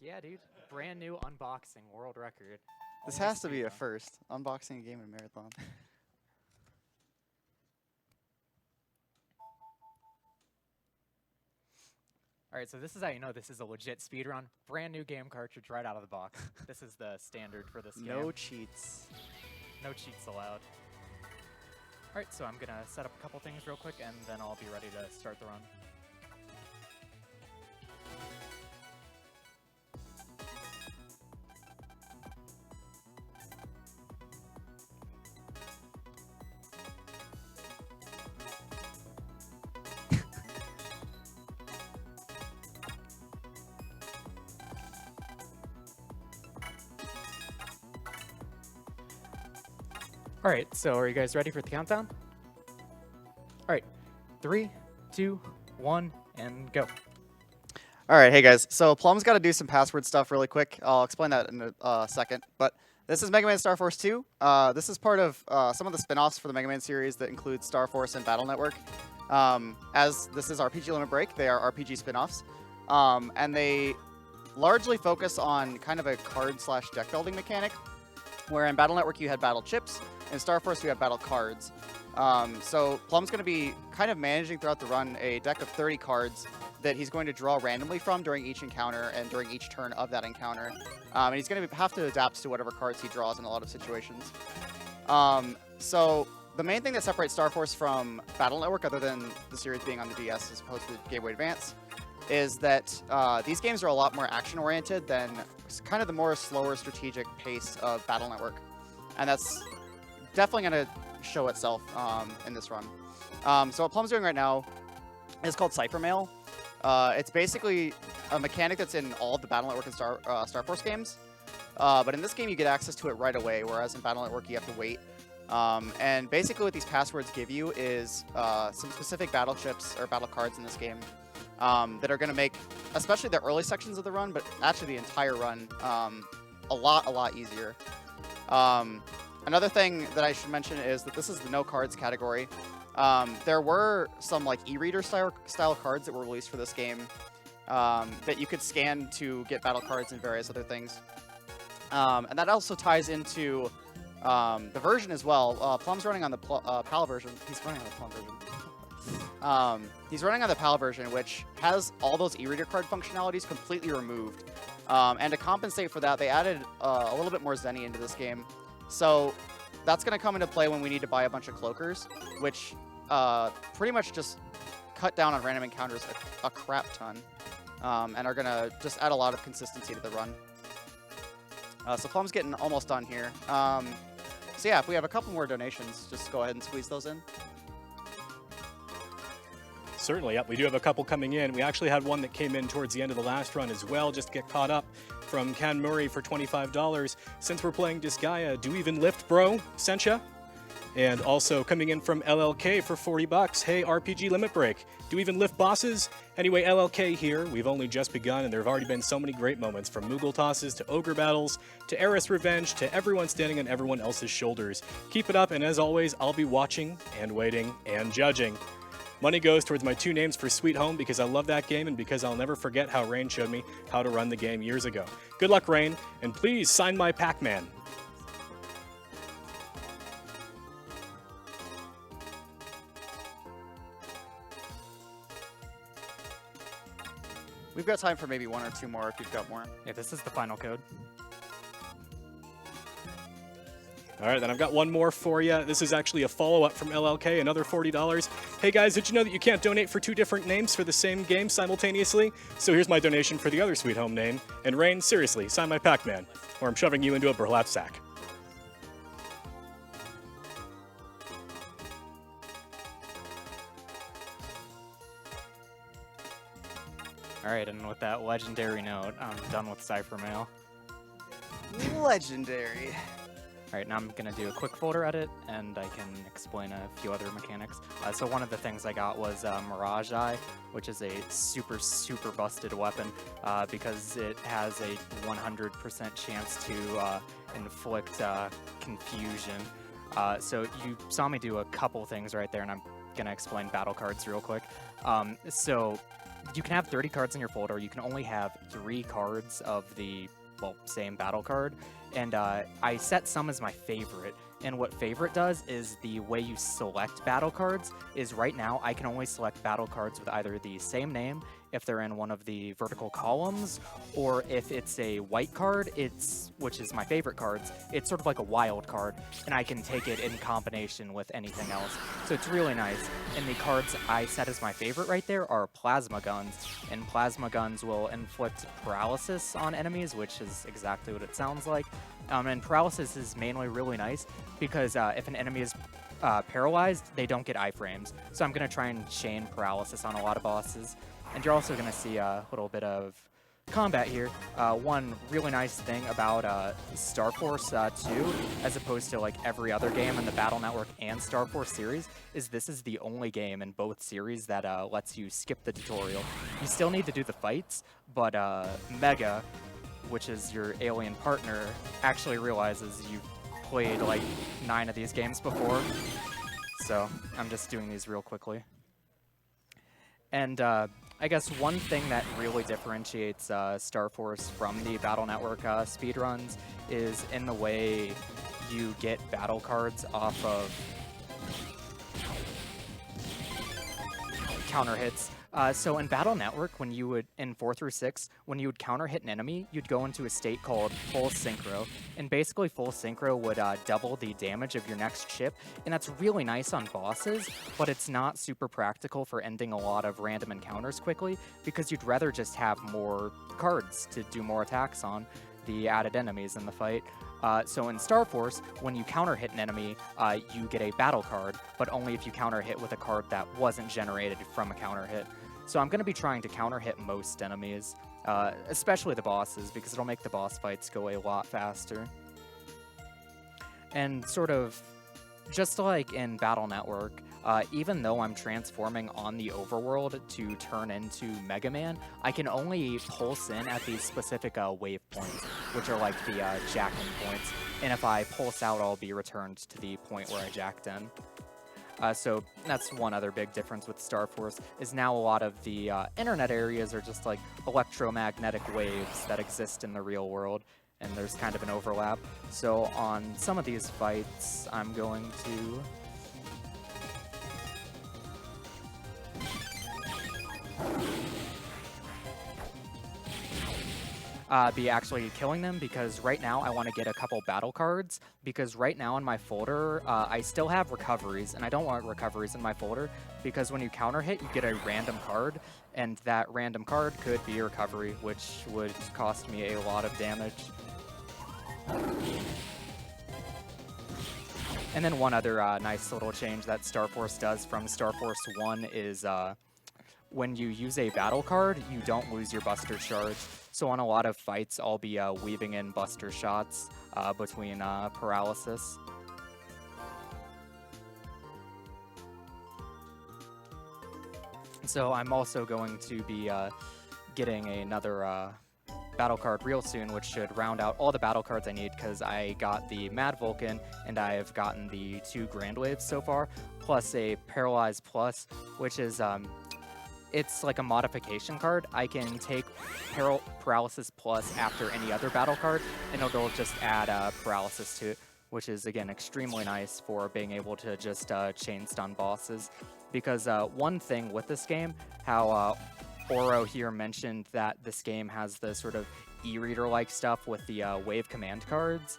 Yeah, dude. Brand new unboxing world record. This has to be a first. Unboxing a game in Marathon. Alright, so this is how you know this is a legit speedrun. Brand new game cartridge right out of the box. This is the standard for this game. No cheats. No cheats allowed. Alright, so I'm gonna set up a couple things real quick and then I'll be ready to start the run. Alright, so are you guys ready for the countdown? Alright, 3, 2, 1, and go. All right, hey guys. So Plum's got to do some password stuff really quick. I'll explain that in a second. But this is Mega Man Star Force 2. This is part of some of the spin-offs for the Mega Man series that include Star Force and Battle Network. As this is RPG Limit Break, they are RPG spin-offs. And they largely focus on kind of a card/deck building mechanic, where in Battle Network you had battle chips, in Star Force you have battle cards. So Plum's going to be kind of managing throughout the run a deck of 30 cards that he's going to draw randomly from during each encounter and during each turn of that encounter. And he's going to have to adapt to whatever cards he draws in a lot of situations. So the main thing that separates Star Force from Battle Network, other than the series being on the DS as opposed to Game Boy Advance, is that these games are a lot more action-oriented than kind of the more slower strategic pace of Battle Network. And that's definitely going to show itself in this run. So what Plum's doing right now is called Cypher Mail. It's basically a mechanic that's in all of the Battle Network and Star Force games. But in this game, you get access to it right away, whereas in Battle Network, you have to wait. And basically what these passwords give you is some specific battle chips or battle cards in this game that are going to make, especially the early sections of the run, but actually the entire run, a lot easier. Another thing that I should mention is that this is the no cards category. There were some like e-reader style cards that were released for this game that you could scan to get battle cards and various other things. And that also ties into the version as well. Plum's running on the PAL version. He's running on the Plum version. He's running on the PAL version, which has all those e-reader card functionalities completely removed. And to compensate for that, they added a little bit more Zenny into this game. So that's going to come into play when we need to buy a bunch of cloakers, which pretty much just cut down on random encounters a crap ton, and are going to just add a lot of consistency to the run. So Plum's getting almost done here. So yeah, if we have a couple more donations, just go ahead and squeeze those in. Certainly, yep. We do have a couple coming in. We actually had one that came in towards the end of the last run as well, just to get caught up, from Ken Murray for $25. Since we're playing Disgaea, do even lift, bro? Sent ya? And also coming in from LLK for $40. Hey, RPG Limit Break. Do even lift bosses? Anyway, LLK here. We've only just begun, and there have already been so many great moments, from Moogle tosses to ogre battles to Eris Revenge to everyone standing on everyone else's shoulders. Keep it up, and as always, I'll be watching and waiting and judging. Money goes towards my 2 names for Sweet Home because I love that game and because I'll never forget how Rain showed me how to run the game years ago. Good luck, Rain, and please sign my Pac-Man. We've got time for maybe 1 or 2 more if you've got more. Yeah, this is the final code. All right, then I've got one more for you. This is actually a follow-up from LLK, another $40. Hey guys, did you know that you can't donate for 2 different names for the same game simultaneously? So here's my donation for the other Sweet Home name. And Rain, seriously, sign my Pac-Man, or I'm shoving you into a burlap sack. Alright, and with that legendary note, I'm done with Cypher Mail. Legendary. Alright, now I'm going to do a quick folder edit, and I can explain a few other mechanics. So one of the things I got was Mirage Eye, which is a super busted weapon because it has a 100% chance to inflict confusion. So you saw me do a couple things right there, and I'm going to explain battle cards real quick. So you can have 30 cards in your folder. You can only have 3 cards of the, well, same battle card. And I set some as my favorite. And what favorite does is the way you select battle cards is right now I can only select battle cards with either the same name if they're in one of the vertical columns, or if it's a white card, which is my favorite cards, it's sort of like a wild card, and I can take it in combination with anything else. So it's really nice. And the cards I set as my favorite right there are plasma guns, and plasma guns will inflict paralysis on enemies, which is exactly what it sounds like. And paralysis is mainly really nice because if an enemy is paralyzed, they don't get iframes. So I'm going to try and chain paralysis on a lot of bosses. And you're also going to see a little bit of combat here. One really nice thing about Star Force 2, as opposed to like every other game in the Battle Network and Star Force series, is this is the only game in both series that lets you skip the tutorial. You still need to do the fights, but Mega, which is your alien partner, actually realizes you've played like 9 of these games before. So I'm just doing these real quickly. And I guess one thing that really differentiates Star Force from the Battle Network speedruns is in the way you get battle cards off of counter hits. So in Battle Network, when you would, in 4 through 6, when you would counter hit an enemy, you'd go into a state called full synchro. And basically full synchro would double the damage of your next ship. And that's really nice on bosses, but it's not super practical for ending a lot of random encounters quickly, because you'd rather just have more cards to do more attacks on the added enemies in the fight. So in Star Force, when you counter hit an enemy, you get a battle card, but only if you counter hit with a card that wasn't generated from a counter hit. So I'm going to be trying to counter hit most enemies, especially the bosses, because it'll make the boss fights go a lot faster. And sort of, just like in Battle Network, even though I'm transforming on the overworld to turn into Mega Man, I can only pulse in at these specific wave points, which are like the jack-in points. And if I pulse out, I'll be returned to the point where I jacked in. So that's one other big difference with Star Force, is now a lot of the internet areas are just like electromagnetic waves that exist in the real world, and there's kind of an overlap. So on some of these fights, I'm going to be actually killing them, because right now I want to get a couple battle cards, because right now in my folder I still have recoveries, and I don't want recoveries in my folder because when you counter hit you get a random card, and that random card could be a recovery, which would cost me a lot of damage. And then one other nice little change that Star Force does from Star Force 1 is when you use a battle card, you don't lose your Buster Charge. So on a lot of fights, I'll be weaving in Buster shots between paralysis. So I'm also going to be getting another battle card real soon, which should round out all the battle cards I need, because I got the Mad Vulcan and I've gotten the 2 Grand Waves so far, plus a Paralyze Plus, which is it's like a modification card. I can take Paralysis Plus after any other battle card, and it'll just add Paralysis to it, which is, again, extremely nice for being able to just chain stun bosses. Because one thing with this game, how Oro here mentioned that this game has the sort of e-reader-like stuff with the wave command cards,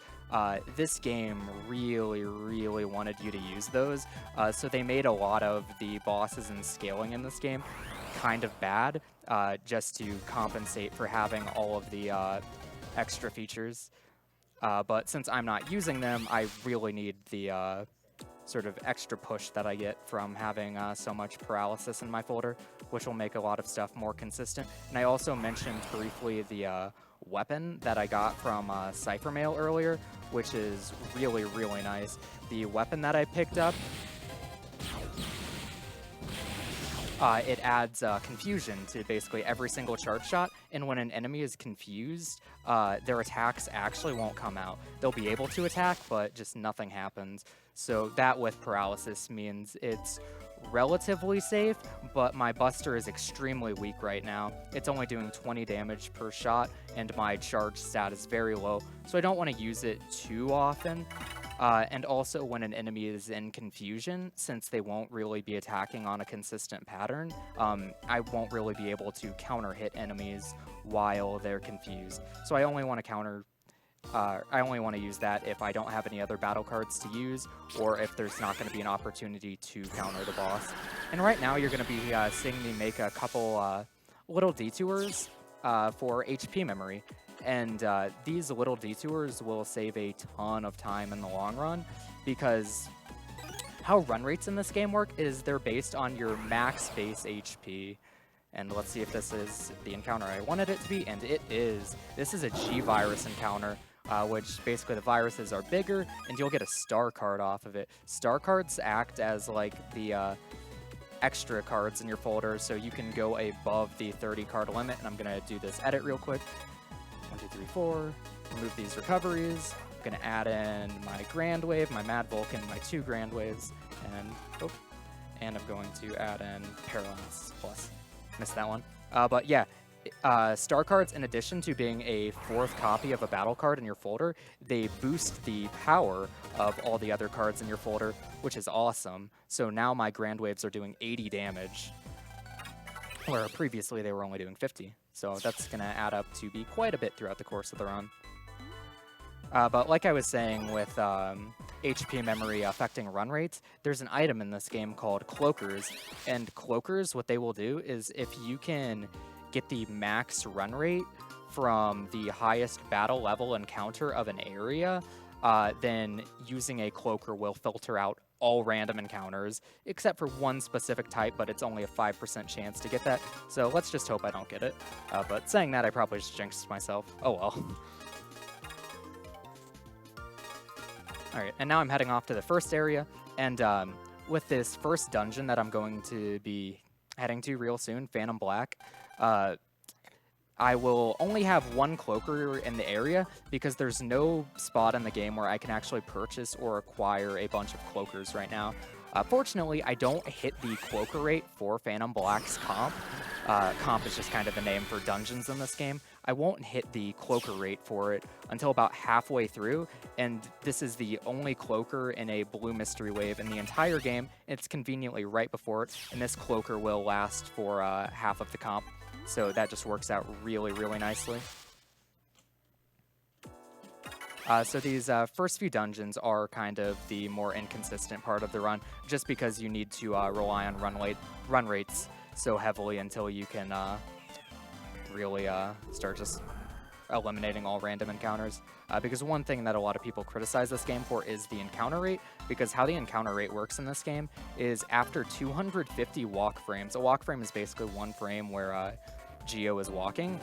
this game really, really wanted you to use those. So they made a lot of the bosses and scaling in this game kind of bad, just to compensate for having all of the extra features. But since I'm not using them, I really need the sort of extra push that I get from having so much paralysis in my folder, which will make a lot of stuff more consistent. And I also mentioned briefly the weapon that I got from Cypher Mail earlier, which is really, really nice. The weapon that I picked up, it adds confusion to basically every single charge shot, and when an enemy is confused, their attacks actually won't come out. They'll be able to attack, but just nothing happens. So that with paralysis means it's relatively safe, but my Buster is extremely weak right now. It's only doing 20 damage per shot, and my charge stat is very low, so I don't want to use it too often. And also when an enemy is in confusion, since they won't really be attacking on a consistent pattern, I won't really be able to counter-hit enemies while they're confused. So I only want to use that if I don't have any other battle cards to use, or if there's not going to be an opportunity to counter the boss. And right now you're going to be seeing me make a couple little detours for HP memory. And these little detours will save a ton of time in the long run, because how run rates in this game work is they're based on your max base HP. And let's see if this is the encounter I wanted it to be, and it is. This is a G-Virus encounter, which basically the viruses are bigger, and you'll get a star card off of it. Star cards act as like the extra cards in your folder, so you can go above the 30 card limit, and I'm going to do this edit real quick. 1, 2, 3, 4. Remove these recoveries. I'm going to add in my Grand Wave, my Mad Vulcan, my 2 Grand Waves, and I'm going to add in Paralysis Plus. Missed that one. But yeah, star cards, in addition to being a 4th copy of a battle card in your folder, they boost the power of all the other cards in your folder, which is awesome. So now my Grand Waves are doing 80 damage, where previously they were only doing 50. So that's going to add up to be quite a bit throughout the course of the run. But like I was saying with HP memory affecting run rates, there's an item in this game called Cloakers. And Cloakers, what they will do is if you can get the max run rate from the highest battle level encounter of an area, then using a Cloaker will filter out all random encounters, except for one specific type, but it's only a 5% chance to get that. So let's just hope I don't get it. But saying that, I probably just jinxed myself. Oh well. Alright, and now I'm heading off to the first area, and with this first dungeon that I'm going to be heading to real soon, Phantom Black, I will only have one Cloaker in the area because there's no spot in the game where I can actually purchase or acquire a bunch of Cloakers right now. Fortunately, I don't hit the Cloaker rate for Phantom Black's comp. Comp is just kind of the name for dungeons in this game. I won't hit the Cloaker rate for it until about halfway through, and this is the only Cloaker in a blue mystery wave in the entire game. It's conveniently right before it, and this Cloaker will last for half of the comp. So that just works out really, really nicely. So these first few dungeons are kind of the more inconsistent part of the run, just because you need to rely on run rates so heavily until you can really start just eliminating all random encounters. Because one thing that a lot of people criticize this game for is the encounter rate, because how the encounter rate works in this game is after 250 walk frames. A walk frame is basically one frame where Geo is walking.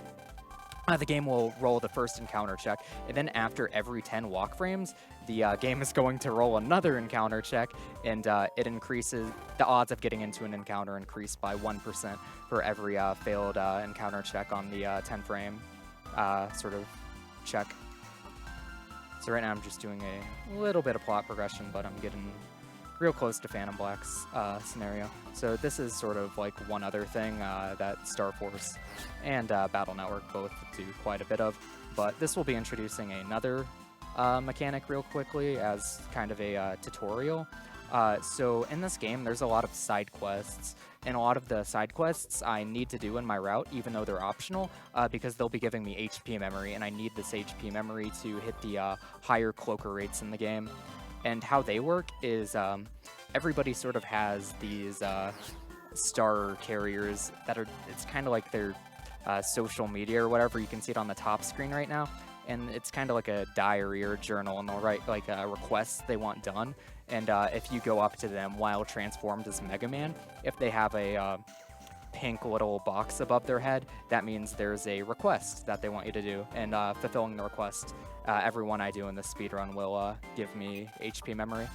The game will roll the first encounter check, and then after every 10 walk frames, the game is going to roll another encounter check, and it increases, the odds of getting into an encounter increase by 1% for every failed encounter check on the 10 frame sort of check. So right now I'm just doing a little bit of plot progression, but I'm getting real close to Phantom Black's scenario. So this is sort of like one other thing that Star Force and Battle Network both do quite a bit of, but this will be introducing another mechanic real quickly as kind of a tutorial. So in this game, there's a lot of side quests, and a lot of the side quests I need to do in my route, even though they're optional, because they'll be giving me HP memory, and I need this HP memory to hit the higher Cloaker rates in the game. And how they work is everybody sort of has these star carriers that are, it's kind of like their social media or whatever. You can see it on the top screen right now. And it's kind of like a diary or journal, and they'll write like requests they want done. And if you go up to them while transformed as Mega Man, if they have a pink little box above their head, that means there's a request that they want you to do. And fulfilling the request, every one I do in this speedrun will give me HP memory.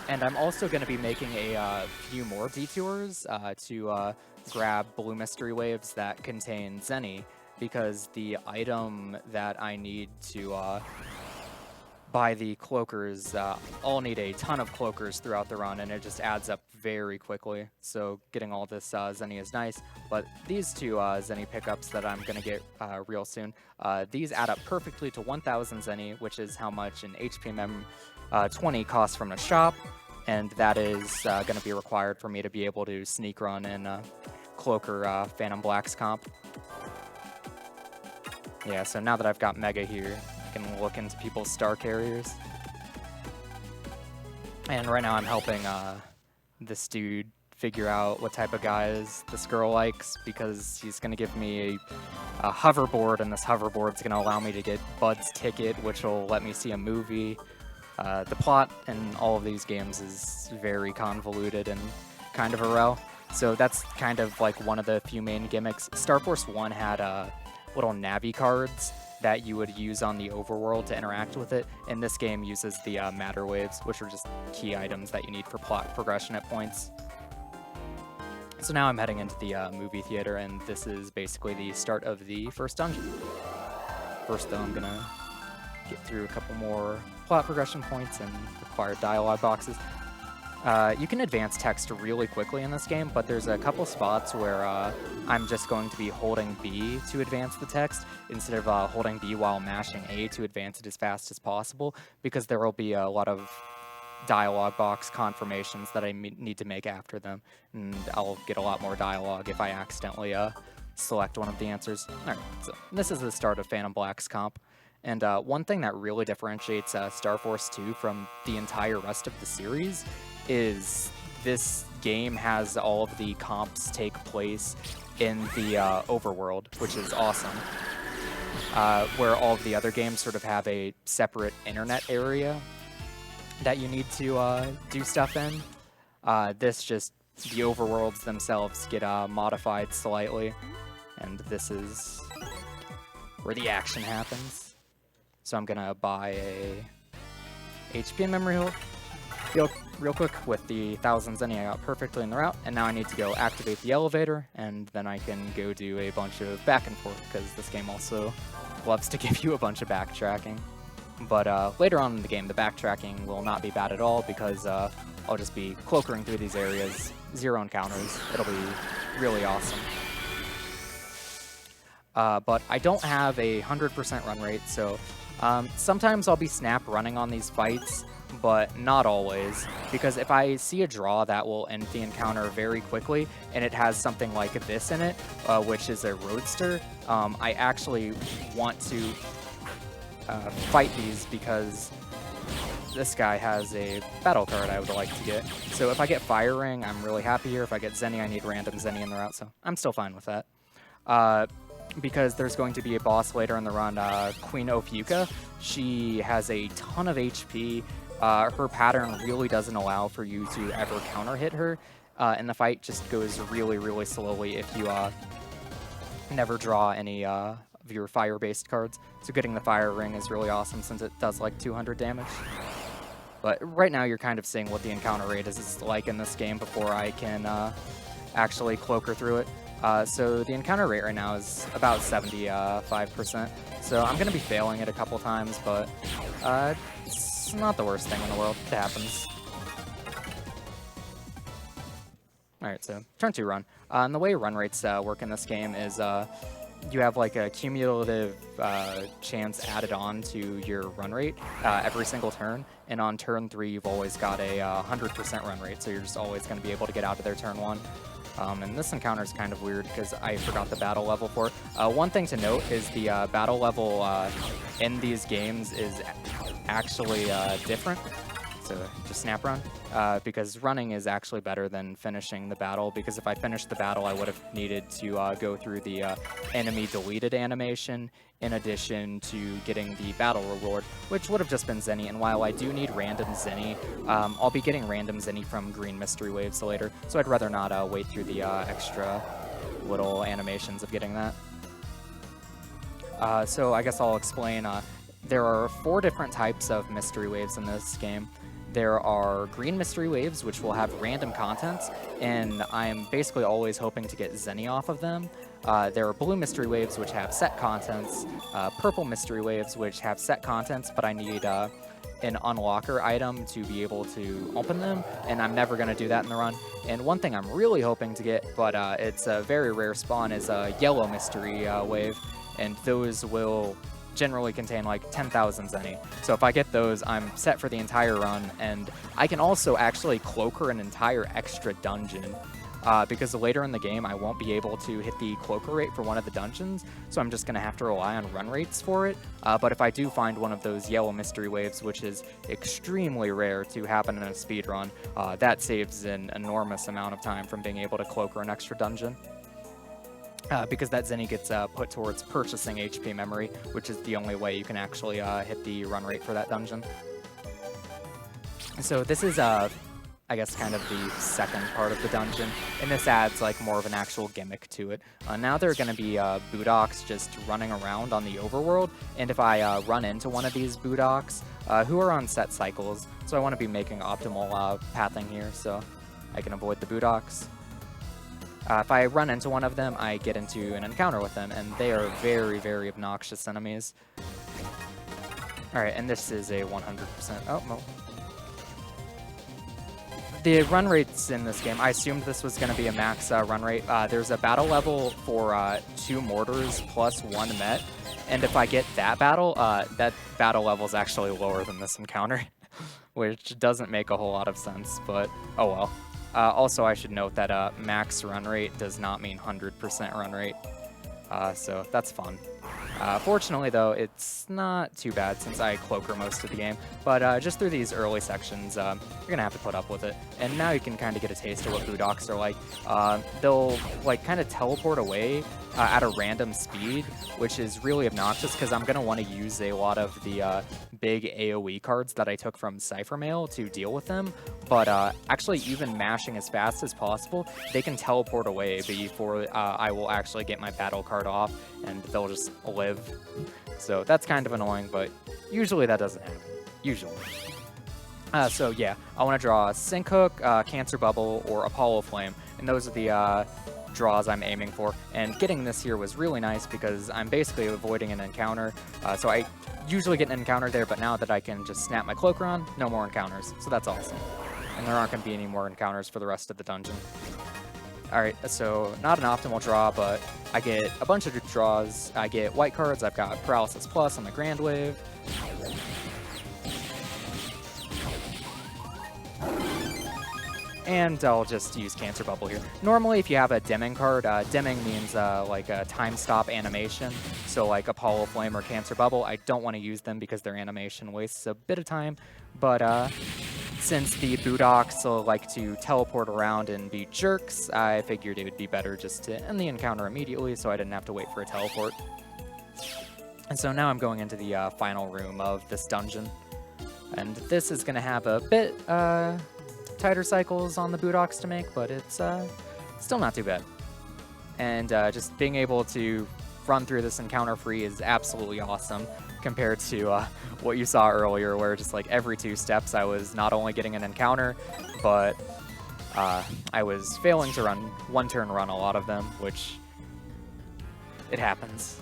And I'm also going to be making a few more detours to grab blue mystery waves that contain Zenny, because the item that I need to buy the cloakers. I'll need a ton of cloakers throughout the run, and it just adds up very quickly. So getting all this Zenny is nice, but these two Zenny pickups that I'm going to get real soon, these add up perfectly to 1,000 Zenny, which is how much an HPMM 20 costs from a shop, and that is going to be required for me to be able to sneak run in Cloaker Phantom Black's comp. Yeah, so now that I've got Mega here, I can look into people's star carriers. And right now I'm helping this dude figure out what type of guys this girl likes, because he's going to give me a hoverboard, and this hoverboard's going to allow me to get Bud's ticket, which will let me see a movie. The plot in all of these games is very convoluted and kind of a row. So that's kind of like one of the few main gimmicks. Star Force 1 had little Navi cards that you would use on the overworld to interact with it, and this game uses the matter waves, which are just key items that you need for plot progression at points. So now I'm heading into the movie theater, and this is basically the start of the first dungeon. First though, I'm gonna get through a couple more plot progression points and required dialogue boxes. You can advance text really quickly in this game, but there's a couple spots where I'm just going to be holding B to advance the text instead of holding B while mashing A to advance it as fast as possible, because there will be a lot of dialogue box confirmations that I need to make after them, and I'll get a lot more dialogue if I accidentally select one of the answers. Alright, so this is the start of Phantom Black's comp. And one thing that really differentiates Star Force 2 from the entire rest of the series is this game has all of the comps take place in the overworld, which is awesome. Where all of the other games sort of have a separate internet area that you need to do stuff in. This just, the overworlds themselves get modified slightly, and this is where the action happens. So I'm gonna buy a HP and memory hold real quick with the 1,000 Zenny I got perfectly in the route, and now I need to go activate the elevator, and then I can go do a bunch of back and forth, because this game also loves to give you a bunch of backtracking. But later on in the game, the backtracking will not be bad at all, because I'll just be cloakering through these areas, 0 encounters. It'll be really awesome. But I don't have a 100% run rate, so sometimes I'll be snap running on these fights, but not always, because if I see a draw that will end the encounter very quickly, and it has something like this in it, which is a roadster, I actually want to fight these, because this guy has a battle card I would like to get. So if I get Fire Ring, I'm really happy here. If I get Zenny, I need random Zenny in the route, so I'm still fine with that. Because there's going to be a boss later in the run, Queen Ophiuka. She has a ton of HP. Her pattern really doesn't allow for you to ever counter hit her, and the fight just goes really, really slowly if you never draw any of your fire-based cards. So getting the Fire Ring is really awesome, since it does like 200 damage. But right now you're kind of seeing what the encounter rate is like in this game before I can actually cloaker through it. So the encounter rate right now is about 75%. So I'm going to be failing it a couple times, but it's not the worst thing in the world. It happens. Alright, so turn 2 run. And the way run rates work in this game is you have like a cumulative chance added on to your run rate every single turn. And on turn 3, you've always got a 100% run rate, so you're just always going to be able to get out of there turn 1. And this encounter is kind of weird because I forgot the battle level for it. One thing to note is the battle level in these games is actually different. So just snap run, because running is actually better than finishing the battle, because if I finished the battle I would have needed to go through the enemy deleted animation in addition to getting the battle reward, which would have just been Zenny. And while I do need random Zenny, I'll be getting random Zenny from green mystery waves later, so I'd rather not wait through the extra little animations of getting that. So I guess I'll explain. There are 4 different types of mystery waves in this game. There are green mystery waves, which will have random contents, and I'm basically always hoping to get Zenny off of them. There are blue mystery waves, which have set contents, purple mystery waves, which have set contents, but I need an unlocker item to be able to open them, and I'm never going to do that in the run. And one thing I'm really hoping to get, but it's a very rare spawn, is a yellow mystery wave, and those will generally contain like 10,000 zenny. So if I get those, I'm set for the entire run, and I can also actually cloaker an entire extra dungeon. Because later in the game, I won't be able to hit the cloaker rate for one of the dungeons, so I'm just going to have to rely on run rates for it. But if I do find one of those yellow mystery waves, which is extremely rare to happen in a speedrun, that saves an enormous amount of time from being able to cloaker an extra dungeon. Because that zenny gets put towards purchasing HP memory, which is the only way you can actually hit the run rate for that dungeon. So this is I guess kind of the second part of the dungeon, and this adds like more of an actual gimmick to it. Now there are going to be Budoks just running around on the overworld, and if I run into one of these Budoks, who are on set cycles, so I want to be making optimal pathing here so I can avoid the Budoks. If I run into one of them, I get into an encounter with them, and they are very, very obnoxious enemies. Alright, and this is a 100%. Oh, no. The run rates in this game, I assumed this was going to be a max run rate. There's a battle level for 2 mortars plus 1 met, and if I get that battle level is actually lower than this encounter, which doesn't make a whole lot of sense, but oh well. Also, I should note that max run rate does not mean 100% run rate, so that's fun. Fortunately, though, it's not too bad since I cloaker most of the game, but just through these early sections, you're going to have to put up with it. And now you can kind of get a taste of what Budoks are like. They'll like kind of teleport away at a random speed, which is really obnoxious because I'm going to want to use a lot of the big AoE cards that I took from Cypher Mail to deal with them, but actually even mashing as fast as possible, they can teleport away before I will actually get my battle card off, and they'll just live. So that's kind of annoying, but usually that doesn't happen. Usually. So yeah, I want to draw Sink Hook, Cancer Bubble, or Apollo Flame, and those are the draws I'm aiming for. And getting this here was really nice because I'm basically avoiding an encounter. So I usually get an encounter there, but now that I can just snap my cloaker on, no more encounters. So that's awesome. And there aren't going to be any more encounters for the rest of the dungeon. Alright, so not an optimal draw, but I get a bunch of draws. I get white cards. I've got Paralysis Plus on the Grand Wave. And I'll just use Cancer Bubble here. Normally, if you have a dimming card, dimming means like a time stop animation. So like Apollo Flame or Cancer Bubble, I don't want to use them because their animation wastes a bit of time. But since the Budoks like to teleport around and be jerks, I figured it would be better just to end the encounter immediately so I didn't have to wait for a teleport. And so now I'm going into the final room of this dungeon. And this is going to have a bit tighter cycles on the Budoks to make, but it's still not too bad. And just being able to run through this encounter free is absolutely awesome compared to what you saw earlier, where just like every 2 steps I was not only getting an encounter, but I was failing to run one-turn run a lot of them, which it happens.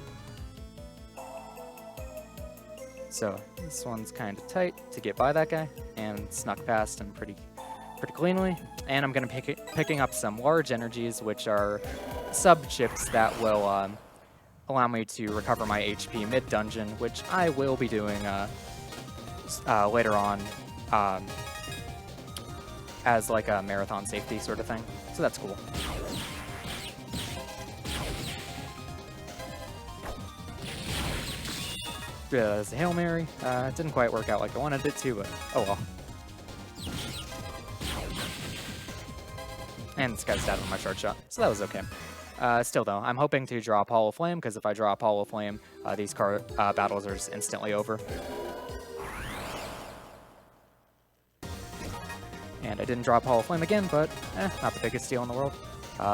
So this one's kind of tight to get by that guy, and snuck past him pretty cleanly. And I'm going to be picking up some large energies, which are sub-chips that will allow me to recover my HP mid-dungeon, which I will be doing later on as like a marathon safety sort of thing. So that's cool. There's a Hail Mary. It didn't quite work out like I wanted it to, but oh well. And this guy's dead on my short shot, so that was okay. Still though, I'm hoping to draw Apollo Flame, because if I draw Apollo Flame, these battles are just instantly over. And I didn't draw Apollo Flame again, but not the biggest deal in the world.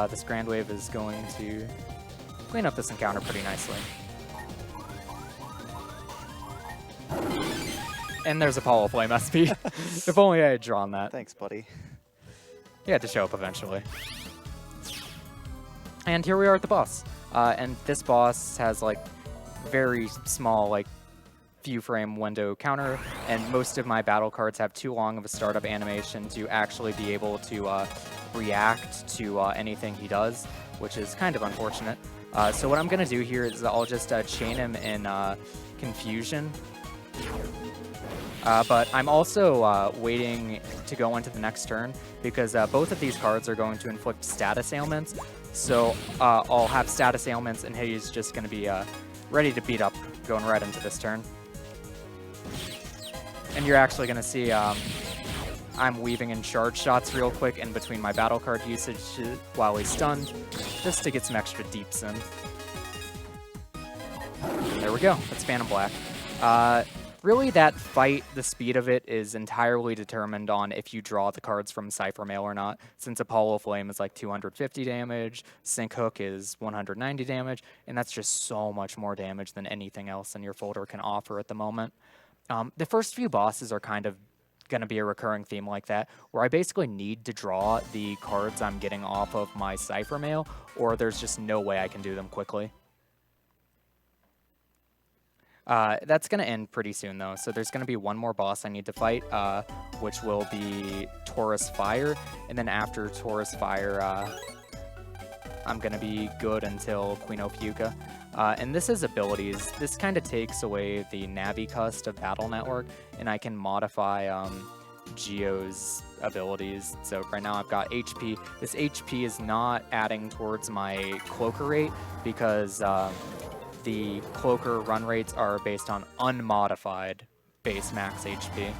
This Grand Wave is going to clean up this encounter pretty nicely. And there's Apollo Flame SP. If only I had drawn that. Thanks, buddy. He had to show up eventually. And here we are at the boss. And this boss has like very small like few frame window counter, and most of my battle cards have too long of a startup animation to actually be able to react to anything he does, which is kind of unfortunate. So what I'm going to do here is I'll just chain him in Confusion. But I'm also waiting to go into the next turn because both of these cards are going to inflict status ailments. So I'll have status ailments and he's just going to be ready to beat up going right into this turn. And you're actually going to see I'm weaving in charge shots real quick in between my battle card usage while he's stunned, just to get some extra deeps in. There we go. That's Phantom Black. Really, that fight, the speed of it is entirely determined on if you draw the cards from Cypher Mail or not, since Apollo Flame is like 250 damage, Sink Hook is 190 damage, and that's just so much more damage than anything else in your folder can offer at the moment. The first few bosses are kind of going to be a recurring theme like that, where I basically need to draw the cards I'm getting off of my Cypher Mail, or there's just no way I can do them quickly. That's going to end pretty soon, though. So there's going to be one more boss I need to fight, which will be Taurus Fire. And then after Taurus Fire, I'm going to be good until Queen Ophiuka. And this is abilities. This kind of takes away the Navicust of Battle Network, and I can modify Geo's abilities. So right now I've got HP. This HP is not adding towards my Cloaker rate because the Cloaker run rates are based on unmodified base max HP.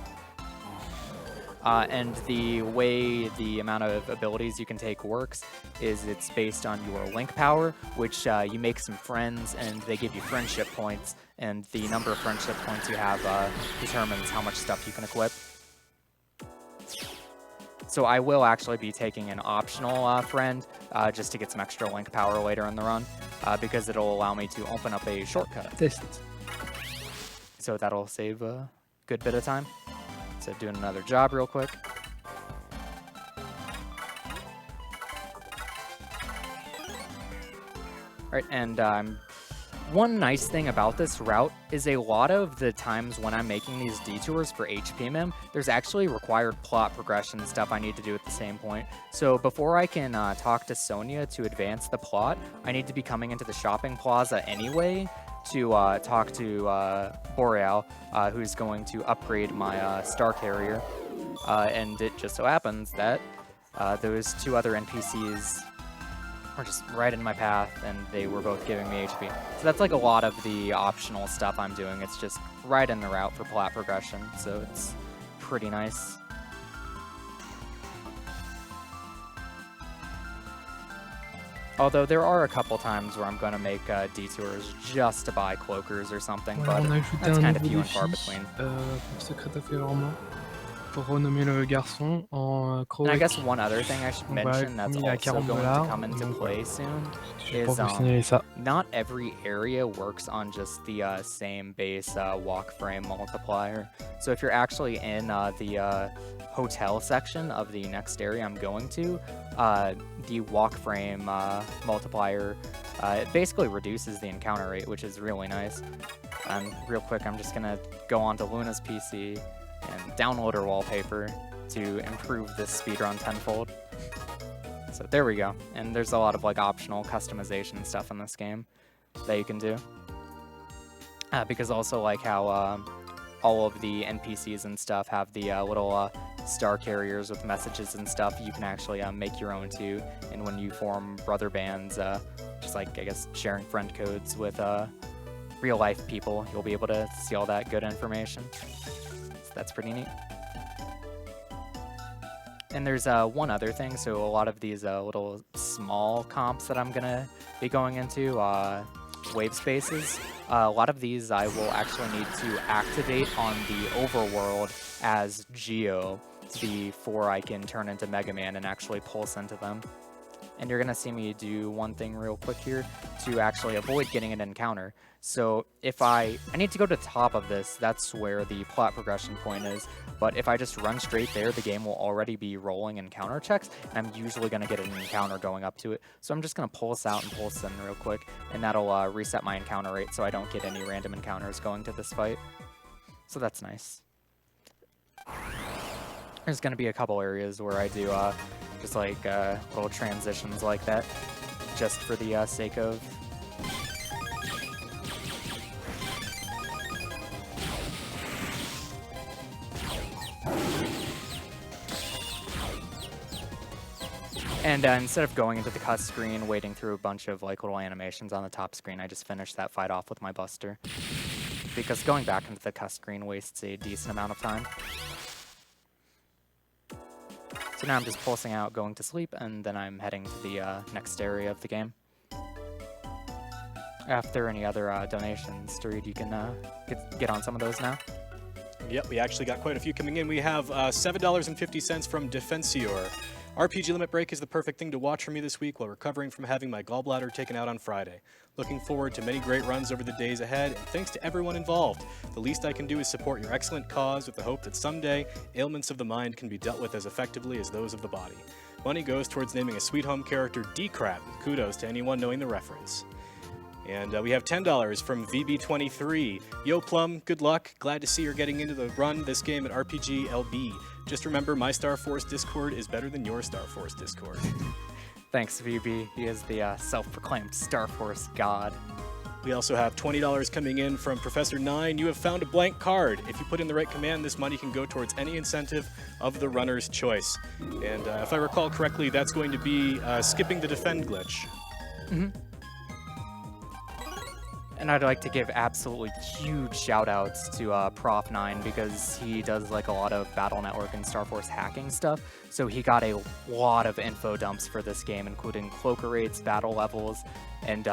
And the way the amount of abilities you can take works is it's based on your link power, which you make some friends and they give you friendship points, and the number of friendship points you have determines how much stuff you can equip. So I will actually be taking an optional friend just to get some extra link power later in the run, because it'll allow me to open up a shortcut. So that'll save a good bit of time. So doing another job real quick. All right, and one nice thing about this route is a lot of the times when I'm making these detours for HP Mem, there's actually required plot progression stuff I need to do at the same point. So before I can talk to Sonia to advance the plot, I need to be coming into the shopping plaza anyway to talk to Boreal, who's going to upgrade my Star Carrier. And it just so happens that those two other NPCs were just right in my path, and they were both giving me HP. So that's like a lot of the optional stuff I'm doing. It's just right in the route for plot progression, so it's pretty nice. Although there are a couple times where I'm going to make detours just to buy cloakers or something, but that's kind of few and far between. Pour renommer le garçon en And I guess one other thing I should mention that's also going to come into play soon is not every area works on just the same base walk frame multiplier. So if you're actually in the hotel section of the next area I'm going to, the walk frame multiplier it basically reduces the encounter rate, which is really nice. Real quick, I'm just going to go onto Luna's PC and download her wallpaper to improve this speedrun tenfold. So there we go. And there's a lot of like optional customization and stuff in this game that you can do. Because also like how all of the NPCs and stuff have the little star carriers with messages and stuff, you can actually make your own too. And when you form brother bands, just like I guess sharing friend codes with real life people, you'll be able to see all that good information. That's pretty neat. And there's one other thing. So a lot of these little small comps that I'm gonna be going into, wave spaces, a lot of these I will actually need to activate on the overworld as Geo before I can turn into Mega Man and actually pulse into them. And you're gonna see me do one thing real quick here to actually avoid getting an encounter. So if I need to go to the top of this, that's where the plot progression point is. But if I just run straight there, the game will already be rolling encounter checks, and I'm usually gonna get an encounter going up to it. So I'm just gonna pulse out and pulse in real quick, and that'll reset my encounter rate so I don't get any random encounters going to this fight. So that's nice. There's going to be a couple areas where I do just like little transitions like that, just for the sake of. And instead of going into the cut screen, waiting through a bunch of like little animations on the top screen, I just finished that fight off with my Buster. Because going back into the cut screen wastes a decent amount of time. So now I'm just pulsing out, going to sleep, and then I'm heading to the next area of the game. After any other donations, Doreed, you can get on some of those now. Yep, we actually got quite a few coming in. We have $7.50 from Defensior. RPG Limit Break is the perfect thing to watch for me this week while recovering from having my gallbladder taken out on Friday. Looking forward to many great runs over the days ahead, and thanks to everyone involved. The least I can do is support your excellent cause with the hope that someday ailments of the mind can be dealt with as effectively as those of the body. Money goes towards naming a Sweet Home character D-Crab. Kudos to anyone knowing the reference. And we have $10 from VB23. Yo, Plum, good luck. Glad to see you're getting into the run this game at RPGLB. Just remember, my Star Force Discord is better than your Star Force Discord. Thanks, VB. He is the self-proclaimed Star Force god. We also have $20 coming in from Professor 9. You have found a blank card. If you put in the right command, this money can go towards any incentive of the runner's choice. And if I recall correctly, that's going to be skipping the defend glitch. Mm-hmm. And I'd like to give absolutely huge shout-outs to Prof 9 because he does like a lot of Battle Network and Star Force hacking stuff. So he got a lot of info dumps for this game, including cloaker rates, battle levels, and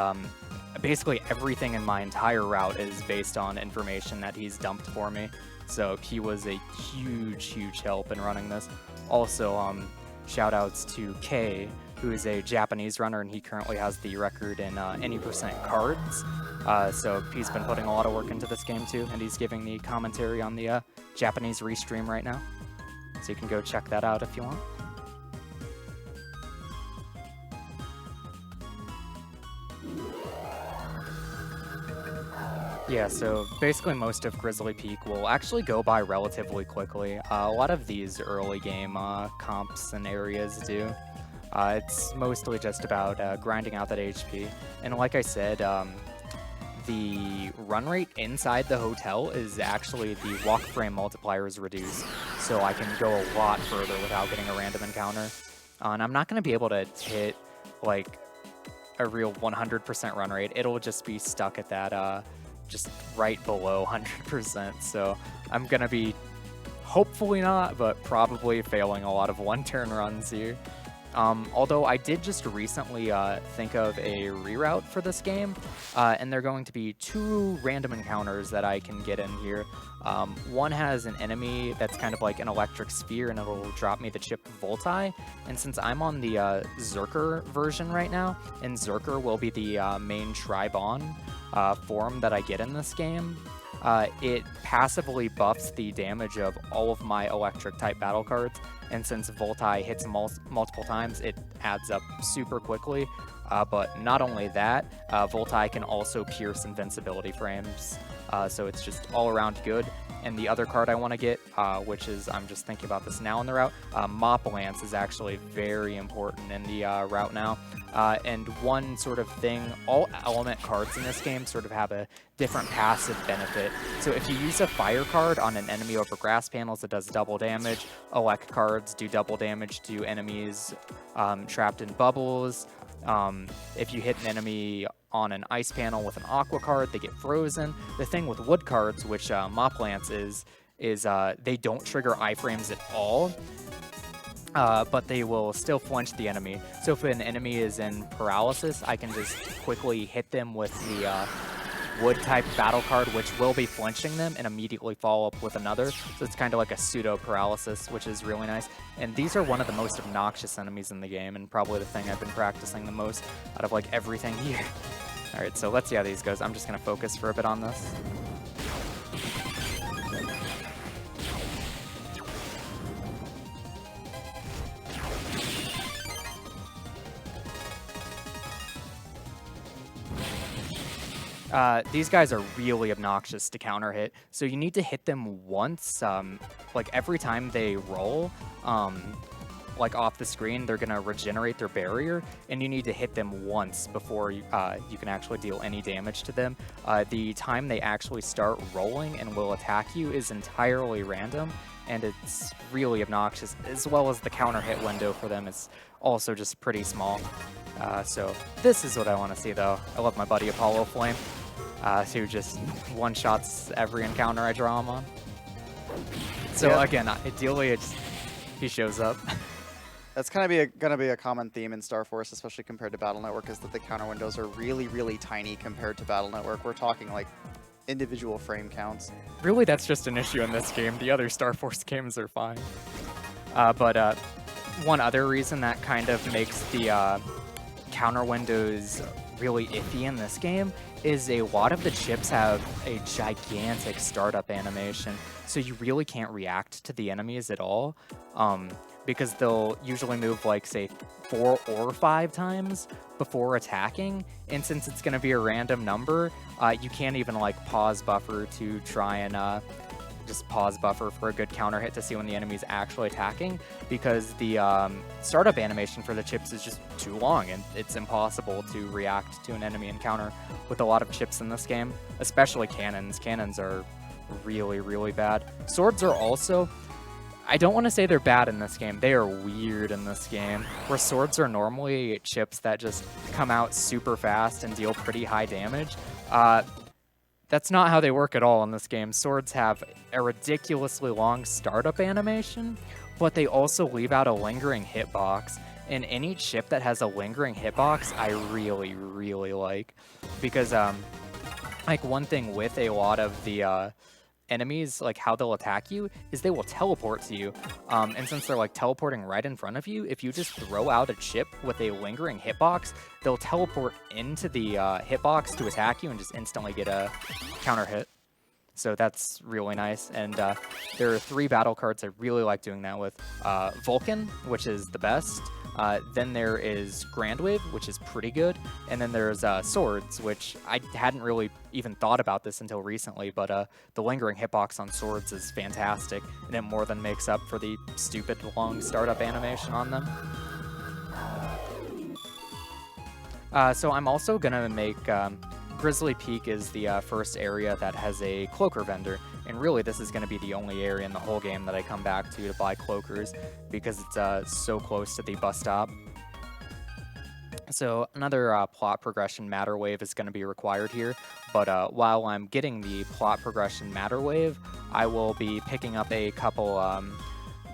basically everything in my entire route is based on information that he's dumped for me. So he was a huge, huge help in running this. Also, shout-outs to Kay, who is a Japanese runner, and he currently has the record in any % cards. So he's been putting a lot of work into this game too, and he's giving the commentary on the Japanese Restream right now. So you can go check that out if you want. Yeah, so basically most of Grizzly Peak will actually go by relatively quickly. A lot of these early game comps and areas do. It's mostly just about grinding out that HP. And like I said, the run rate inside the hotel is actually the walk frame multiplier is reduced, so I can go a lot further without getting a random encounter. And I'm not going to be able to hit like a real 100% run rate. It'll just be stuck at that just right below 100%. So I'm going to be hopefully not, but probably failing a lot of one-turn runs here. Although I did just recently think of a reroute for this game, and they're going to be 2 random encounters that I can get in here. One has an enemy that's kind of like an electric sphere, and it'll drop me the chip Volti. And since I'm on the Zerker version right now, and Zerker will be the main Tribon form that I get in this game, it passively buffs the damage of all of my electric type battle cards, and since Volti hits multiple times, it adds up super quickly. But not only that, Volti can also pierce invincibility frames, so it's just all around good. And the other card I want to get, which is, I'm just thinking about this now in the route, Mop Lance is actually very important in the route now. And one sort of thing, all element cards in this game sort of have a different passive benefit. So if you use a fire card on an enemy over grass panels, it does double damage. Elect cards do double damage to enemies trapped in bubbles. If you hit an enemy on an ice panel with an aqua card, they get frozen. The thing with wood cards, which Mop Lance is they don't trigger iframes at all, but they will still flinch the enemy. So if an enemy is in paralysis, I can just quickly hit them with the wood type battle card, which will be flinching them, and immediately follow up with another. So it's kind of like a pseudo paralysis, which is really nice. And these are one of the most obnoxious enemies in the game, and probably the thing I've been practicing the most out of like everything here. Alright, so let's see how these goes. I'm just going to focus for a bit on this. These guys are really obnoxious to counter hit, so you need to hit them once, like every time they roll, like off the screen, they're gonna regenerate their barrier, and you need to hit them once before you can actually deal any damage to them. The time they actually start rolling and will attack you is entirely random, and it's really obnoxious, as well as the counter hit window for them is also just pretty small. So this is what I want to see, though. I love my buddy Apollo Flame, who just one-shots every encounter I draw him on. So again, ideally, he shows up. That's kind of gonna be a common theme in Star Force, especially compared to Battle Network, is that the counter windows are really, really tiny compared to Battle Network. We're talking like individual frame counts. Really, that's just an issue in this game. The other Star Force games are fine. But one other reason that kind of makes the counter windows really iffy in this game is a lot of the chips have a gigantic startup animation, so you really can't react to the enemies at all. Because they'll usually move like, say, 4 or 5 times before attacking, and since it's going to be a random number, you can't even like pause buffer to try and just pause buffer for a good counter hit to see when the enemy's actually attacking, because the startup animation for the chips is just too long, and it's impossible to react to an enemy encounter with a lot of chips in this game, especially cannons. Cannons are really, really bad. Swords are also... I don't want to say they're bad in this game. They are weird in this game, where swords are normally chips that just come out super fast and deal pretty high damage. That's not how they work at all in this game. Swords have a ridiculously long startup animation, but they also leave out a lingering hitbox. And any chip that has a lingering hitbox, I really, really like. Because, like, one thing with a lot of the... enemies, like how they'll attack you, is they will teleport to you. And since they're like teleporting right in front of you, if you just throw out a chip with a lingering hitbox, they'll teleport into the hitbox to attack you and just instantly get a counter hit. So that's really nice. And there are 3 battle cards I really like doing that with. Vulcan, which is the best. Then there is Grand Wave, which is pretty good. And then there's Swords, which I hadn't really even thought about this until recently, but the lingering hitbox on Swords is fantastic, and it more than makes up for the stupid long startup animation on them. So I'm also going to make... Grizzly Peak is the first area that has a cloaker vendor, and really this is going to be the only area in the whole game that I come back to buy cloakers, because it's so close to the bus stop. So another plot progression matter wave is going to be required here, but while I'm getting the plot progression matter wave, I will be picking up a couple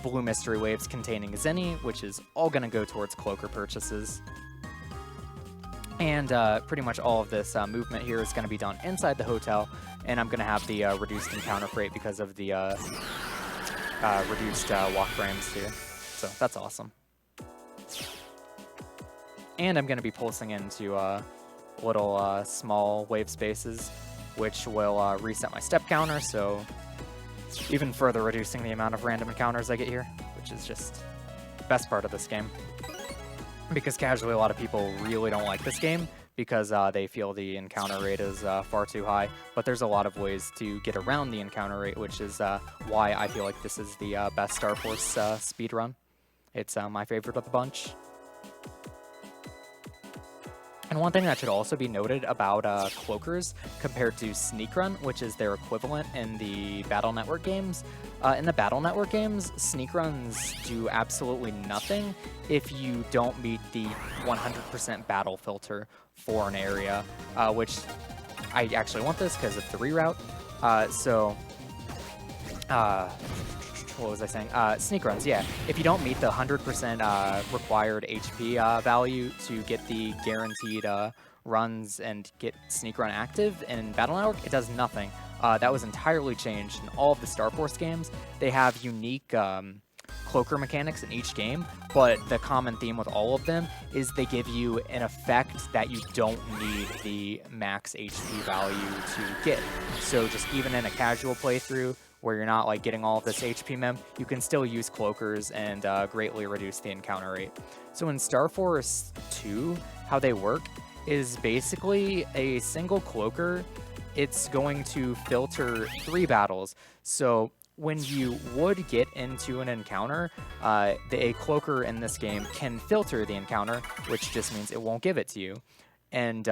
blue mystery waves containing Zenny, which is all going to go towards cloaker purchases. And pretty much all of this movement here is going to be done inside the hotel, and I'm going to have the reduced encounter freight because of the reduced walk frames here. So that's awesome. And I'm going to be pulsing into little small wave spaces, which will reset my step counter, so even further reducing the amount of random encounters I get here, which is just the best part of this game. Because casually, a lot of people really don't like this game because they feel the encounter rate is far too high. But there's a lot of ways to get around the encounter rate, which is why I feel like this is the best Star Force speedrun. It's my favorite of the bunch. And one thing that should also be noted about cloakers compared to Sneak Run, which is their equivalent in the Battle Network games. In the Battle Network games, Sneak Runs do absolutely nothing if you don't meet the 100% battle filter for an area, which I actually want this because of the reroute. What was I saying? Sneak Runs, yeah. If you don't meet the 100% required HP value to get the guaranteed runs and get Sneak Run active in Battle Network, it does nothing. That was entirely changed in all of the Star Force games. They have unique cloaker mechanics in each game, but the common theme with all of them is they give you an effect that you don't need the max HP value to get. So just even in a casual playthrough, where you're not like getting all of this HP mem, you can still use cloakers and greatly reduce the encounter rate. So in Star Force 2, how they work is basically a single cloaker. It's going to filter 3 battles. So when you would get into an encounter, a cloaker in this game can filter the encounter, which just means it won't give it to you. And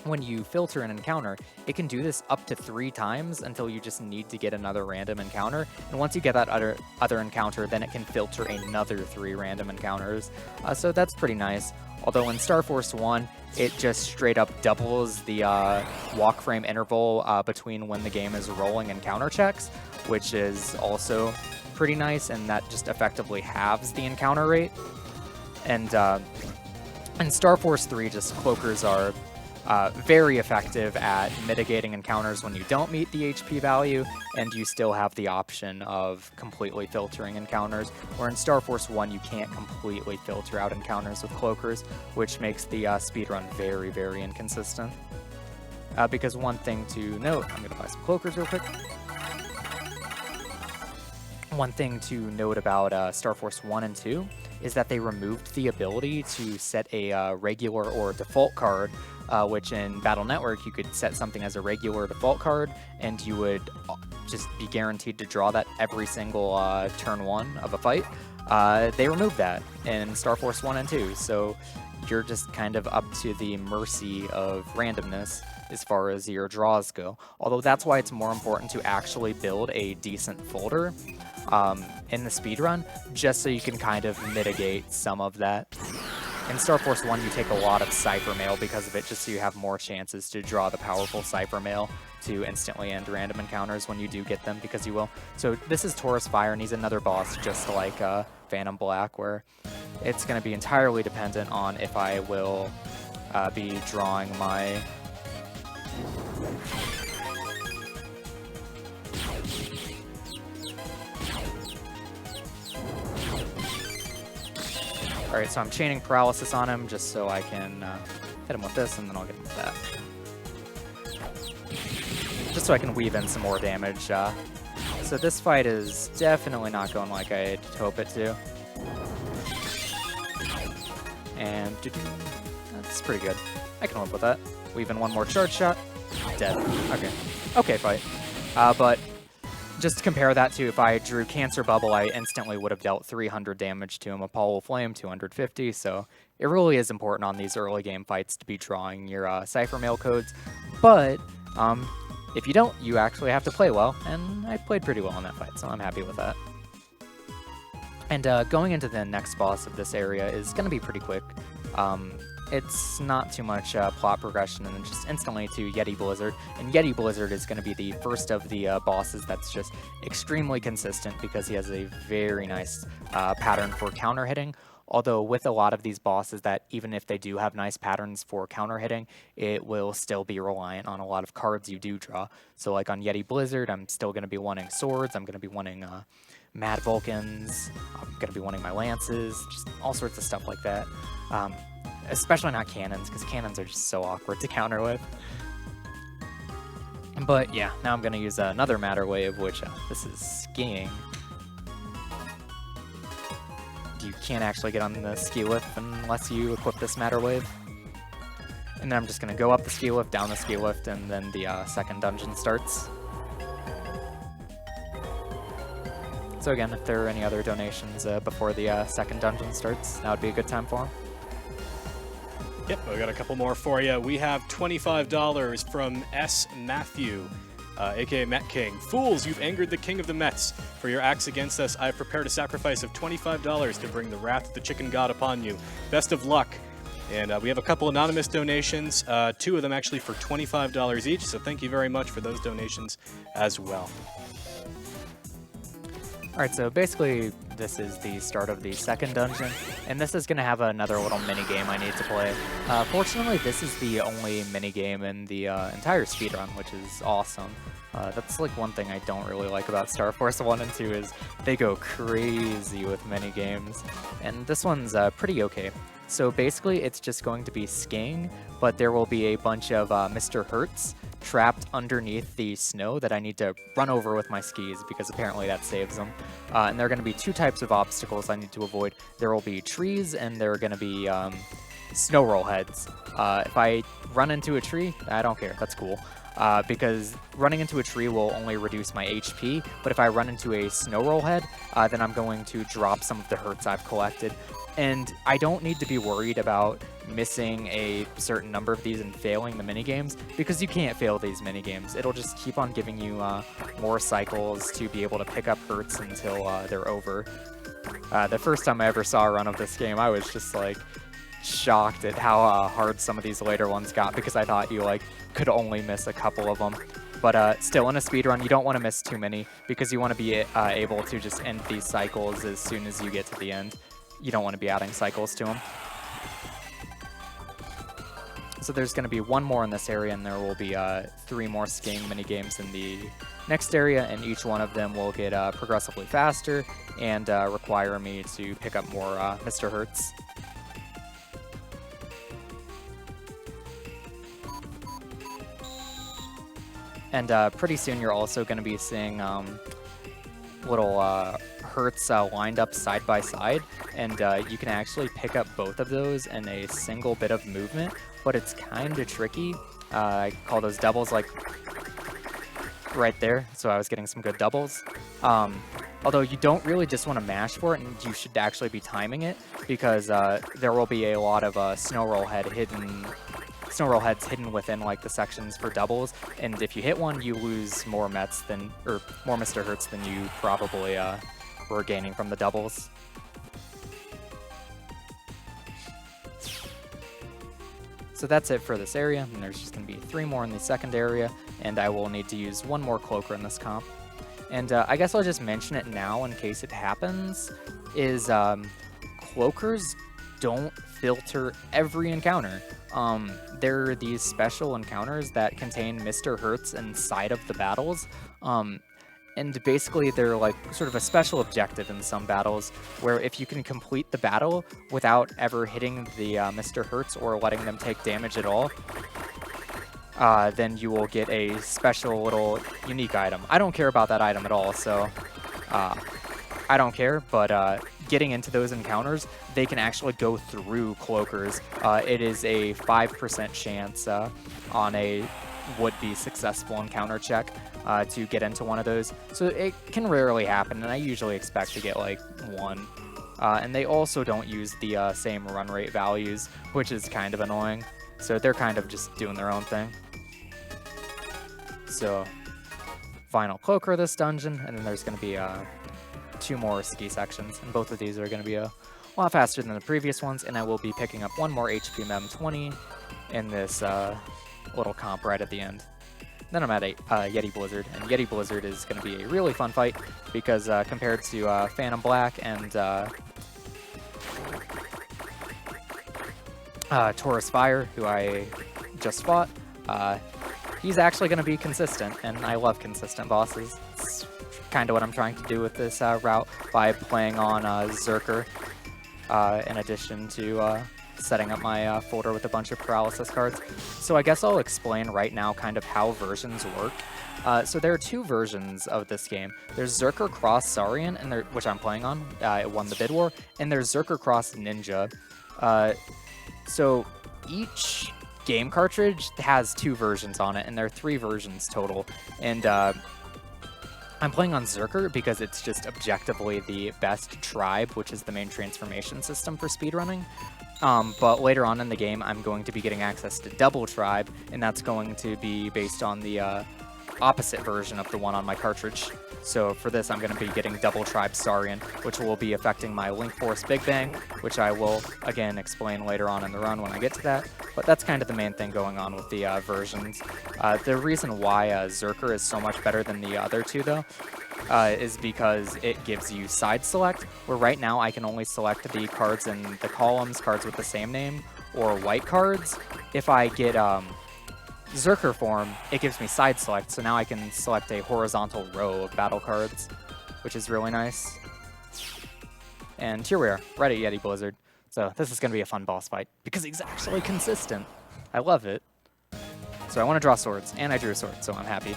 when you filter an encounter, it can do this up to 3 times until you just need to get another random encounter. And once you get that other encounter, then it can filter another 3 random encounters. So that's pretty nice. Although in Star Force 1, it just straight up doubles the walk frame interval between when the game is rolling and counter checks, which is also pretty nice, and that just effectively halves the encounter rate. And in Star Force 3, just cloakers are very effective at mitigating encounters when you don't meet the HP value, and you still have the option of completely filtering encounters, where in Star Force 1 you can't completely filter out encounters with cloakers, which makes the speedrun very, very inconsistent. Because one thing to note, I'm going to buy some cloakers real quick. One thing to note about Star Force 1 and 2 is that they removed the ability to set a regular or default card, which in Battle Network you could set something as a regular default card, and you would just be guaranteed to draw that every single turn 1 of a fight. They removed that in Star Force 1 and 2, so you're just kind of up to the mercy of randomness as far as your draws go. Although that's why it's more important to actually build a decent folder in the speedrun, just so you can kind of mitigate some of that. In Star Force 1, you take a lot of Cypher Mail because of it, just so you have more chances to draw the powerful Cypher Mail to instantly end random encounters when you do get them, because you will. So this is Taurus Fire, and he's another boss just like Phantom Black, where it's going to be entirely dependent on if I will be drawing my... Alright, so I'm chaining paralysis on him just so I can hit him with this, and then I'll get him with that. Just so I can weave in some more damage. So this fight is definitely not going like I'd hope it to. And that's pretty good. I can live with that. Weave in one more charge shot. Dead. Okay. Okay fight. But just to compare that to if I drew Cancer Bubble, I instantly would have dealt 300 damage to him. Apollo Flame, 250. So it really is important on these early game fights to be drawing your Cypher Mail codes. But if you don't, you actually have to play well. And I played pretty well in that fight, so I'm happy with that. And going into the next boss of this area is going to be pretty quick. It's not too much plot progression, and then just instantly to Yeti Blizzard. And Yeti Blizzard is going to be the first of the bosses that's just extremely consistent because he has a very nice pattern for counter hitting. Although with a lot of these bosses that even if they do have nice patterns for counter hitting, it will still be reliant on a lot of cards you do draw. So like on Yeti Blizzard, I'm still going to be wanting swords, I'm going to be wanting Mad Vulcans, I'm going to be wanting my lances, just all sorts of stuff like that. Especially not cannons, because cannons are just so awkward to counter with. But yeah, now I'm going to use another Matter Wave, which this is skiing. You can't actually get on the ski lift unless you equip this Matter Wave. And then I'm just going to go up the ski lift, down the ski lift, and then the second dungeon starts. So again, if there are any other donations before the second dungeon starts, that would be a good time for them. Yep, we got a couple more for you. We have $25 from S. Matthew, aka Met King. Fools, you've angered the king of the Mets. For your acts against us, I have prepared a sacrifice of $25 to bring the wrath of the chicken god upon you. Best of luck. And we have a couple anonymous donations, 2 of them actually for $25 each, so thank you very much for those donations as well. Alright, so basically this is the start of the second dungeon, and this is going to have another little mini-game I need to play. Fortunately, this is the only mini-game in the entire speedrun, which is awesome. That's like one thing I don't really like about Star Force 1 and 2 is they go crazy with mini-games, and this one's pretty okay. So basically it's just going to be skiing, but there will be a bunch of Mr. Hertz trapped underneath the snow that I need to run over with my skis because apparently that saves them. And there are going to be 2 types of obstacles I need to avoid. There will be trees and there are going to be snow roll heads. If I run into a tree, I don't care. That's cool. Because running into a tree will only reduce my HP, but if I run into a snow roll head, then I'm going to drop some of the hurts I've collected. And I don't need to be worried about missing a certain number of these and failing the minigames, because you can't fail these minigames. It'll just keep on giving you more cycles to be able to pick up hurts until they're over. The first time I ever saw a run of this game, I was just like shocked at how hard some of these later ones got, because I thought you like could only miss a couple of them. But still, in a speedrun, you don't want to miss too many, because you want to be able to just end these cycles as soon as you get to the end. You don't want to be adding cycles to them. So there's going to be one more in this area, and there will be 3 more skiing minigames in the next area, and each one of them will get progressively faster and require me to pick up more Mr. Hertz. And pretty soon you're also going to be seeing little Hertz lined up side by side, and you can actually pick up both of those in a single bit of movement, but it's kind of tricky. I call those doubles, like right there, so I was getting some good doubles. Although you don't really just want to mash for it, and you should actually be timing it, because there will be a lot of snow roll heads hidden within like the sections for doubles, and if you hit one, you lose more Mets than, or more Mr. Hertz than you probably were gaining from the doubles. So that's it for this area, and there's just going to be 3 more in the second area, and I will need to use 1 more cloaker in this comp. And I guess I'll just mention it now in case it happens, is cloakers don't filter every encounter. There are these special encounters that contain Mr. Hertz inside of the battles, and basically they're like sort of a special objective in some battles, where if you can complete the battle without ever hitting the Mr. Hertz or letting them take damage at all, then you will get a special little unique item. I don't care about that item at all, so I don't care, but getting into those encounters, they can actually go through cloakers. It is a 5% chance on a would-be successful encounter check to get into one of those. So it can rarely happen, and I usually expect to get like 1. And they also don't use the same run rate values, which is kind of annoying. So they're kind of just doing their own thing. So final cloaker of this dungeon, and then there's going to be 2 more ski sections, and both of these are going to be a lot faster than the previous ones, and I will be picking up 1 more HP Mem 20 in this little comp right at the end. Then I'm at a Yeti Blizzard, and Yeti Blizzard is going to be a really fun fight, because compared to Phantom Black and Taurus Fire, who I just fought, he's actually going to be consistent, and I love consistent bosses. It's kind of what I'm trying to do with this route by playing on Zerker, in addition to setting up my folder with a bunch of paralysis cards. So I guess I'll explain right now kind of how versions work. So there are 2 versions of this game. There's Zerker Cross Saurian, and which I'm playing on. It won the bid war, and there's Zerker Cross Ninja. So each game cartridge has 2 versions on it, and there are 3 versions total. And I'm playing on Zerker because it's just objectively the best tribe, which is the main transformation system for speedrunning. But later on in the game, I'm going to be getting access to Double Tribe, and that's going to be based on the opposite version of the one on my cartridge. So for this, I'm going to be getting Double Tribe Saurian, which will be affecting my Link Force Big Bang, which I will, again, explain later on in the run when I get to that. But that's kind of the main thing going on with the versions. The reason why Zerker is so much better than the other 2, though, is because it gives you side select, where right now I can only select the cards in the columns, cards with the same name, or white cards. If I get Zerker form, it gives me side select, so now I can select a horizontal row of battle cards, which is really nice. And here we are, right at Yeti Blizzard. So this is going to be a fun boss fight, because he's actually consistent. I love it. So I want to draw swords, and I drew a sword, so I'm happy.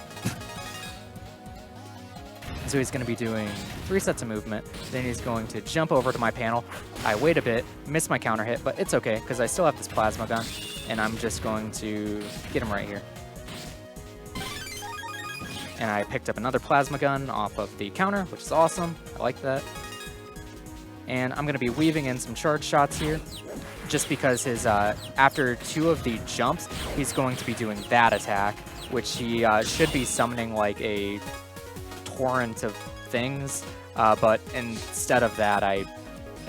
So he's going to be doing 3 sets of movement. Then he's going to jump over to my panel. I wait a bit, miss my counter hit, but it's okay because I still have this plasma gun. And I'm just going to get him right here. And I picked up another plasma gun off of the counter, which is awesome. I like that. And I'm going to be weaving in some charge shots here, just because his after 2 of the jumps, he's going to be doing that attack, which he should be summoning like a torrent of things, but instead of that, I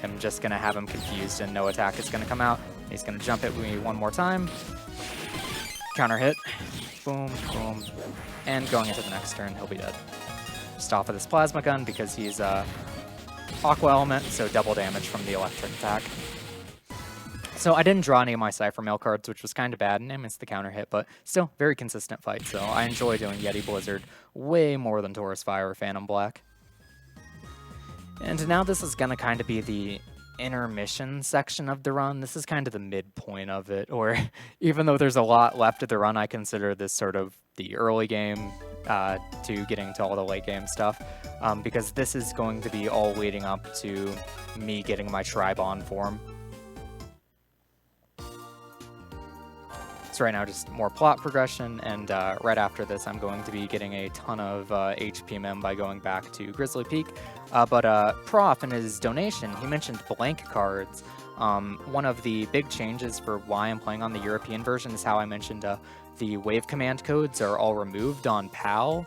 am just going to have him confused and no attack is going to come out. He's going to jump at me one more time. Counter hit. Boom, boom. And going into the next turn, he'll be dead. Just off of this plasma gun because he's Aqua Element, so double damage from the electric attack. So I didn't draw any of my Cypher Mail cards, which was kind of bad, and I missed the counter hit, but still, very consistent fight. So I enjoy doing Yeti Blizzard way more than Taurus Fire or Phantom Black. And now this is going to kind of be the intermission section of the run. This is kind of the midpoint of it, or even though there's a lot left of the run, I consider this sort of the early game to getting to all the late game stuff, because this is going to be all leading up to me getting my Tribon form. So right now, just more plot progression, and right after this, I'm going to be getting a ton of HP mem by going back to Grizzly Peak. But Prof, in his donation, he mentioned blank cards. One of the big changes for why I'm playing on the European version is how I mentioned the wave command codes are all removed on PAL.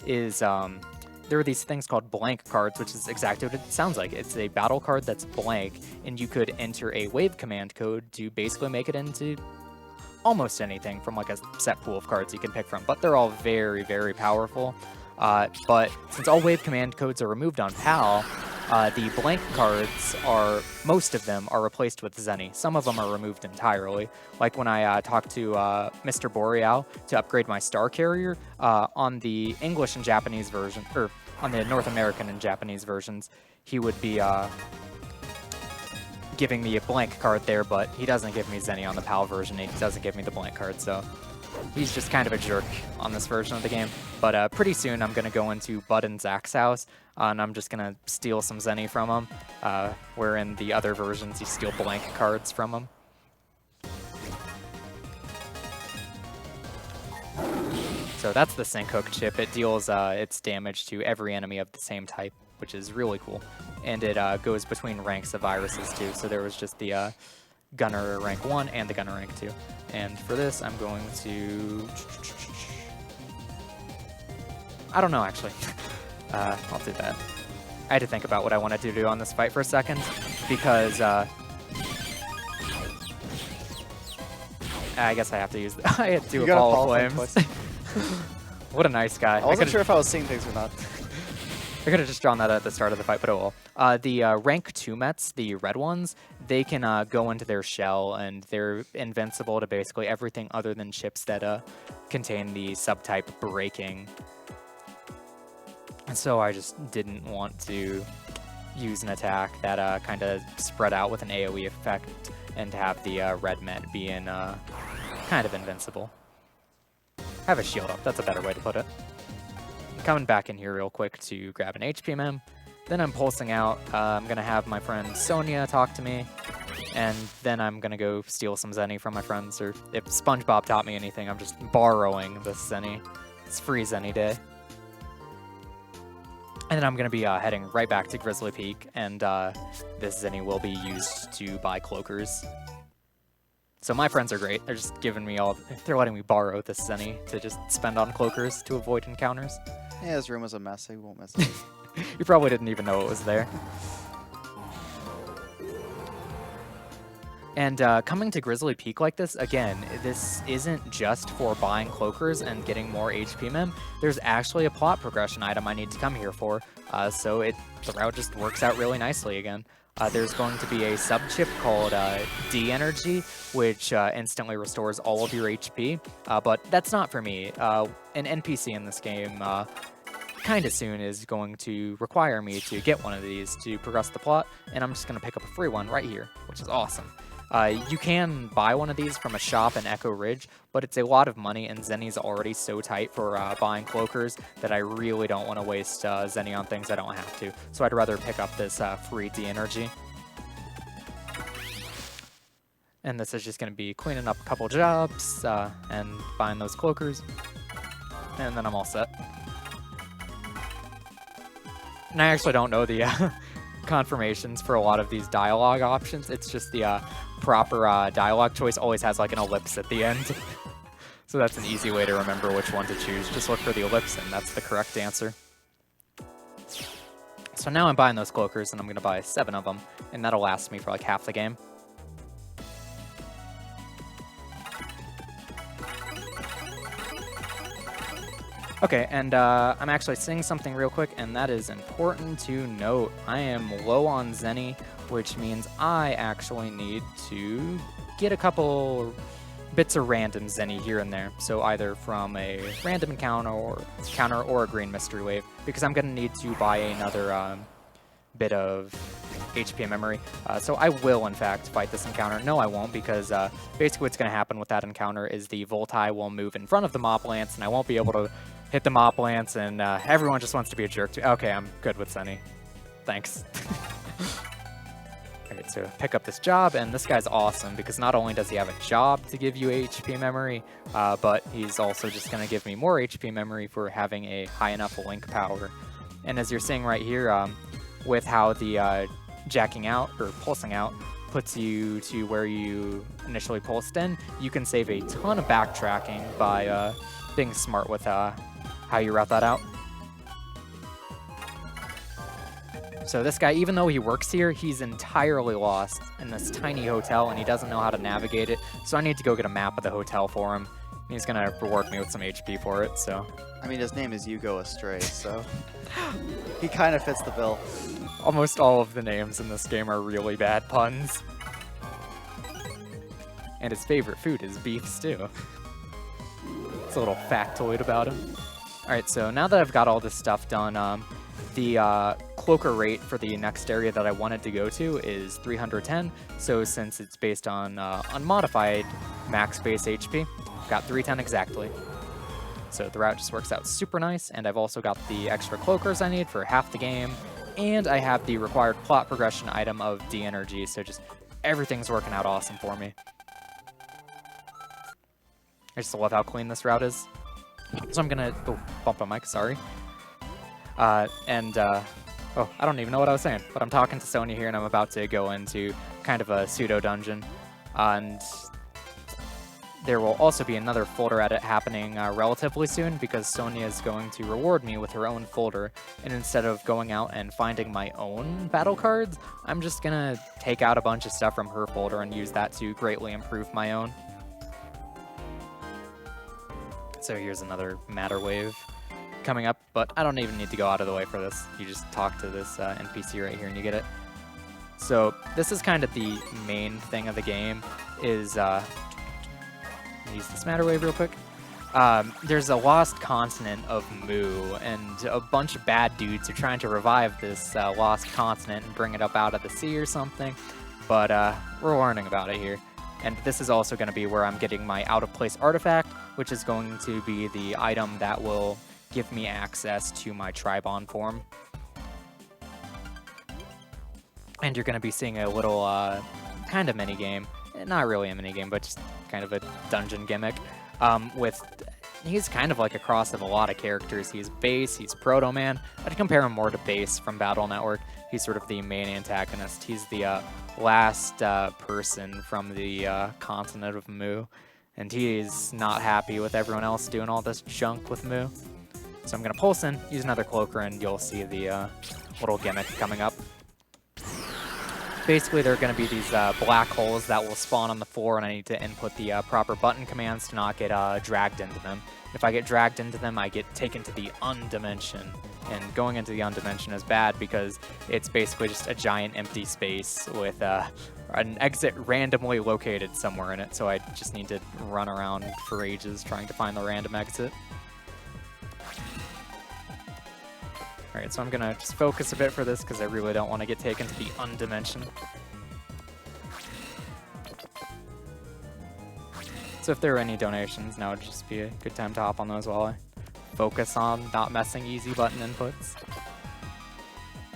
There are these things called blank cards, which is exactly what it sounds like. It's a battle card that's blank, and you could enter a wave command code to basically make it into almost anything from like a set pool of cards you can pick from, but they're all very, very powerful. But since all wave command codes are removed on PAL, the blank cards most of them are replaced with Zenny. Some of them are removed entirely. Like when I talked to Mr. Boreal to upgrade my Star Carrier, on the English and Japanese version, or on the North American and Japanese versions, he would be giving me a blank card there, but he doesn't give me Zenny on the PAL version. He doesn't give me the blank card, so he's just kind of a jerk on this version of the game. But pretty soon I'm going to go into Bud and Zach's house, and I'm just going to steal some Zenny from him, where in the other versions you steal blank cards from him. So that's the Sync Hook chip. It deals its damage to every enemy of the same type, which is really cool. And it goes between ranks of viruses too. So there was just the Gunner rank 1 and the Gunner rank 2. And for this, I'm going to... I don't know, actually. I'll do that. I had to think about what I wanted to do on this fight for a second, because I guess I have to use... I had to do a Ball of Flames. What a nice guy. I wasn't sure if I was seeing things or not. I could have just drawn that at the start of the fight, but oh well. The rank 2 Mets, the red ones, they can go into their shell, and they're invincible to basically everything other than chips that contain the subtype breaking. And so I just didn't want to use an attack that kind of spread out with an AoE effect and have the red Met being kind of invincible. Have a shield up, that's a better way to put it. Coming back in here real quick to grab an HP mem. Then I'm pulsing out. I'm going to have my friend Sonia talk to me. And then I'm going to go steal some Zenny from my friends. Or if SpongeBob taught me anything, I'm just borrowing this Zenny. It's free Zenny day. And then I'm going to be heading right back to Grizzly Peak. And this Zenny will be used to buy cloakers. So my friends are great. They're just giving me they're letting me borrow this Zenny to just spend on cloakers to avoid encounters. Yeah, his room was a mess. He won't miss it. You probably didn't even know it was there. And coming to Grizzly Peak like this, again, this isn't just for buying cloakers and getting more HP mem. There's actually a plot progression item I need to come here for. So the route just works out really nicely again. There's going to be a sub-chip called D-Energy, which instantly restores all of your HP, but that's not for me. An NPC in this game kind of soon is going to require me to get one of these to progress the plot, and I'm just going to pick up a free one right here, which is awesome. You can buy one of these from a shop in Echo Ridge, but it's a lot of money, and Zenny's already so tight for buying cloakers that I really don't want to waste Zenny on things I don't have to. So I'd rather pick up this free D-Energy. And this is just going to be cleaning up a couple jobs and buying those cloakers. And then I'm all set. And I actually don't know the confirmations for a lot of these dialogue options. It's just the proper dialogue choice always has like an ellipse at the end. So that's an easy way to remember which one to choose. Just look for the ellipse and that's the correct answer. So now I'm buying those cloakers and I'm going to buy 7 of them. And that'll last me for like half the game. Okay, and I'm actually seeing something real quick, and that is important to note. I am low on Zenny, which means I actually need to get a couple bits of random Zenny here and there. So either from a random encounter or a green mystery wave, because I'm going to need to buy another bit of HP memory. So I will, in fact, fight this encounter. No, I won't, because basically what's going to happen with that encounter is the Voltai will move in front of the Mop Lance, and I won't be able to hit the Mop Lance, and everyone just wants to be a jerk to. Okay, I'm good with Zenny. Thanks. Alright, so pick up this job, and this guy's awesome, because not only does he have a job to give you HP memory, but he's also just going to give me more HP memory for having a high enough link power. And as you're seeing right here, with how the jacking out, or pulsing out, puts you to where you initially pulsed in, you can save a ton of backtracking by being smart with how you route that out. So this guy, even though he works here, he's entirely lost in this tiny hotel, and he doesn't know how to navigate it, so I need to go get a map of the hotel for him. He's gonna reward me with some HP for it, so... I mean, his name is You Go Astray, so... he kind of fits the bill. Almost all of the names in this game are really bad puns. And his favorite food is beef stew. It's a little factoid about him. Alright, so now that I've got all this stuff done, the cloaker rate for the next area that I wanted to go to is 310. So since it's based on unmodified max base HP, got 310 exactly. So the route just works out super nice, and I've also got the extra cloakers I need for half the game, and I have the required plot progression item of D-Energy, so just everything's working out awesome for me. I just love how clean this route is. So I'm gonna bump my mic, sorry. Oh, I don't even know what I was saying, but I'm talking to Sonya here, and I'm about to go into kind of a pseudo dungeon, and there will also be another folder edit happening relatively soon, because Sonya is going to reward me with her own folder, and instead of going out and finding my own battle cards, I'm just gonna take out a bunch of stuff from her folder and use that to greatly improve my own. So here's another matter wave coming up, but I don't even need to go out of the way for this. You just talk to this NPC right here and you get it. So this is kind of the main thing of the game, is use this matter wave real quick. There's a lost continent of Mu, and a bunch of bad dudes are trying to revive this lost continent and bring it up out of the sea or something, but we're learning about it here. And this is also going to be where I'm getting my out-of-place artifact, which is going to be the item that will give me access to my Tribon form. And you're going to be seeing a little kind of mini-game. Not really a mini-game, but just kind of a dungeon gimmick. He's kind of like a cross of a lot of characters. He's Base, he's Proto Man. I'd compare him more to Base from Battle Network. He's sort of the main antagonist. He's the last person from the continent of Mu, and he's not happy with everyone else doing all this junk with Mu. So I'm going to pulse in, use another cloaker, and you'll see the little gimmick coming up. Basically, there are going to be these black holes that will spawn on the floor, and I need to input the proper button commands to not get dragged into them. If I get dragged into them, I get taken to the Undimension. And going into the Undimension is bad because it's basically just a giant empty space with an exit randomly located somewhere in it, so I just need to run around for ages trying to find the random exit. Alright, so I'm gonna just focus a bit for this because I really don't want to get taken to the Undimension. So if there are any donations, now would just be a good time to hop on those while I focus on not messing easy button inputs.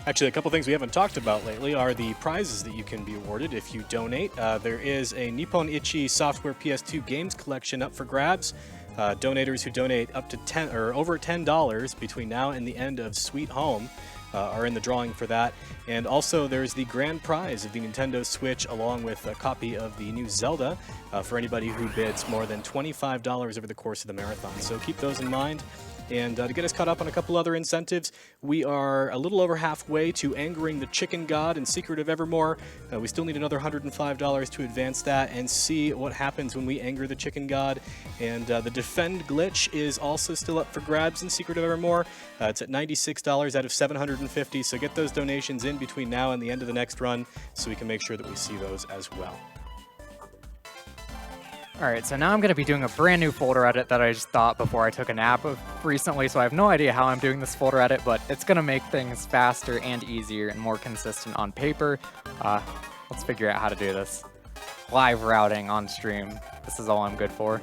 Actually, a couple things we haven't talked about lately are the prizes that you can be awarded if you donate. There is a Nippon Ichi Software PS2 games collection up for grabs. Donators who donate up to over $10 between now and the end of Sweet Home are in the drawing for that. And also there's the grand prize of the Nintendo Switch along with a copy of the new Zelda for anybody who bids more than $25 over the course of the marathon. So keep those in mind. And to get us caught up on a couple other incentives, we are a little over halfway to angering the Chicken God in Secret of Evermore. We still need another $105 to advance that and see what happens when we anger the Chicken God. And the Defend glitch is also still up for grabs in Secret of Evermore. It's at $96 out of $750, so get those donations in between now and the end of the next run so we can make sure that we see those as well. Alright, so now I'm going to be doing a brand new folder edit that I just thought before I took a nap of recently, so I have no idea how I'm doing this folder edit, but it's going to make things faster and easier and more consistent on paper. Let's figure out how to do this. Live routing on stream. This is all I'm good for.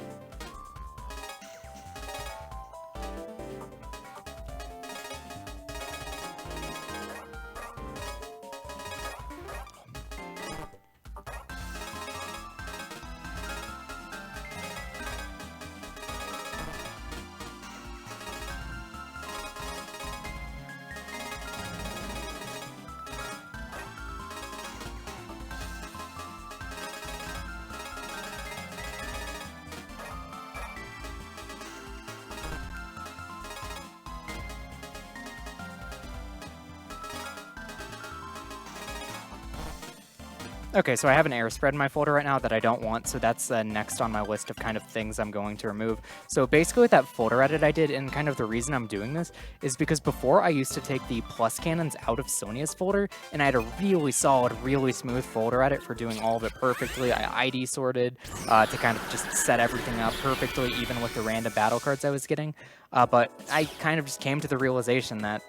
Okay, so I have an error spread in my folder right now that I don't want, so that's next on my list of kind of things I'm going to remove. So basically with that folder edit I did, and kind of the reason I'm doing this, is because before I used to take the plus cannons out of Sonia's folder, and I had a really solid, really smooth folder edit for doing all of it perfectly. I ID sorted to kind of just set everything up perfectly, even with the random battle cards I was getting. But I kind of just came to the realization that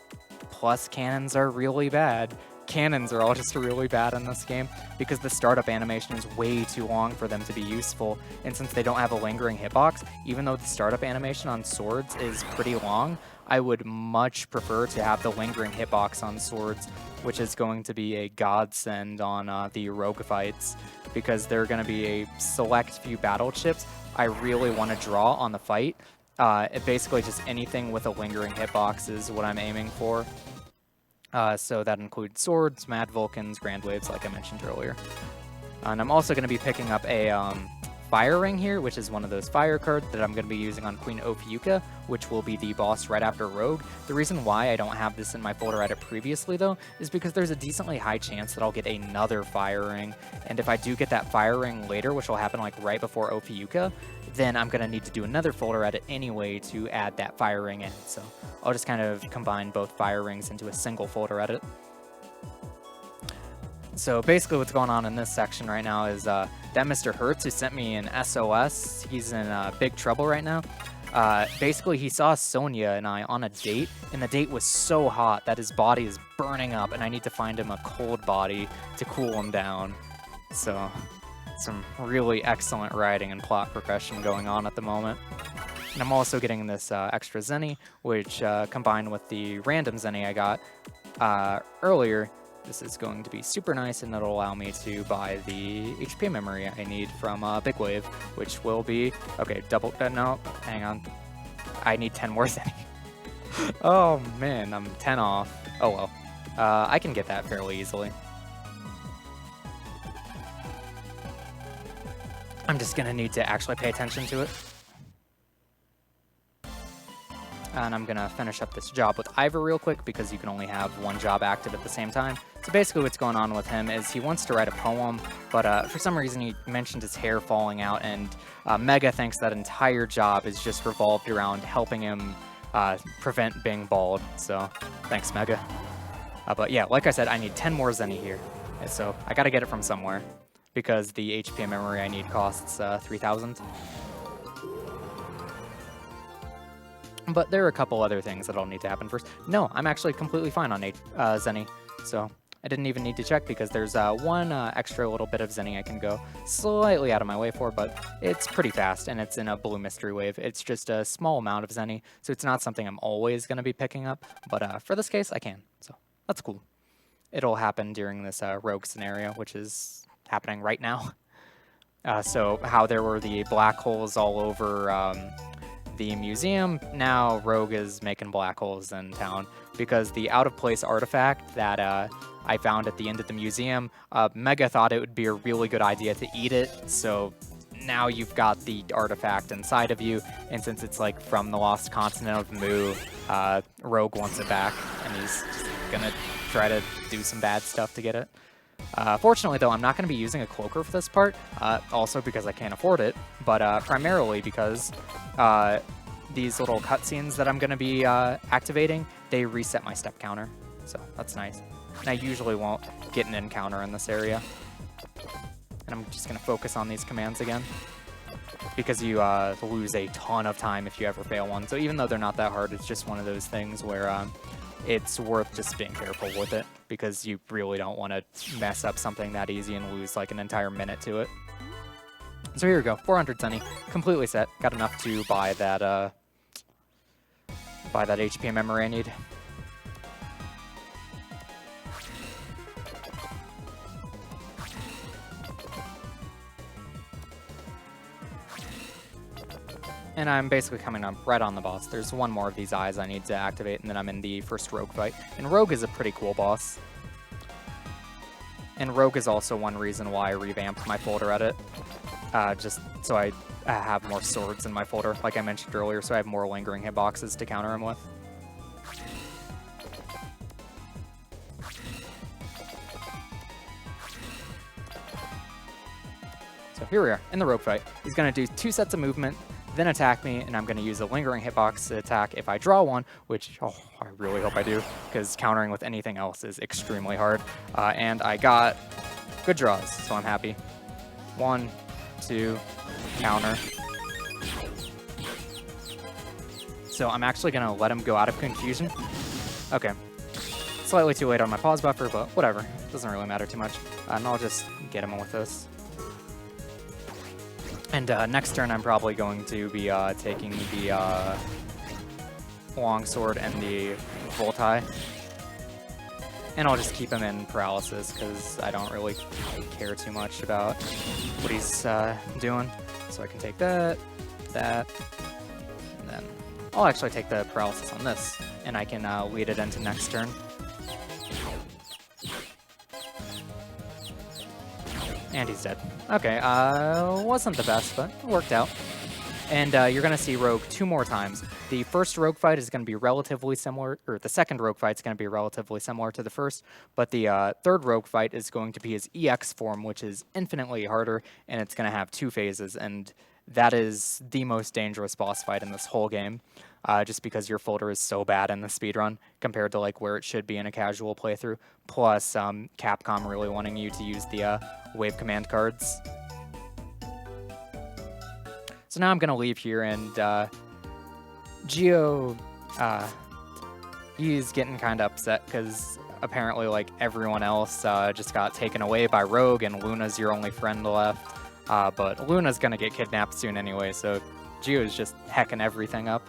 plus cannons are really bad. Cannons are all just really bad in this game because the startup animation is way too long for them to be useful, and since they don't have a lingering hitbox, even though the startup animation on swords is pretty long, I would much prefer to have the lingering hitbox on swords, which is going to be a godsend on the rogue fights, because there are going to be a select few battle chips I really want to draw on the fight. Basically just anything with a lingering hitbox is what I'm aiming for. So that includes swords, mad Vulcans, grand waves, like I mentioned earlier. And I'm also going to be picking up a fire ring here, which is one of those fire cards that I'm going to be using on Queen Ophiuka, which will be the boss right after Rogue. The reason why I don't have this in my folder edit previously, though, is because there's a decently high chance that I'll get another fire ring. And if I do get that fire ring later, which will happen like right before Ophiuka, then I'm going to need to do another folder edit anyway to add that fire ring in. So I'll just kind of combine both fire rings into a single folder edit. So basically what's going on in this section right now is that Mr. Hertz, who sent me an SOS, he's in big trouble right now. Basically, he saw Sonia and I on a date, and the date was so hot that his body is burning up, and I need to find him a cold body to cool him down. So some really excellent writing and plot progression going on at the moment. And I'm also getting this extra Zenny, which combined with the random Zenny I got earlier, this is going to be super nice, and it'll allow me to buy the HP memory I need from Big Wave, which will be, okay, double, no, hang on. I need 10 more Zenny. Oh man, I'm 10 off. Oh well. I can get that fairly easily. I'm just gonna need to actually pay attention to it. And I'm gonna finish up this job with Ivor real quick because you can only have one job active at the same time. So basically what's going on with him is he wants to write a poem, but for some reason he mentioned his hair falling out, and Mega thinks that entire job is just revolved around helping him prevent being bald. So thanks, Mega. But yeah, like I said, I need 10 more Zenny here. And so I gotta get it from somewhere because the HP memory I need costs 3,000. But there are a couple other things that'll need to happen first. No, I'm actually completely fine on Zenny. So I didn't even need to check because there's one extra little bit of Zenny I can go slightly out of my way for, but it's pretty fast, and it's in a blue mystery wave. It's just a small amount of Zenny, so it's not something I'm always going to be picking up, but for this case, I can, so that's cool. It'll happen during this rogue scenario, which is happening right now. So how there were the black holes all over the museum, now Rogue is making black holes in town because the out-of-place artifact that I found at the end of the museum, Mega thought it would be a really good idea to eat it, so now you've got the artifact inside of you, and since it's like from the lost continent of Mu, Rogue wants it back, and he's just gonna try to do some bad stuff to get it. Fortunately, though, I'm not going to be using a cloaker for this part, also because I can't afford it, but primarily because these little cutscenes that I'm going to be activating, they reset my step counter, so that's nice. And I usually won't get an encounter in this area. And I'm just going to focus on these commands again, because you lose a ton of time if you ever fail one. So even though they're not that hard, it's just one of those things where it's worth just being careful with it, because you really don't want to mess up something that easy and lose like an entire minute to it. So here we go, 400 Zenny, completely set. Got enough to buy that HP memory I need. And I'm basically coming up right on the boss. There's one more of these eyes I need to activate, and then I'm in the first Rogue fight. And Rogue is a pretty cool boss. And Rogue is also one reason why I revamped my folder edit. Just so I have more swords in my folder, like I mentioned earlier, so I have more lingering hitboxes to counter him with. So here we are, in the Rogue fight. He's going to do 2 sets of movement, then attack me, and I'm going to use a lingering hitbox to attack if I draw one, which, oh, I really hope I do, because countering with anything else is extremely hard. And I got good draws, so I'm happy. 1, 2, counter. So I'm actually going to let him go out of confusion. Okay. Slightly too late on my pause buffer, but whatever. Doesn't really matter too much. And I'll just get him with this. And next turn, I'm probably going to be taking the longsword and the voltai. And I'll just keep him in paralysis, because I don't really care too much about what he's doing. So I can take that, and then I'll actually take the paralysis on this, and I can lead it into next turn. And he's dead. Okay, wasn't the best, but it worked out. And you're going to see Rogue 2 more times. The first Rogue fight is going to be relatively similar, or the second Rogue fight is going to be relatively similar to the first, but the third Rogue fight is going to be his EX form, which is infinitely harder, and it's going to have 2 phases, and that is the most dangerous boss fight in this whole game, just because your folder is so bad in the speedrun compared to like where it should be in a casual playthrough, plus Capcom really wanting you to use the wave command cards. So now I'm going to leave here, and Geo, he's getting kind of upset because apparently like everyone else just got taken away by Rogue, and Luna's your only friend left. But Luna's going to get kidnapped soon anyway, so Geo's just hecking everything up.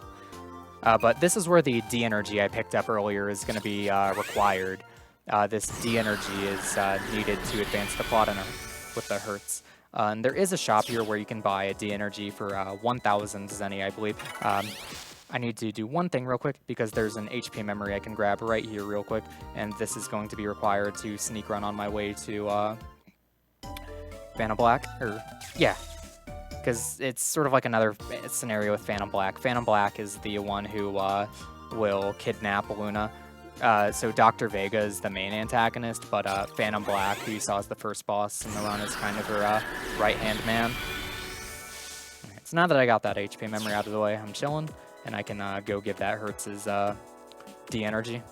But this is where the D-Energy I picked up earlier is going to be required. This D-Energy is needed to advance the plot with the Hertz. And there is a shop here where you can buy a D-Energy for 1,000 Zenny, I believe. I need to do one thing real quick, because there's an HP memory I can grab right here real quick, and this is going to be required to sneak run on my way to Phantom Black, or yeah, because it's sort of like another scenario with Phantom Black. Phantom Black is the one who will kidnap Luna. So Dr. Vega is the main antagonist, but Phantom Black, who you saw as the first boss in the run, is kind of her right-hand man. Okay, so now that I got that HP memory out of the way, I'm chilling, and I can go give that Hertz's D-Energy.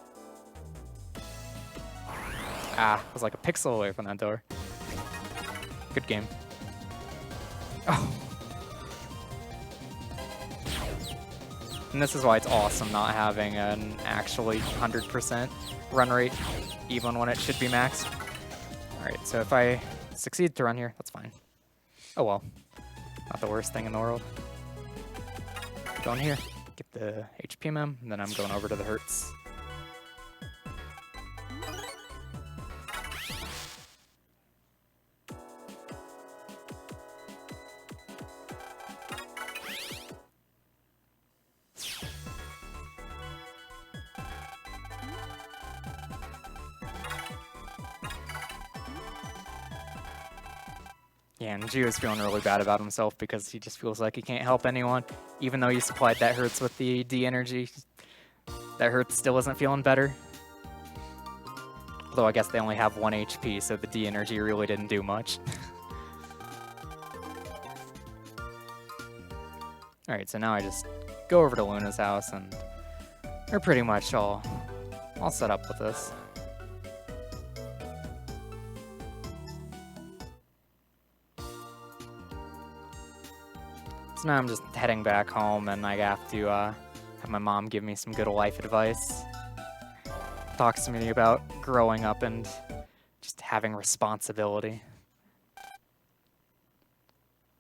I was like a pixel away from that door. Good game. Oh. And this is why it's awesome not having an actually 100% run rate, even when it should be maxed. Alright, so if I succeed to run here, that's fine. Oh well. Not the worst thing in the world. Going here, get the HP mem, and then I'm going over to the Hertz. Yeah, and Gio is feeling really bad about himself because he just feels like he can't help anyone. Even though he supplied that Hertz with the D energy, that Hertz still isn't feeling better. Although I guess they only have 1 HP, so the D energy really didn't do much. Alright, so now I just go over to Luna's house and we're pretty much all set up with this. So now I'm just heading back home, and I have to have my mom give me some good life advice. Talks to me about growing up and just having responsibility.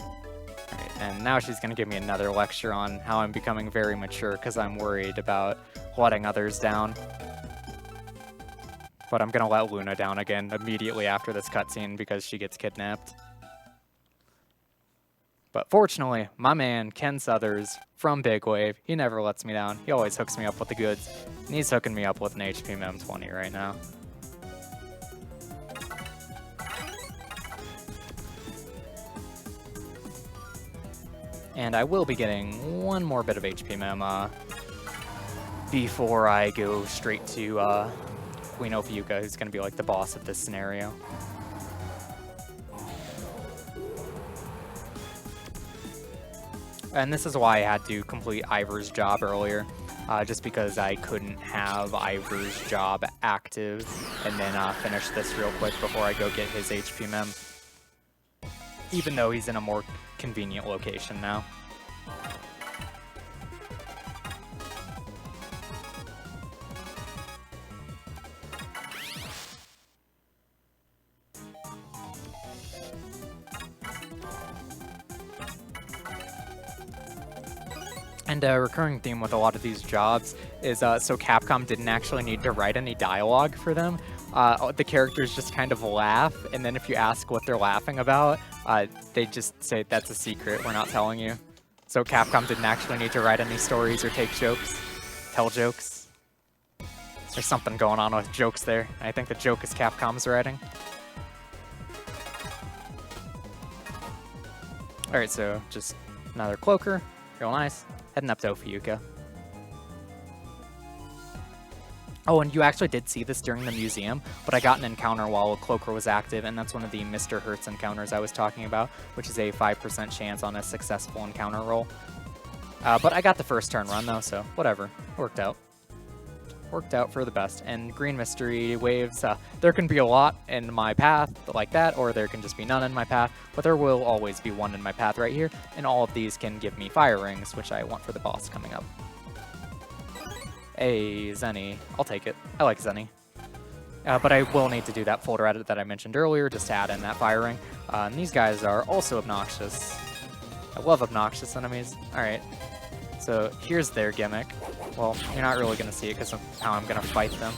Alright, and now she's going to give me another lecture on how I'm becoming very mature because I'm worried about letting others down. But I'm going to let Luna down again immediately after this cutscene because she gets kidnapped. But fortunately, my man, Ken Southers, from Big Wave, he never lets me down. He always hooks me up with the goods. And he's hooking me up with an HP Mem 20 right now. And I will be getting one more bit of HP Mem before I go straight to Queen Ophiuka, who's going to be like the boss of this scenario. And this is why I had to complete Ivor's job earlier, just because I couldn't have Ivor's job active and then finish this real quick before I go get his HP Mem. Even though he's in a more convenient location now. And a recurring theme with a lot of these jobs is so Capcom didn't actually need to write any dialogue for them. The characters just kind of laugh, and then if you ask what they're laughing about, they just say, that's a secret, we're not telling you. So Capcom didn't actually need to write any stories or take jokes, tell jokes. There's something going on with jokes there. I think the joke is Capcom's writing. Alright, so just another cloaker, real nice. Heading up to Ophiuka. Oh, and you actually did see this during the museum, but I got an encounter while a cloaker was active, and that's one of the Mr. Hertz encounters I was talking about, which is a 5% chance on a successful encounter roll. But I got the first turn run though, so whatever. Worked out. Worked out for the best. And green mystery waves, there can be a lot in my path like that, or there can just be none in my path, but there will always be one in my path right here, and all of these can give me fire rings, which I want for the boss coming up. Hey, Zenny. I'll take it. I like Zenny. But I will need to do that folder edit that I mentioned earlier, just to add in that fire ring. And these guys are also obnoxious. I love obnoxious enemies. Alright. So here's their gimmick. Well, you're not really going to see it because of how I'm going to fight them.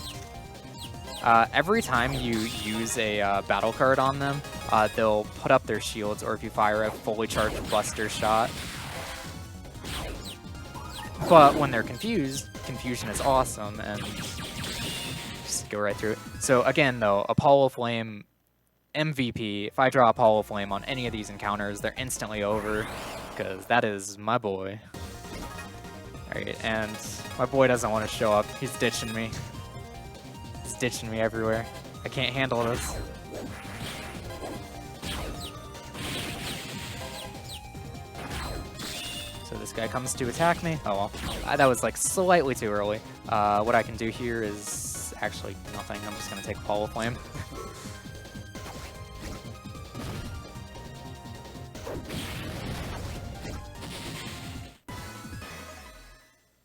Every time you use a battle card on them, they'll put up their shields, or if you fire a fully charged Buster Shot. But when they're confused, confusion is awesome, and just go right through it. So again, though, Apollo Flame MVP, if I draw Apollo Flame on any of these encounters, they're instantly over, because that is my boy. Alright, and my boy doesn't want to show up. He's ditching me. He's ditching me everywhere. I can't handle this. So this guy comes to attack me. Oh well, that was like slightly too early. What I can do here is actually nothing. I'm just going to take Apollo Flame.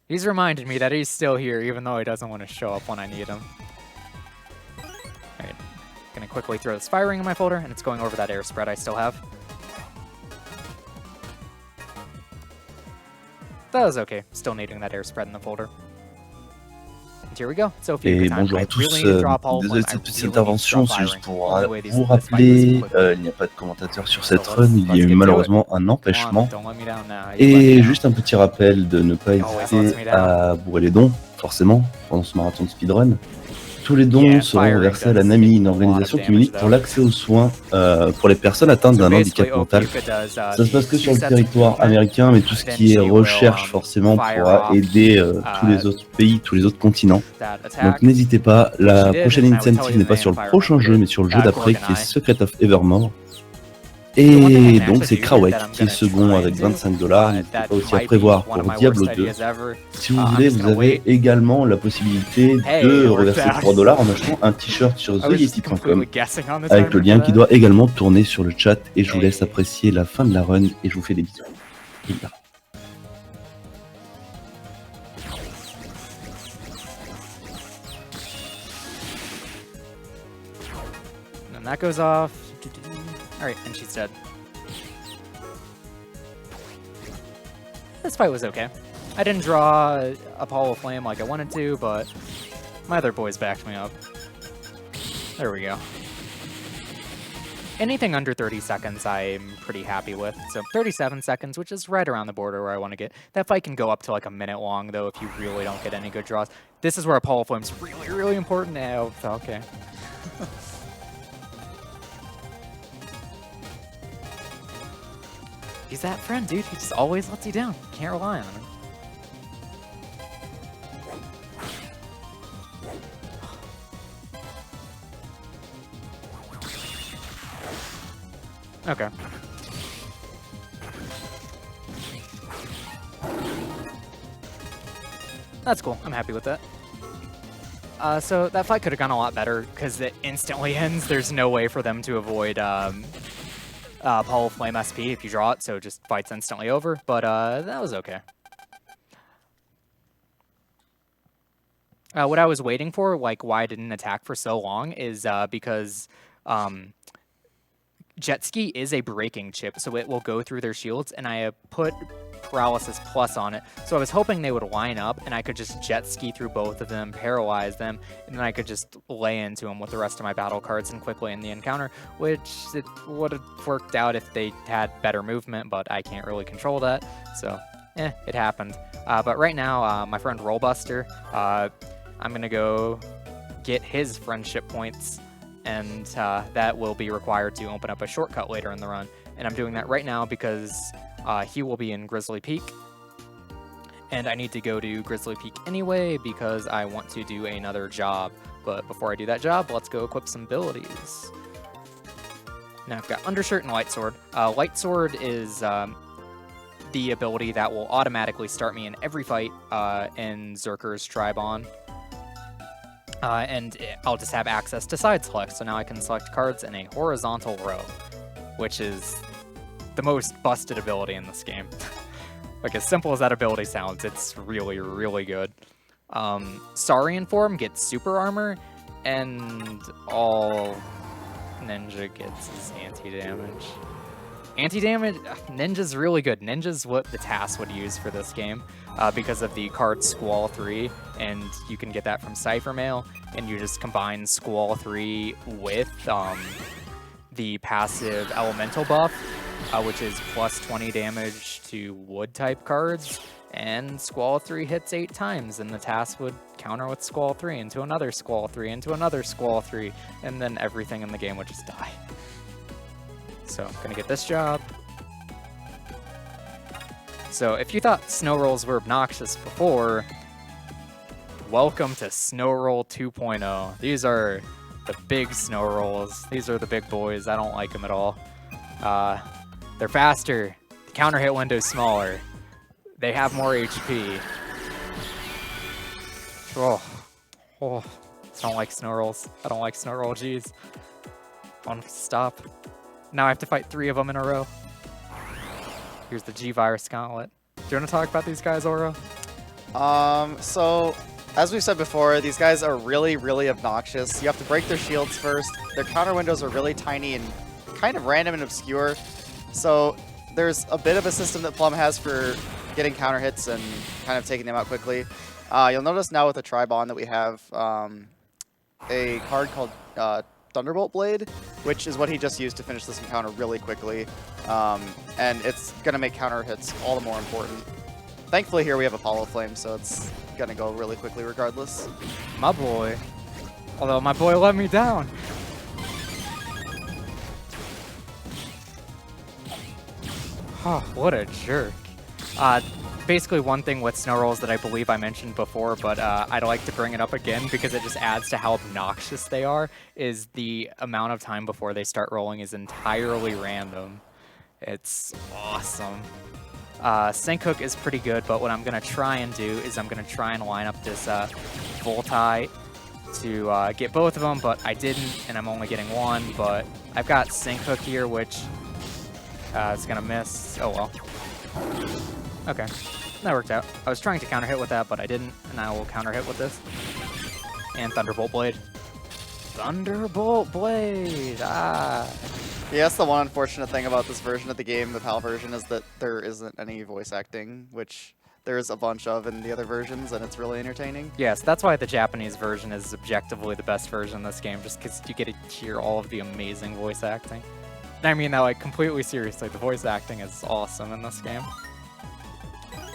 He's reminded me that he's still here, even though he doesn't want to show up when I need him. Alright, gonna quickly throw the Spy Ring in my folder, and it's going over that air spread I still have. That was okay, still needing that air spread in the folder. And here we go. So Et bonjour à tous, désolé de cette petite intervention, c'est juste pour vous rappeler, il n'y a pas de commentateur sur cette run, il y a eu malheureusement un empêchement. Et juste un petit rappel de ne pas hésiter à bourrer les dons, forcément, pendant ce marathon de speedrun. Tous les dons seront versés à la NAMI, une organisation qui milite pour l'accès aux soins pour les personnes atteintes d'un handicap mental. Ça se passe que sur le territoire américain, mais tout ce qui est recherche forcément pourra aider tous les autres pays, tous les autres continents. Donc n'hésitez pas, la prochaine incentive n'est pas sur le prochain jeu, mais sur le jeu d'après qui est Secret of Evermore. Et donc c'est Krawek qui est second avec 25 $. N'hésitez pas aussi à prévoir pour Diablo 2. Si vous voulez, vous avez également la possibilité de reverser 3 $ en achetant un t-shirt sur theyeti.com avec le lien qui doit également tourner sur le chat. Et je vous laisse apprécier la fin de la run et je vous fais des bisous. And that goes off. Alright, and she's dead. This fight was okay. I didn't draw Apollo Flame like I wanted to, but my other boys backed me up. There we go. Anything under 30 seconds I'm pretty happy with. So 37 seconds, which is right around the border where I want to get. That fight can go up to like a minute long, though, if you really don't get any good draws. This is where Apollo Flame's really, really important now. Okay. He's that friend, dude. He just always lets you down. Can't rely on him. Okay. That's cool. I'm happy with that. So that fight could have gone a lot better because it instantly ends. There's no way for them to avoid Apollo Flame SP if you draw it, so just fight's instantly over, but that was okay. What I was waiting for, like why I didn't attack for so long, is because Jet Ski is a breaking chip, so it will go through their shields, and I put Paralysis Plus on it, so I was hoping they would line up, and I could just Jet Ski through both of them, paralyze them, and then I could just lay into them with the rest of my battle cards and quickly end the encounter, which it would have worked out if they had better movement, but I can't really control that, so it happened. But right now, my friend Rollbuster, I'm going to go get his friendship points, and that will be required to open up a shortcut later in the run. And I'm doing that right now because he will be in Grizzly Peak, and I need to go to Grizzly Peak anyway because I want to do another job. But before I do that job, let's go equip some abilities. Now I've got Undershirt and Light Sword. Light Sword is the ability that will automatically start me in every fight in Zerker's Tribon. And I'll just have access to side select, so now I can select cards in a horizontal row, which is the most busted ability in this game. Like, as simple as that ability sounds, it's really, really good. Saurian form gets super armor, and all Ninja gets is anti-damage. Anti-damage, Ninja's really good. Ninja's what the TAS would use for this game because of the card Squall 3, and you can get that from Cypher Mail, and you just combine Squall 3 with the passive Elemental buff, which is plus 20 damage to Wood-type cards, and Squall 3 hits 8 times, and the TAS would counter with Squall 3 into another Squall 3 into another Squall 3, and then everything in the game would just die. So I'm gonna get this job. So if you thought snow rolls were obnoxious before, welcome to Snow Roll 2.0. These are the big snow rolls. These are the big boys. I don't like them at all. They're faster. The counter hit window's smaller. They have more HP. Oh, I don't like snow rolls. I don't like snow roll Gs. I want to stop. Now I have to fight 3 of them in a row. Here's the G-Virus Gauntlet. Do you want to talk about these guys, Oro? So, as we said before, these guys are really, really obnoxious. You have to break their shields first. Their counter windows are really tiny and kind of random and obscure. So, there's a bit of a system that Plum has for getting counter hits and kind of taking them out quickly. You'll notice now with the Tribon that we have a card called Thunderbolt Blade, which is what he just used to finish this encounter really quickly. And it's going to make counter hits all the more important. Thankfully here we have Apollo Flame, so it's going to go really quickly regardless. My boy. Although my boy let me down. Oh, what a jerk. Basically one thing with snow rolls that I believe I mentioned before, but I'd like to bring it up again because it just adds to how obnoxious they are, is the amount of time before they start rolling is entirely random. It's awesome. Sync Hook is pretty good, but what I'm going to try and do is I'm going to try and line up this Voltai to get both of them, but I didn't, and I'm only getting one, but I've got Sync Hook here, which is going to miss. Oh well. Okay, that worked out. I was trying to counter hit with that, but I didn't, and I will counter hit with this. And Thunderbolt Blade. Thunderbolt Blade! Ah! Yeah, that's the one unfortunate thing about this version of the game, the PAL version, is that there isn't any voice acting, which there's a bunch of in the other versions, and it's really entertaining. Yes, that's why the Japanese version is objectively the best version of this game, just because you get to hear all of the amazing voice acting. And I mean that like completely seriously, the voice acting is awesome in this game.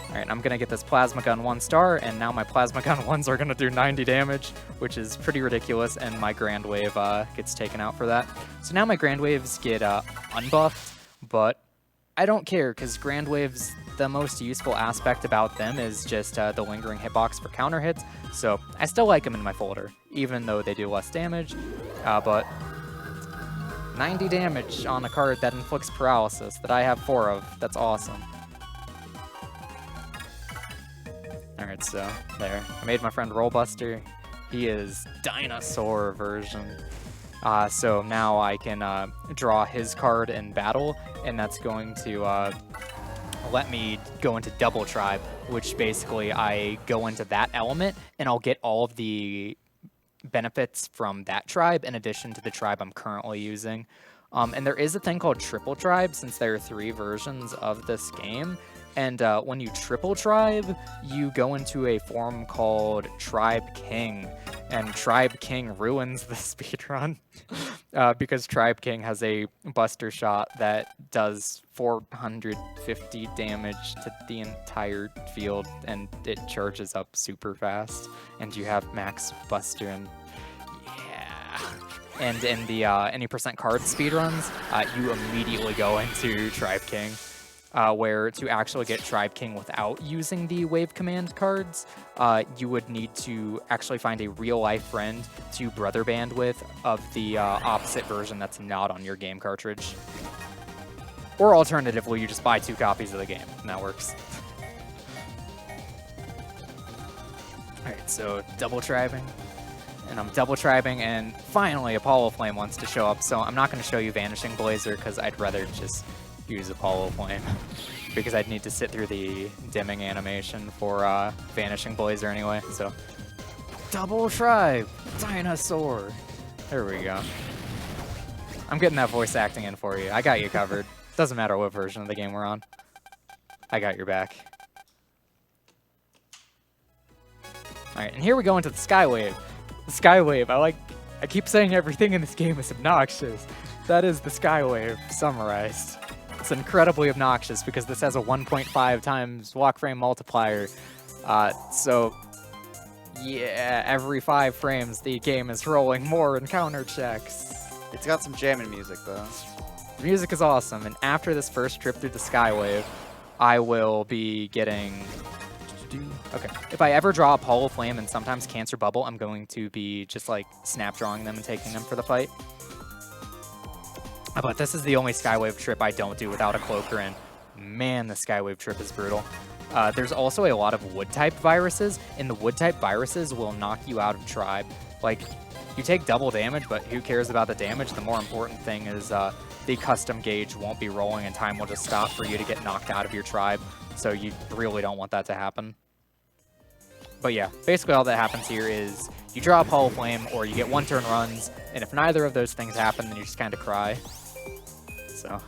Alright, I'm gonna get this Plasma Gun 1-star, and now my Plasma Gun 1s are gonna do 90 damage, which is pretty ridiculous, and my Grand Wave gets taken out for that. So now my Grand Waves get unbuffed, but I don't care, because Grand Waves, the most useful aspect about them is just the lingering hitbox for counter hits, so I still like them in my folder, even though they do less damage, but 90 damage on a card that inflicts paralysis that I have 4 of, that's awesome. Alright, so there. I made my friend Rollbuster. He is dinosaur version. So now I can draw his card in battle, and that's going to let me go into Double Tribe, which basically I go into that element, and I'll get all of the benefits from that tribe in addition to the tribe I'm currently using. And there is a thing called Triple Tribe, since there are 3 versions of this game. And when you triple tribe, you go into a form called Tribe King. And Tribe King ruins the speedrun because Tribe King has a buster shot that does 450 damage to the entire field, and it charges up super fast. And you have max buster, and yeah. And in the any % card speedruns, you immediately go into Tribe King. Where to actually get Tribe King without using the wave command cards, you would need to actually find a real-life friend to brother band with of the opposite version that's not on your game cartridge. Or alternatively, you just buy 2 copies of the game, and that works. Alright, so double tribing. And I'm double tribing, and finally Apollo Flame wants to show up, so I'm not going to show you Vanishing Blazer, because I'd rather just use Apollo Flame, because I'd need to sit through the dimming animation for Vanishing Blazer anyway, so. Double Tribe! Dinosaur! There we go. I'm getting that voice acting in for you. I got you covered. Doesn't matter what version of the game we're on. I got your back. Alright, and here we go into the Skywave. The Skywave, I keep saying everything in this game is obnoxious. That is the Skywave summarized. It's incredibly obnoxious because this has a 1.5 times walk frame multiplier. So, yeah, every 5 frames the game is rolling more encounter checks. It's got some jamming music, though. The music is awesome, and after this first trip through the Skywave, I will be getting... Okay, if I ever draw Apollo Flame and sometimes Cancer Bubble, I'm going to be just like snap drawing them and taking them for the fight. But this is the only Skywave trip I don't do without a Cloaker, and man, the Skywave trip is brutal. There's also a lot of Wood-type viruses, and the Wood-type viruses will knock you out of Tribe. Like, you take double damage, but who cares about the damage? The more important thing is the custom gauge won't be rolling, and time will just stop for you to get knocked out of your Tribe, so you really don't want that to happen. But yeah, basically all that happens here is you draw a Hollow Flame or you get 1-turn runs, and if neither of those things happen, then you just kind of cry. So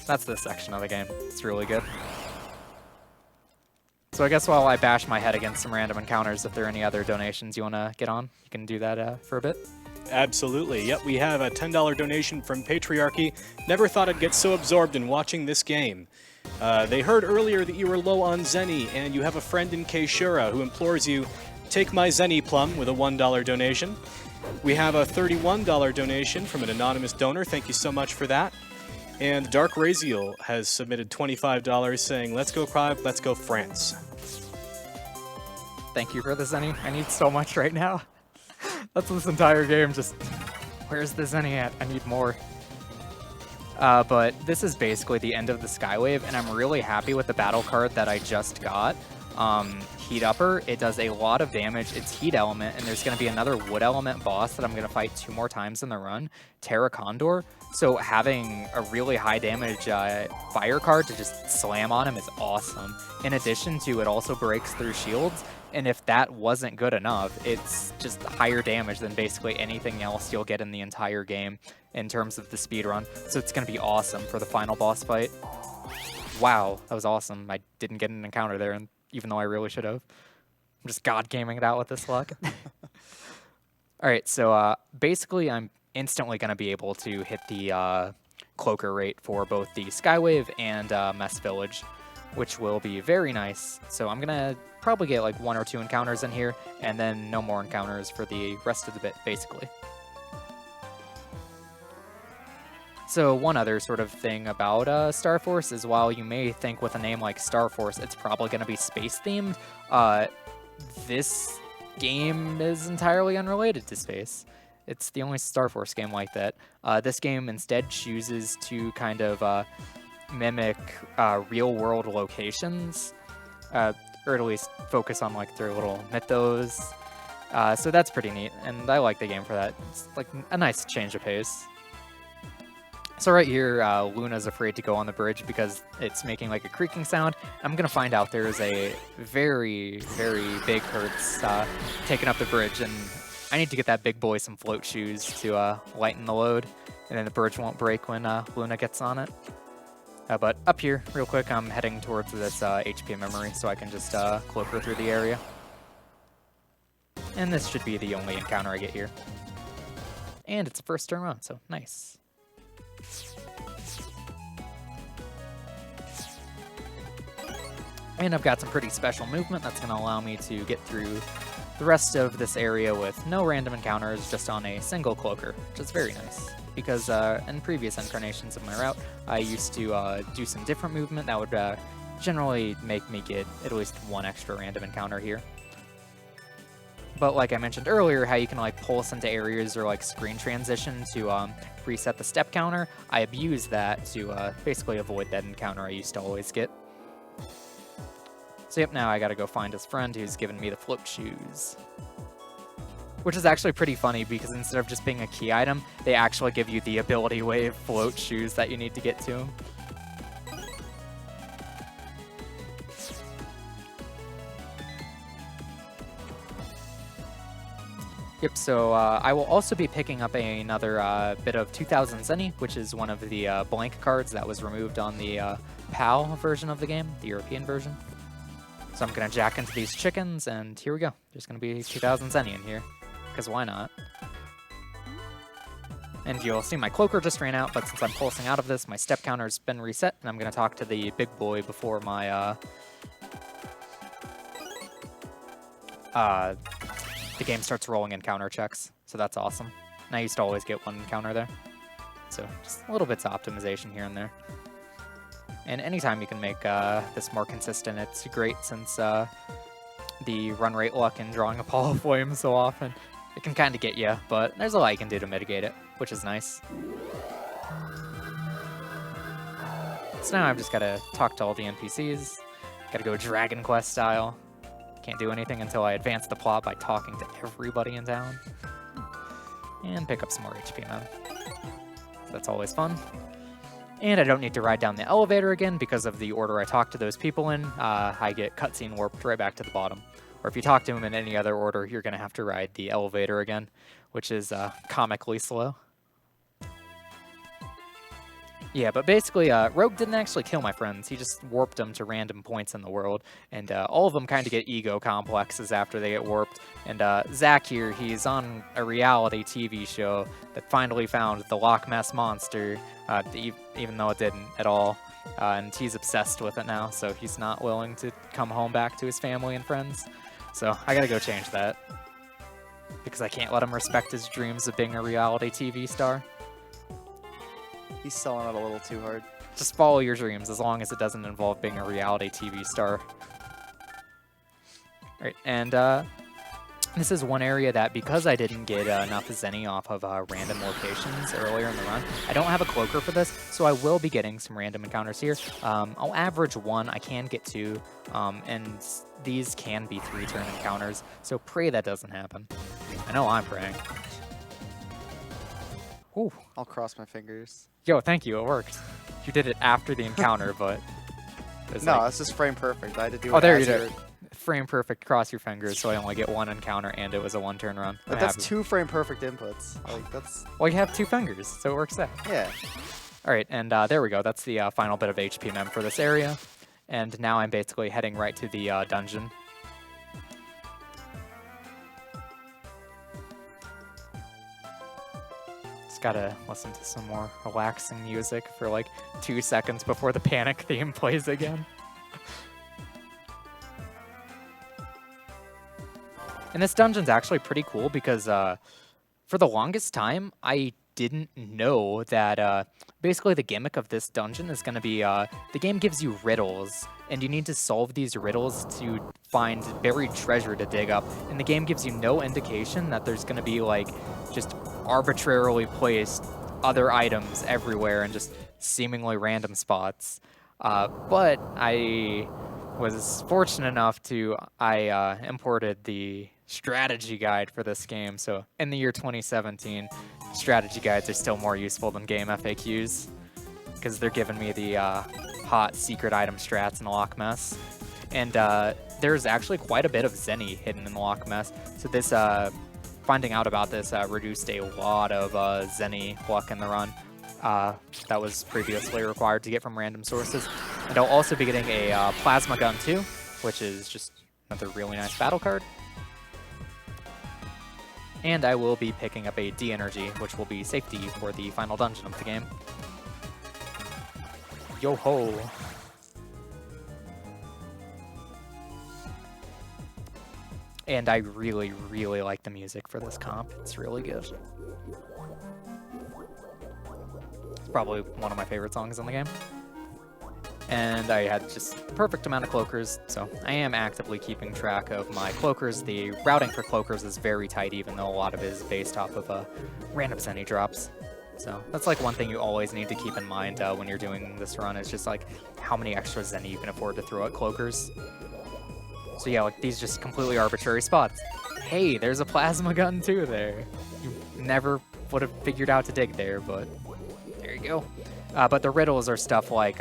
that's this section of the game. It's really good. So I guess while I bash my head against some random encounters, if there are any other donations you want to get on, you can do that for a bit. Absolutely. Yep, we have a $10 donation from Patriarchy. Never thought I'd get so absorbed in watching this game. They heard earlier that you were low on Zenny, and you have a friend in Keishura who implores you, take my Zenny plum, with a $1 donation. We have a $31 donation from an anonymous donor. Thank you so much for that. And Dark Raziel has submitted $25 saying, let's go Prague, let's go France. Thank you for the Zenny. I need so much right now. That's this entire game, just, where's the Zenny at? I need more. But this is basically the end of the Skywave, and I'm really happy with the battle card that I just got. Heat Upper, it does a lot of damage. It's Heat Element, and there's going to be another Wood Element boss that I'm going to fight 2 more times in the run, Terra Condor. So having a really high damage fire card to just slam on him is awesome. In addition to, it also breaks through shields, and if that wasn't good enough, it's just higher damage than basically anything else you'll get in the entire game in terms of the speedrun. So it's going to be awesome for the final boss fight. Wow, that was awesome. I didn't get an encounter there, and even though I really should have. I'm just god gaming it out with this luck. Alright, so basically I'm instantly going to be able to hit the cloaker rate for both the Skywave and Mess Village, which will be very nice. So I'm going to probably get like 1 or 2 encounters in here, and then no more encounters for the rest of the bit, basically. So one other sort of thing about Star Force is while you may think with a name like Star Force it's probably going to be space-themed, this game is entirely unrelated to space. It's the only Star Force game like that. This game instead chooses to kind of mimic real-world locations, or at least focus on like their little mythos. So that's pretty neat, and I like the game for that. It's like a nice change of pace. So right here, Luna's afraid to go on the bridge because it's making like a creaking sound. I'm going to find out there's a very, very big Hertz taking up the bridge, and I need to get that big boy some float shoes to lighten the load, and then the bridge won't break when Luna gets on it. But up here, real quick, I'm heading towards this HP memory so I can just cloak her through the area. And this should be the only encounter I get here. And it's a first turn run, so nice. And I've got some pretty special movement that's going to allow me to get through the rest of this area with no random encounters, just on a single cloaker, which is very nice. Because in previous incarnations of my route, I used to do some different movement that would generally make me get at least 1 extra random encounter here. But like I mentioned earlier, how you can like pulse into areas or like screen transition to reset the step counter, I abuse that to basically avoid that encounter I used to always get. So yep, now I gotta go find his friend who's given me the float shoes. Which is actually pretty funny because instead of just being a key item, they actually give you the ability wave float shoes that you need to get to him. Yep, so I will also be picking up another bit of 2000 Zenny, which is one of the blank cards that was removed on the PAL version of the game, the European version. So I'm going to jack into these chickens, and here we go. There's going to be 2000 Zenny in here, because why not? And you'll see my cloaker just ran out, but since I'm pulsing out of this, my step counter's been reset, and I'm going to talk to the big boy before my the game starts rolling encounter checks, so that's awesome. And I used to always get 1 encounter there. So just a little bits of optimization here and there. And anytime you can make this more consistent, it's great since the run rate luck in drawing Apollo Flame so often, it can kind of get you, but there's a lot you can do to mitigate it, which is nice. So now I've just got to talk to all the NPCs, got to go Dragon Quest style. Can't do anything until I advance the plot by talking to everybody in town. And pick up some more HP now. So that's always fun. And I don't need to ride down the elevator again because of the order I talked to those people in. I get cutscene warped right back to the bottom, or if you talk to him in any other order, you're going to have to ride the elevator again, which is comically slow. Yeah, but basically, Rogue didn't actually kill my friends. He just warped them to random points in the world, and all of them kind of get ego complexes after they get warped. And Zach here, he's on a reality TV show that finally found the Loch Ness Monster, even though it didn't at all. And he's obsessed with it now, so he's not willing to come home back to his family and friends. So I gotta go change that, because I can't let him respect his dreams of being a reality TV star. He's selling it a little too hard. Just follow your dreams, as long as it doesn't involve being a reality TV star. Right, and this is one area that, because I didn't get enough Zenny off of random locations earlier in the run, I don't have a cloaker for this, so I will be getting some random encounters here. I'll average 1, I can get 2, and these can be 3-turn encounters, so pray that doesn't happen. I know I'm praying. Ooh. I'll cross my fingers. Yo, thank you, it worked. You did it after the encounter, but... No, it's just frame perfect. I had to do it. Oh, there you go. Frame perfect, cross your fingers, so I only get 1 encounter, and it was a 1-turn run. But that's 2 frame perfect inputs. Like, that's... Well, you have 2 fingers, so it works out. Yeah. Alright, and there we go. That's the final bit of HP mem for this area. And now I'm basically heading right to the dungeon. Just gotta listen to some more relaxing music for like 2 seconds before the panic theme plays again. And this dungeon's actually pretty cool because for the longest time, I didn't know that basically the gimmick of this dungeon is going to be the game gives you riddles, and you need to solve these riddles to find buried treasure to dig up. And the game gives you no indication that there's going to be like just arbitrarily placed other items everywhere and just seemingly random spots. But I was fortunate enough to, I imported the strategy guide for this game. So in the year 2017, strategy guides are still more useful than game FAQs because they're giving me the hot secret item strats in the Loch Ness. And there's actually quite a bit of Zenny hidden in the Loch Ness. So this, finding out about this reduced a lot of Zenny luck in the run that was previously required to get from random sources. And I'll also be getting a plasma gun too, which is just another really nice battle card. And I will be picking up a D-Energy, which will be safety for the final dungeon of the game. Yo-ho! And I really, really like the music for this comp. It's really good. It's probably one of my favorite songs in the game. And I had just the perfect amount of cloakers, so I am actively keeping track of my cloakers. The routing for cloakers is very tight, even though a lot of it is based off of random Zenny drops. So that's like one thing you always need to keep in mind when you're doing this run, is just like how many extra Zenny you can afford to throw at cloakers. So yeah, like these just completely arbitrary spots. Hey, there's a plasma gun too there. You never would have figured out to dig there, but there you go. But the riddles are stuff like,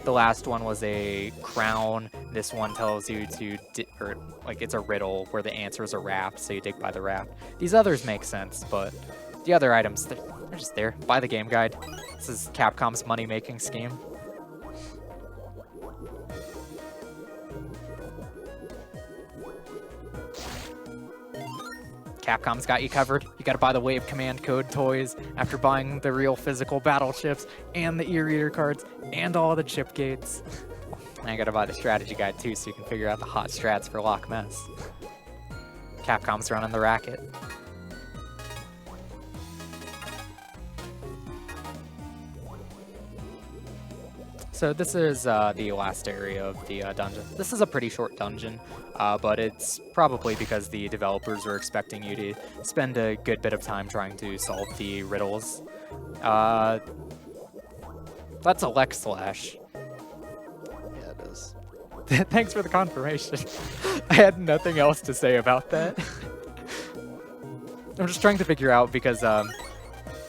the last one was a crown. This one tells you to, or like it's a riddle where the answer is a raft, so you dig by the raft. These others make sense, but the other items, they're just there. Buy the game guide. This is Capcom's money-making scheme. Capcom's got you covered. You gotta buy the Wave Command Code toys after buying the real physical battleships and the ear-eater cards and all the chip gates. And you gotta buy the strategy guide too, so you can figure out the hot strats for Loch Ness. Capcom's running the racket. So this is the last area of the dungeon. This is a pretty short dungeon, but it's probably because the developers were expecting you to spend a good bit of time trying to solve the riddles. That's a Lex Slash. Yeah, it is. Thanks for the confirmation. I had nothing else to say about that. I'm just trying to figure out because,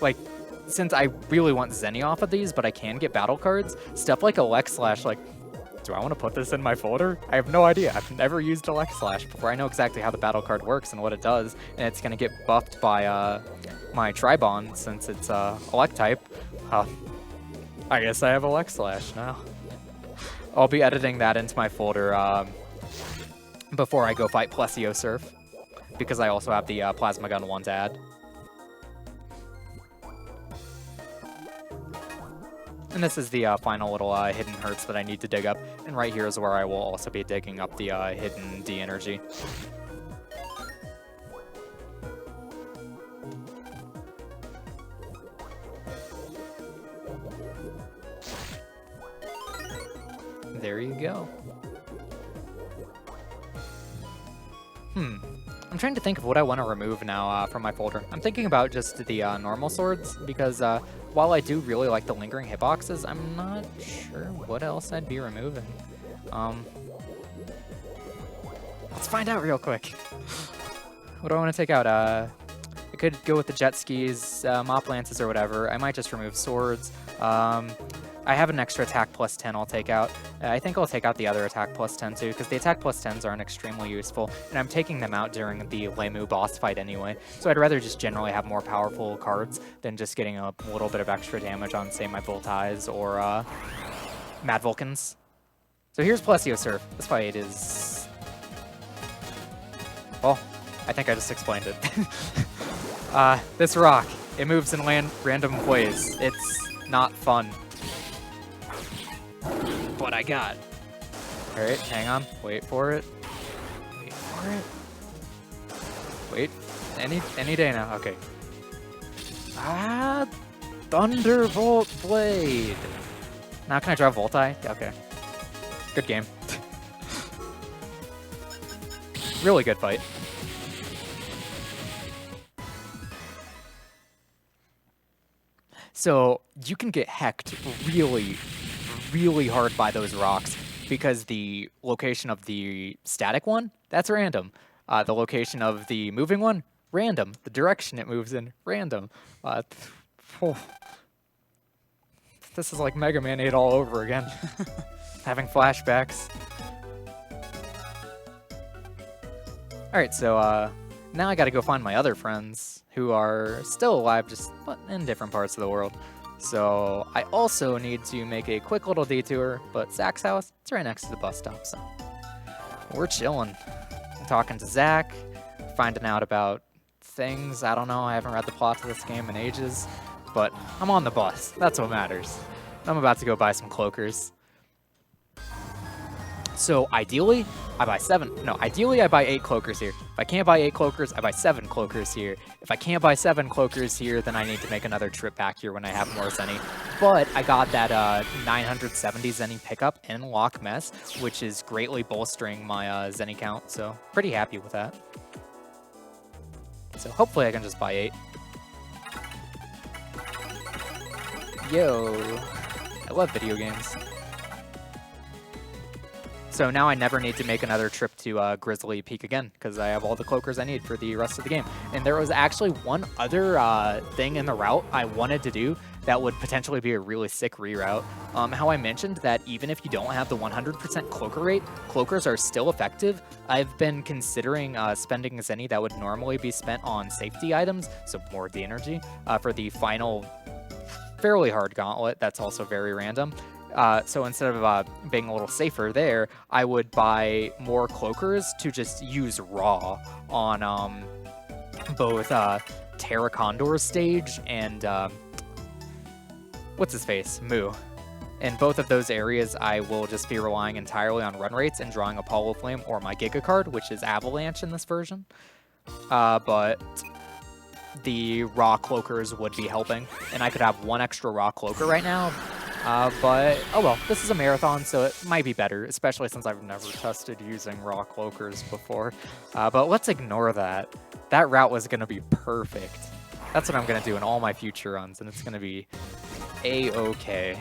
like, since I really want Zenny off of these, but I can get battle cards, stuff like a Lex Slash, like, it's do I want to put this in my folder? I have no idea. I've never used Elect Slash before. I know exactly how the battle card works and what it does, and it's going to get buffed by my Tribon since it's Elect type. I guess I have Elect Slash now. I'll be editing that into my folder before I go fight Plesiosurf, because I also have the Plasma Gun 1 to add. And this is the final little hidden hurts that I need to dig up. And right here is where I will also be digging up the hidden D-Energy. There you go. I'm trying to think of what I want to remove now from my folder. I'm thinking about just the normal swords, because while I do really like the lingering hitboxes, I'm not sure what else I'd be removing. Let's find out real quick. What do I want to take out? I could go with the jet skis, mop lances, or whatever. I might just remove swords. I have an extra attack plus 10 I'll take out. I think I'll take out the other attack plus 10 too, because the attack plus 10s aren't extremely useful, and I'm taking them out during the Lemu boss fight anyway, so I'd rather just generally have more powerful cards than just getting a little bit of extra damage on, say, my Voltais or Mad Vulcans. So here's Plesiosurf. This fight is... well, I think I just explained it. This rock, it moves in random ways. It's not fun. What I got. Alright, hang on. Wait for it. Wait for it. Wait. Any day now. Okay. Thunderbolt Blade. Now can I draw Voltai? Okay. Good game. Really good fight. So you can get hecked really hard by those rocks, because the location of the static one, that's random. The location of the moving one, random. The direction it moves in, random. This is like Mega Man 8 all over again. Having flashbacks. Alright, so now I gotta go find my other friends who are still alive, just but in different parts of the world. So I also need to make a quick little detour, but Zach's house, it's right next to the bus stop, so we're chilling. I'm talking to Zach, finding out about things. I don't know, I haven't read the plot to this game in ages, but I'm on the bus. That's what matters. I'm about to go buy some cloakers. So ideally, I buy 7. No, ideally I buy 8 cloakers here. If I can't buy 8 cloakers, I buy 7 cloakers here. If I can't buy 7 cloakers here, then I need to make another trip back here when I have more Zenny. But I got that 970 Zenny pickup in Loch Mess, which is greatly bolstering my Zenny count, so pretty happy with that. So hopefully I can just buy 8. Yo, I love video games. So now I never need to make another trip to Grizzly Peak again, because I have all the cloakers I need for the rest of the game. And there was actually one other thing in the route I wanted to do that would potentially be a really sick reroute. How I mentioned that even if you don't have the 100% cloaker rate, cloakers are still effective. I've been considering spending Zenny that would normally be spent on safety items, so more D-Energy, for the final fairly hard gauntlet that's also very random. So instead of being a little safer there, I would buy more cloakers to just use raw on both Terra Condor's stage and what's his face? Moo. In both of those areas, I will just be relying entirely on run rates and drawing Apollo Flame or my Giga card, which is Avalanche in this version. But the raw cloakers would be helping, and I could have 1 extra raw cloaker right now. But, oh well, this is a marathon, so it might be better, especially since I've never tested using raw cloakers before. But let's ignore that. That route was going to be perfect. That's what I'm going to do in all my future runs, and it's going to be A-okay.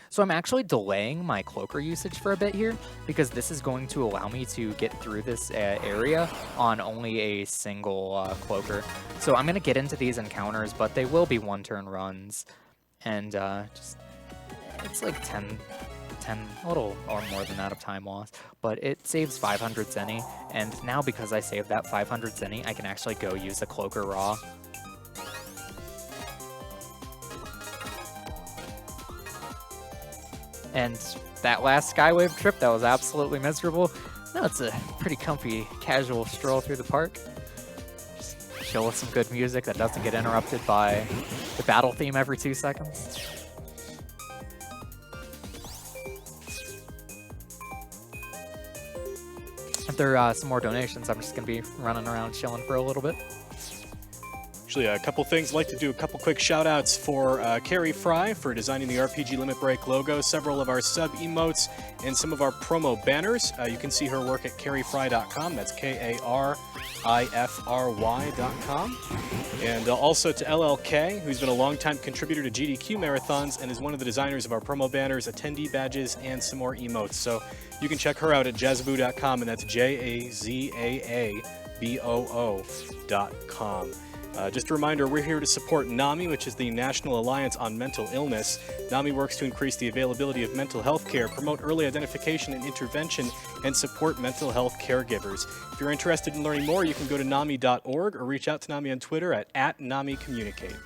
So I'm actually delaying my cloaker usage for a bit here, because this is going to allow me to get through this area on only a single cloaker. So I'm going to get into these encounters, but they will be 1-turn runs. And just it's like 10, a little or more than that of time loss, but it saves 500 zenny, and now because I saved that 500 zenny, I can actually go use the Cloaker Raw. And that last Skywave trip, that was absolutely miserable. Now it's a pretty comfy, casual stroll through the park. Just chill with some good music that doesn't get interrupted by the battle theme every 2 seconds. If there are some more donations, I'm just going to be running around chilling for a little bit. Actually, a couple things. I'd like to do a couple quick shout-outs for Carrie Fry for designing the RPG Limit Break logo, several of our sub-emotes, and some of our promo banners. You can see her work at carriefry.com. That's KARIFRY.com. And also to LLK, who's been a longtime contributor to GDQ Marathons and is one of the designers of our promo banners, attendee badges, and some more emotes. So you can check her out at jazaboo.com, and that's JAZAABOO.com. Just a reminder, we're here to support NAMI, which is the National Alliance on Mental Illness. NAMI works to increase the availability of mental health care, promote early identification and intervention, and support mental health caregivers. If you're interested in learning more, you can go to NAMI.org or reach out to NAMI on Twitter at @NAMICommunicate.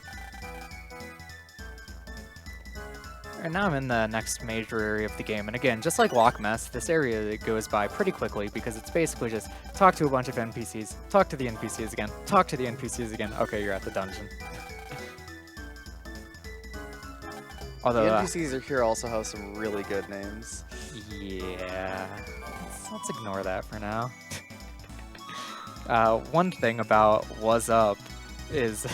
And now I'm in the next major area of the game, and again, just like Loch Ness, this area goes by pretty quickly because it's basically just talk to a bunch of NPCs, talk to the NPCs again, talk to the NPCs again. Okay, you're at the dungeon. Although the NPCs are here also have some really good names. Yeah, let's ignore that for now. One thing about What's Up is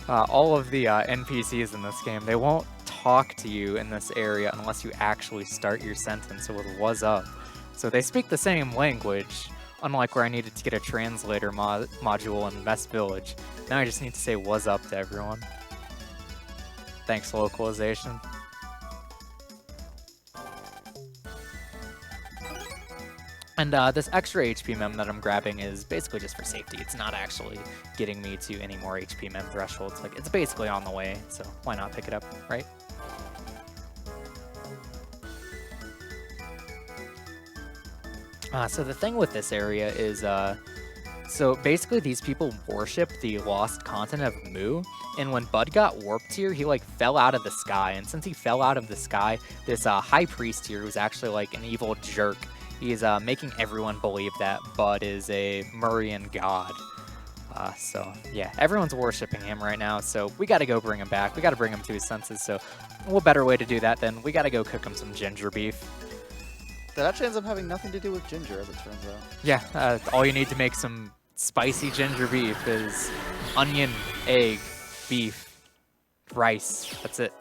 all of the NPCs in this game, they won't talk to you in this area unless you actually start your sentence with "what's up." So they speak the same language, unlike where I needed to get a translator module in Best Village. Now I just need to say "what's up" to everyone. Thanks, localization. And this extra HP mem that I'm grabbing is basically just for safety. It's not actually getting me to any more HP mem thresholds. Like, it's basically on the way, so why not pick it up, right? So the thing with this area is, so basically these people worship the lost continent of Mu, and when Bud got warped here, he like fell out of the sky, and since he fell out of the sky, this high priest here, who's actually like an evil jerk, he's making everyone believe that Bud is a Murian god. So yeah, everyone's worshiping him right now, so we gotta go bring him back. We gotta bring him to his senses, so what better way to do that than we gotta go cook him some ginger beef. That actually ends up having nothing to do with ginger, as it turns out. Yeah, all you need to make some spicy ginger beef is onion, egg, beef, rice. That's it.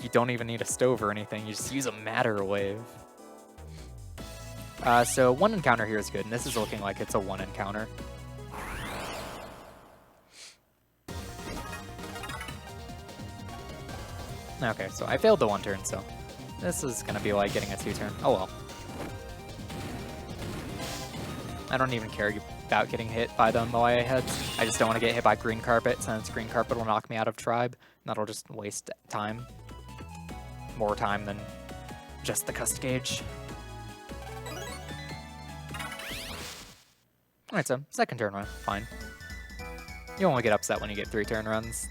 You don't even need a stove or anything. You just use a matter wave. So one encounter here is good, and this is looking like it's a one encounter. Okay, so I failed the one turn, so this is going to be like getting a 2-turn. Oh well. I don't even care about getting hit by the Moai heads. I just don't want to get hit by green carpet, since green carpet will knock me out of tribe. And that'll just waste time. More time than just the cust gauge. Alright, so second turn run, fine. You only get upset when you get 3 turn runs.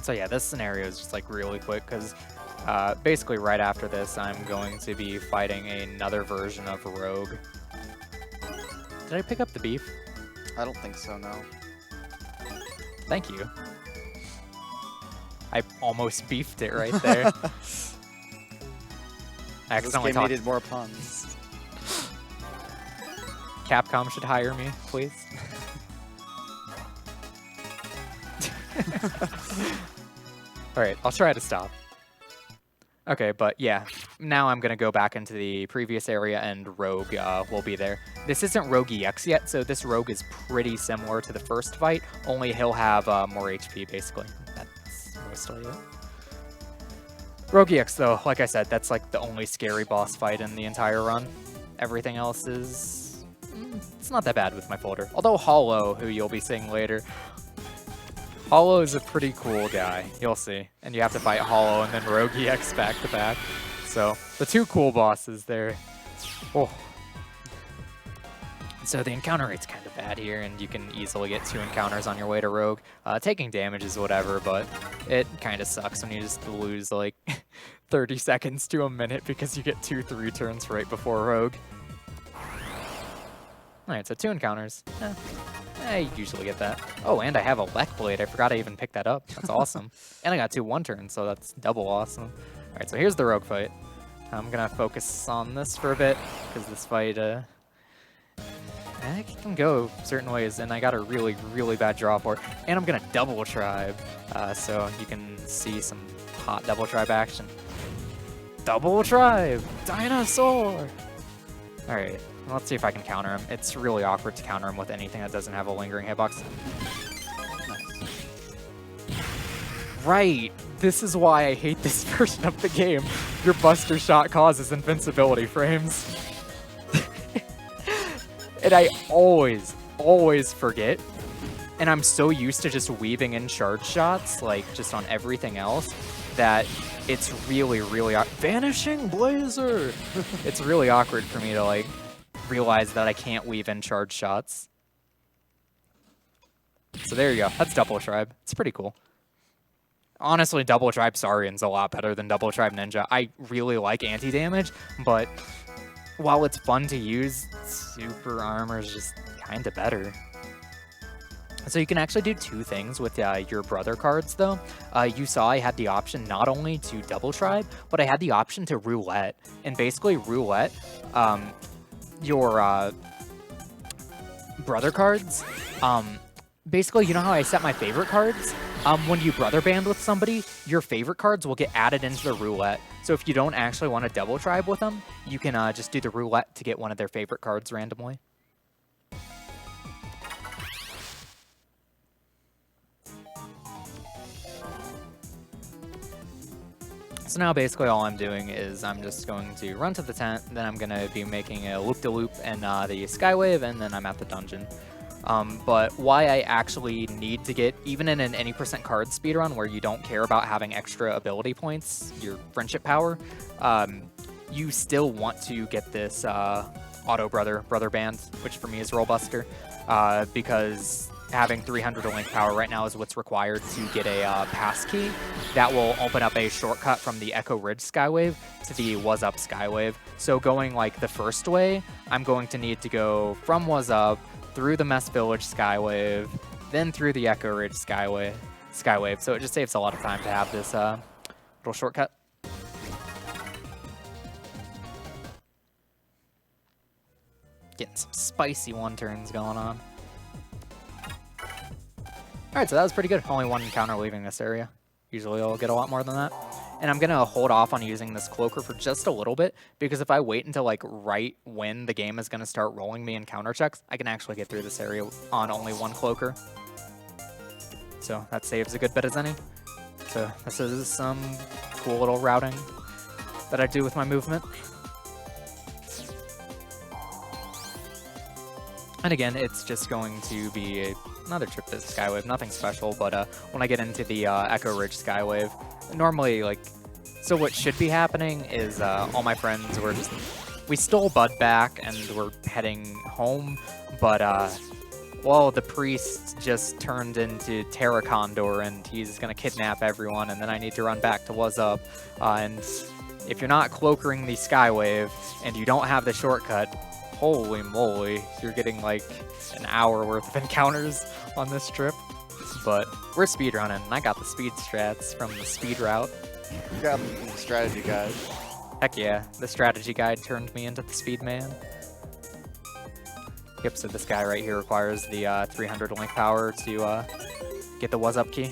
So yeah, this scenario is just like really quick because basically right after this I'm going to be fighting another version of Rogue. Did I pick up the beef? I don't think so, no. Thank you. I almost beefed it right there. I accidentally this game needed more puns. Capcom should hire me, please. Alright, I'll try to stop. Okay, but yeah, now I'm going to go back into the previous area and Rogue will be there. This isn't Rogue EX yet, so this Rogue is pretty similar to the first fight, only he'll have more HP, basically. That's mostly it. Rogue EX, though, like I said, that's like the only scary boss fight in the entire run. Everything else is... it's not that bad with my folder. Although Hollow, who you'll be seeing later, Hollow is a pretty cool guy. You'll see. And you have to fight Hollow and then Rogue EX back to back. So the two cool bosses there. Oh. So the encounter rate's kind of bad here, and you can easily get 2 encounters on your way to Rogue. Taking damage is whatever, but it kind of sucks when you just lose like 30 seconds to a minute because you get 2 3 turns right before Rogue. Alright, so 2 encounters. I usually get that. Oh, and I have a Lek Blade. I forgot I even picked that up. That's awesome. And I got 2 1-turns, so that's double awesome. Alright, so here's the Rogue fight. I'm going to focus on this for a bit, because this fight, it can go certain ways, and I got a really, really bad draw for it. And I'm going to double tribe, so you can see some hot double tribe action. Double tribe! Dinosaur! Alright, let's see if I can counter him. It's really awkward to counter him with anything that doesn't have a lingering hitbox. Nice. Right! This is why I hate this version of the game. Your Buster Shot causes invincibility frames. And I always forget. And I'm so used to just weaving in charge shots, like, just on everything else, that it's really, really... Vanishing Blazer! It's really awkward for me to, like, realize that I can't weave in charge shots. So there you go. That's Double Tribe. It's pretty cool. Honestly, Double Tribe Saurian's a lot better than Double Tribe Ninja. I really like anti-damage, but while it's fun to use, Super Armor is just kind of better. So you can actually do 2 things with your brother cards, though. You saw I had the option not only to Double Tribe, but I had the option to Roulette. And basically, Roulette, your brother cards, basically, you know how I set my favorite cards? When you brother band with somebody, your favorite cards will get added into the roulette. So if you don't actually want to double tribe with them, you can just do the roulette to get one of their favorite cards randomly. So now basically all I'm doing is I'm just going to run to the tent, then I'm going to be making a loop-de-loop and the Skywave, and then I'm at the dungeon. But why I actually need to get, even in an any % card speedrun where you don't care about having extra ability points, your friendship power, you still want to get this auto brother band, which for me is Rollbuster, because having 300 link power right now is what's required to get a pass key that will open up a shortcut from the Echo Ridge Skywave to the Was Up Skywave. So going like the first way, I'm going to need to go from Was Up through the Mess Village Skywave, then through the Echo Ridge Skywave. So it just saves a lot of time to have this little shortcut. Getting some spicy 1-turns going on. Alright, so that was pretty good. Only 1 encounter leaving this area. Usually I'll get a lot more than that. And I'm going to hold off on using this Cloaker for just a little bit, because if I wait until like right when the game is going to start rolling me encounter checks, I can actually get through this area on only 1 Cloaker. So that saves a good bit as any. So this is some cool little routing that I do with my movement. And again, it's just going to be another trip to the Skywave, nothing special, but when I get into the Echo Ridge Skywave, normally, like, so what should be happening is all my friends were just, we stole Bud back and we're heading home, but, well, the priest just turned into Terra Condor and he's gonna kidnap everyone, and then I need to run back to Was Up, and if you're not cloakering the Skywave and you don't have the shortcut, holy moly, you're getting like an hour worth of encounters on this trip. But we're speedrunning, and I got the speed strats from the speed route. You got the strategy guide. Heck yeah, the strategy guide turned me into the speed man. Yep, so this guy right here requires the 300 link power to get the Was Up key.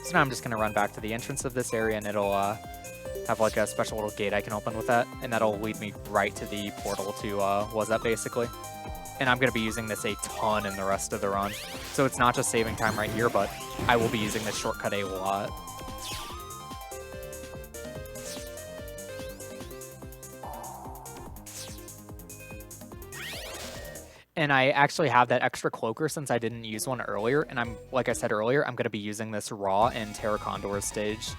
So now I'm just gonna run back to the entrance of this area, and it'll have like a special little gate I can open with that, and that'll lead me right to the portal to Was Up, basically. And I'm going to be using this a ton in the rest of the run. So it's not just saving time right here, but I will be using this shortcut a lot. And I actually have that extra cloaker since I didn't use one earlier. And I'm, like I said earlier, I'm going to be using this raw in Terra Condor stage.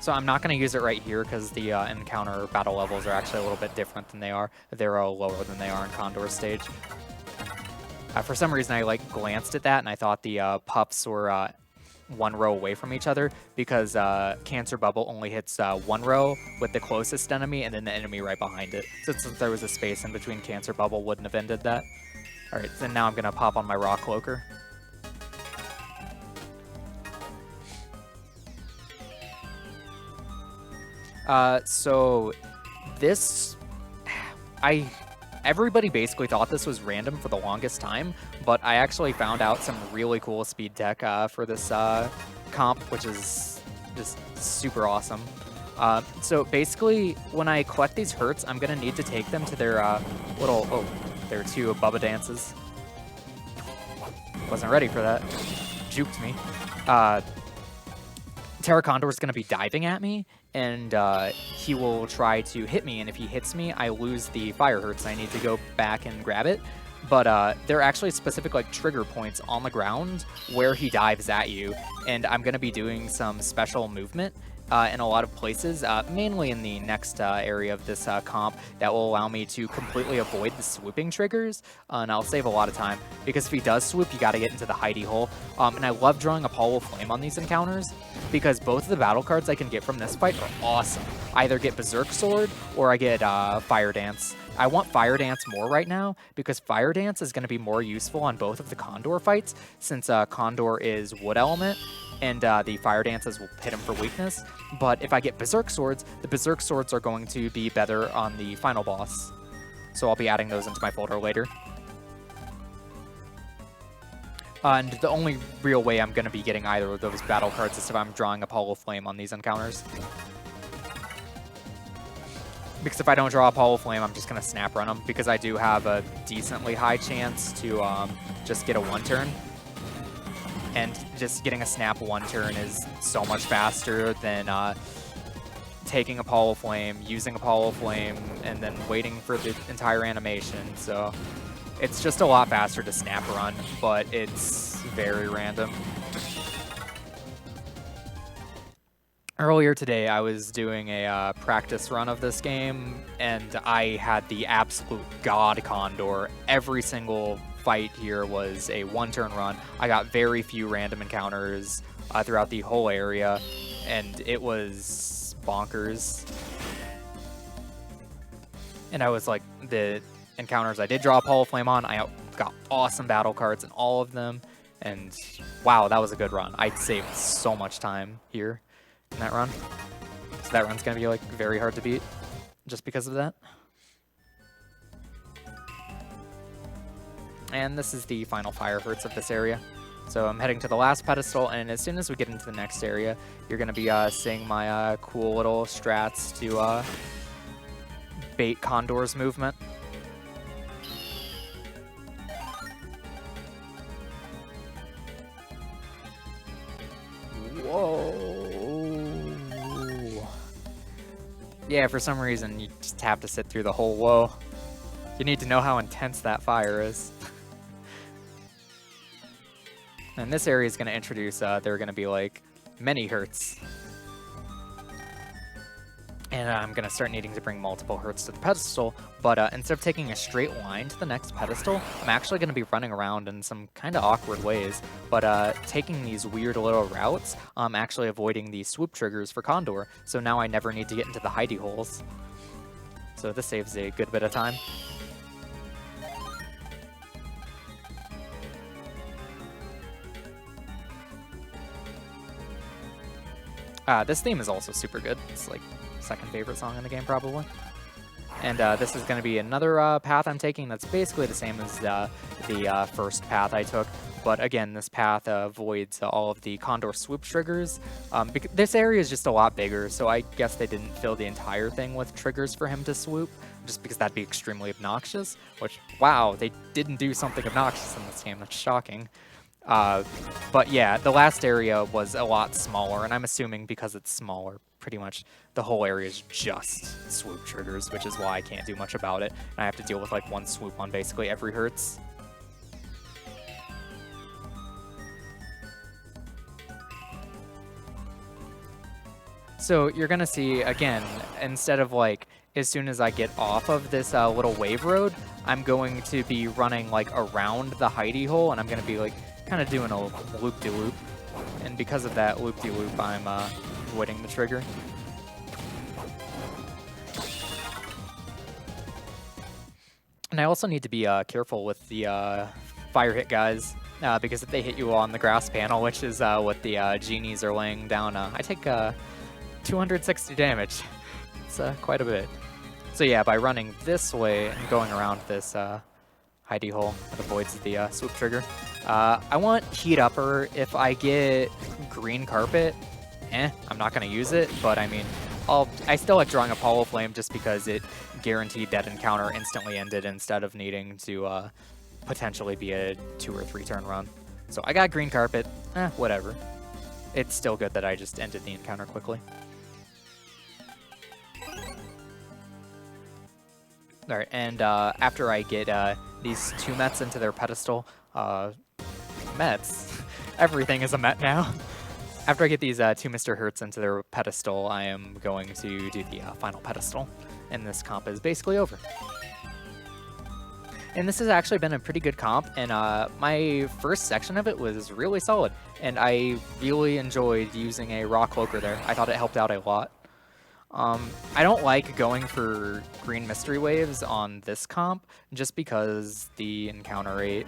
So I'm not going to use it right here because the encounter battle levels are actually a little bit different than they are. They're lower than they are in Condor stage. For some reason, I like glanced at that and I thought the pups were one row away from each other because Cancer Bubble only hits one row with the closest enemy and then the enemy right behind it. So since there was a space in between, Cancer Bubble wouldn't have ended that. All right, so now I'm going to pop on my Raw Cloaker. So this, everybody basically thought this was random for the longest time, but I actually found out some really cool speed tech for this comp, which is just super awesome. So basically, when I collect these hurts, I'm going to need to take them to their their two Bubba dances. Wasn't ready for that. Juked me. Terra Condor is going to be diving at me, and he will try to hit me, and if he hits me, I lose the fire hurts, and I need to go back and grab it. But there are actually specific like trigger points on the ground where he dives at you, and I'm going to be doing some special movement in a lot of places, mainly in the next area of this comp, that will allow me to completely avoid the swooping triggers, and I'll save a lot of time, because if he does swoop, you got to get into the hidey hole. And I love drawing Apollo Flame on these encounters, because both of the battle cards I can get from this fight are awesome. I either get Berserk Sword, or I get Fire Dance. I want Fire Dance more right now, because Fire Dance is going to be more useful on both of the Condor fights, since Condor is Wood Element, and the Fire Dances will hit him for weakness. But if I get Berserk Swords, the Berserk Swords are going to be better on the final boss. So I'll be adding those into my folder later. And the only real way I'm going to be getting either of those battle cards is if I'm drawing Apollo Flame on these encounters. Because if I don't draw Apollo Flame, I'm just going to snap run them, because I do have a decently high chance to just get a one-turn. And just getting a snap one turn is so much faster than taking Apollo Flame, using Apollo Flame, and then waiting for the entire animation. So it's just a lot faster to snap run, but it's very random. Earlier today, I was doing a practice run of this game, and I had the absolute God Condor. Every single fight here was a one-turn run. I got very few random encounters throughout the whole area, and it was bonkers. And I was like, the encounters I did draw Apollo Flame on, I got awesome battle cards in all of them, and wow, that was a good run. I saved so much time here in that run. So that run's gonna be like very hard to beat just because of that. And this is the final fire hurts of this area. So I'm heading to the last pedestal, and as soon as we get into the next area, you're going to be seeing my cool little strats to bait Condor's movement. Whoa. Yeah, for some reason, you just have to sit through the whole whoa. You need to know how intense that fire is. And this area is going to introduce, there are going to be like many hurts. And I'm going to start needing to bring multiple hurts to the pedestal, but instead of taking a straight line to the next pedestal, I'm actually going to be running around in some kind of awkward ways, but taking these weird little routes, I'm actually avoiding the swoop triggers for Condor, so now I never need to get into the hidey holes. So this saves a good bit of time. This theme is also super good. It's like second favorite song in the game, probably. And this is going to be another path I'm taking that's basically the same as the first path I took. But again, this path avoids all of the Condor swoop triggers. This area is just a lot bigger, so I guess they didn't fill the entire thing with triggers for him to swoop, just because that'd be extremely obnoxious. Which, wow, they didn't do something obnoxious in this game. That's shocking. But yeah, the last area was a lot smaller, and I'm assuming because it's smaller, pretty much the whole area is just swoop triggers, which is why I can't do much about it. And I have to deal with like one swoop on basically every Hertz. So you're gonna see, again, instead of like, as soon as I get off of this little wave road, I'm going to be running like around the hidey hole, and I'm gonna be like kind of doing a loop-de-loop. And because of that loop-de-loop, I'm avoiding the trigger. And I also need to be careful with the fire hit guys, because if they hit you on the grass panel, which is what the genies are laying down, I take 260 damage. It's quite a bit. So yeah, by running this way and going around this hidey hole, it avoids the swoop trigger. I want heat upper. If I get green carpet, I'm not gonna use it, but I mean, I still like drawing Apollo Flame just because it guaranteed that encounter instantly ended instead of needing to potentially be a 2 or 3 turn run. So I got green carpet, whatever. It's still good that I just ended the encounter quickly. Alright, and after I get these 2 Mets into their pedestal, Mets? Everything is a Met now. After I get these 2 Mr. Hertz into their pedestal, I am going to do the final pedestal, and this comp is basically over. And this has actually been a pretty good comp, and my first section of it was really solid, and I really enjoyed using a raw cloaker there. I thought it helped out a lot. I don't like going for green mystery waves on this comp just because the encounter rate,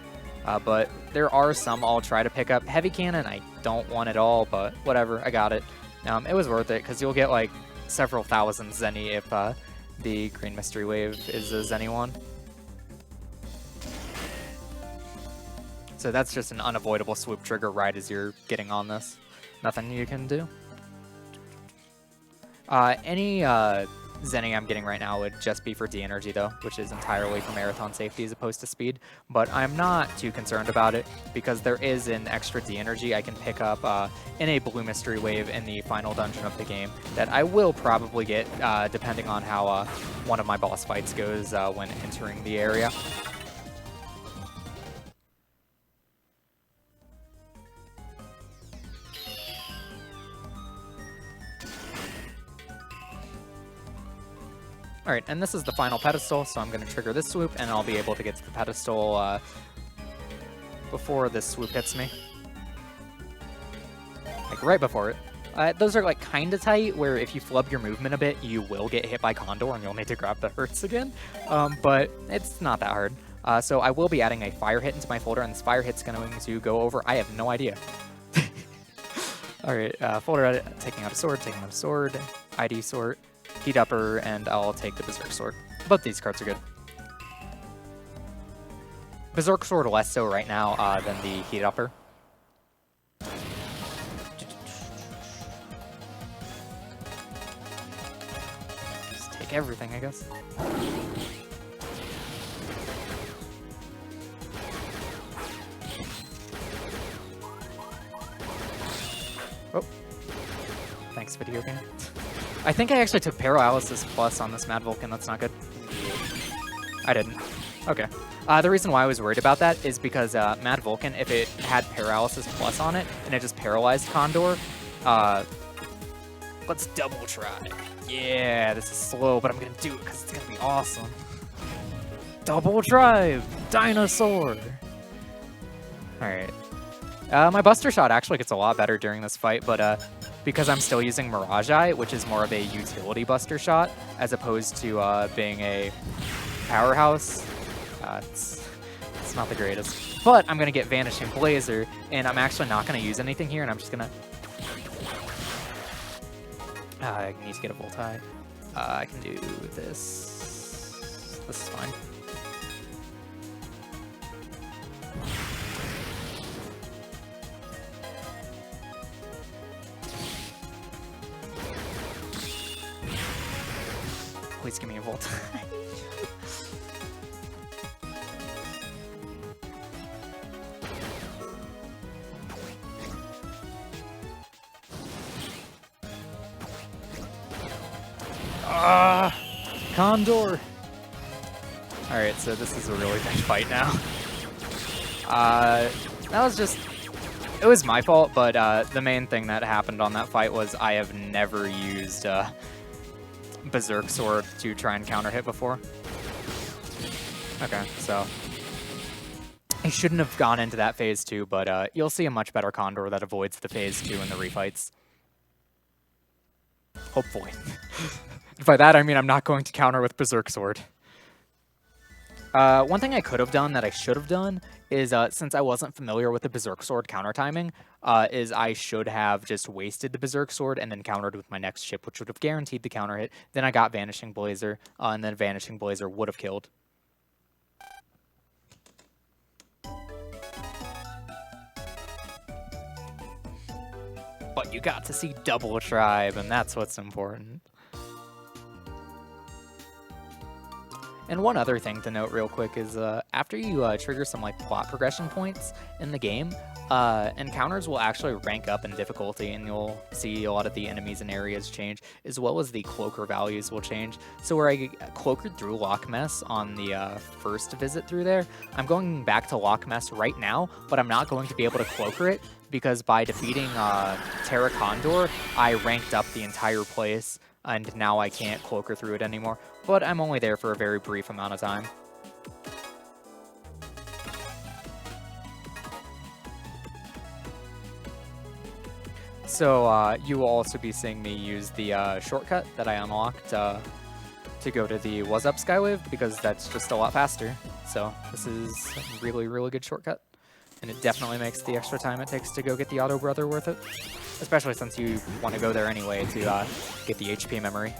but there are some I'll try to pick up. Heavy cannon I don't want at all, but whatever, I got it. It was worth it because you'll get like several thousand Zenny if the green mystery wave is a Zenny one. So that's just an unavoidable swoop trigger right as you're getting on this. Nothing you can do. Any Zenny I'm getting right now would just be for D-Energy though, which is entirely for marathon safety as opposed to speed. But I'm not too concerned about it because there is an extra D-Energy I can pick up in a blue mystery wave in the final dungeon of the game that I will probably get depending on how one of my boss fights goes when entering the area. Alright, and this is the final pedestal, so I'm going to trigger this swoop, and I'll be able to get to the pedestal before this swoop hits me. Like, right before it. Those are, like, kind of tight, where if you flub your movement a bit, you will get hit by Condor, and you'll need to grab the Hertz again. But it's not that hard. So I will be adding a fire hit into my folder, and this fire hit's going to go over. I have no idea. Alright, folder edit, taking out a sword, ID sort. Heat upper, and I'll take the Berserk Sword. Both these cards are good. Berserk Sword less so right now than the Heat upper. Just take everything, I guess. Oh. Thanks, video game. I think I actually took Paralysis Plus on this Mad Vulcan. That's not good. I didn't. Okay. The reason why I was worried about that is because Mad Vulcan, if it had Paralysis Plus on it and it just paralyzed Condor, let's double try. Yeah, this is slow, but I'm going to do it because it's going to be awesome. Double Drive! Dinosaur! Alright. My Buster Shot actually gets a lot better during this fight, but because I'm still using Mirage Eye, which is more of a utility Buster Shot, as opposed to being a powerhouse, it's not the greatest. But I'm going to get Vanishing Blazer, and I'm actually not going to use anything here, and I'm just going to... I need to get a Voltai. I can do this. This is fine. Please give me a Voltai. Condor! Alright, so this is a really big fight now. That was just... It was my fault, but the main thing that happened on that fight was I have never used Berserk Sword to try and counter hit before. Okay, so... I shouldn't have gone into that phase 2, but you'll see a much better Condor that avoids the phase 2 in the refights. Hopefully. By that I mean I'm not going to counter with Berserk Sword. One thing I could have done that I should have done is, since I wasn't familiar with the Berserk Sword counter timing, is I should have just wasted the Berserk Sword and then countered with my next ship, which would have guaranteed the counter hit. Then I got Vanishing Blazer, and then Vanishing Blazer would have killed. But you got to see double tribe, and that's what's important. And one other thing to note real quick is after you trigger some like plot progression points in the game, encounters will actually rank up in difficulty, and you'll see a lot of the enemies and areas change, as well as the cloaker values will change. So where I cloakered through Loch Mess on the first visit through there, I'm going back to Loch Mess right now, but I'm not going to be able to cloaker it, because by defeating Terra Condor, I ranked up the entire place, and now I can't cloaker through it anymore. But I'm only there for a very brief amount of time. So you will also be seeing me use the shortcut that I unlocked to go to the Was Up Skywave, because that's just a lot faster. So this is a really, really good shortcut. And it definitely makes the extra time it takes to go get the Auto Brother worth it. Especially since you want to go there anyway to get the HP memory.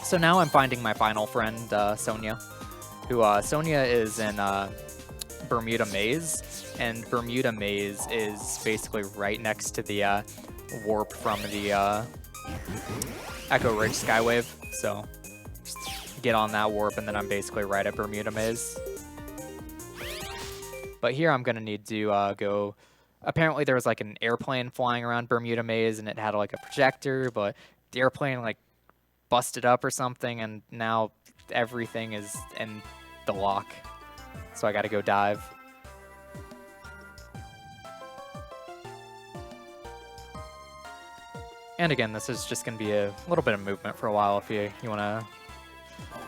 So now I'm finding my final friend, Sonia. Sonia is in Bermuda Maze. And Bermuda Maze is basically right next to the warp from the Echo Ridge Skywave. So get on that warp, and then I'm basically right at Bermuda Maze. But here I'm going to need to go... Apparently there was like an airplane flying around Bermuda Maze, and it had like a projector, but the airplane like busted up or something, and now everything is in the lock. So I got to go dive. And again, this is just going to be a little bit of movement for a while if you want to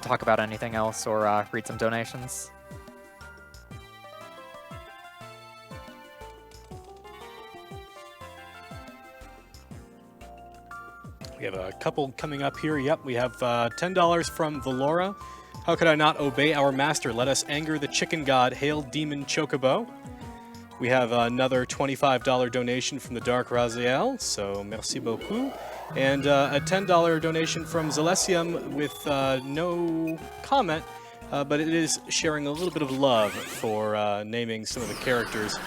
talk about anything else or read some donations. We have a couple coming up here. Yep, we have $10 from Valora. How could I not obey our master? Let us anger the chicken god. Hail Demon Chocobo. We have another $25 donation from the Dark Raziel, so merci beaucoup. And a $10 donation from Zelesium with no comment, but it is sharing a little bit of love for naming some of the characters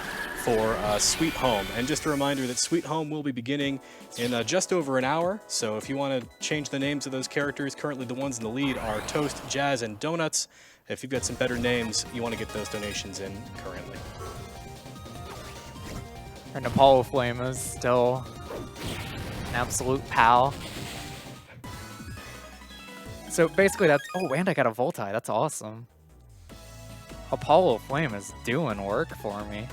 for Sweet Home. And just a reminder that Sweet Home will be beginning in just over an hour, so if you want to change the names of those characters, currently the ones in the lead are Toast, Jazz, and Donuts. If you've got some better names, you want to get those donations in currently. And Apollo Flame is still an absolute pal. So basically that's... Oh, and I got a Voltai. That's awesome. Apollo Flame is doing work for me.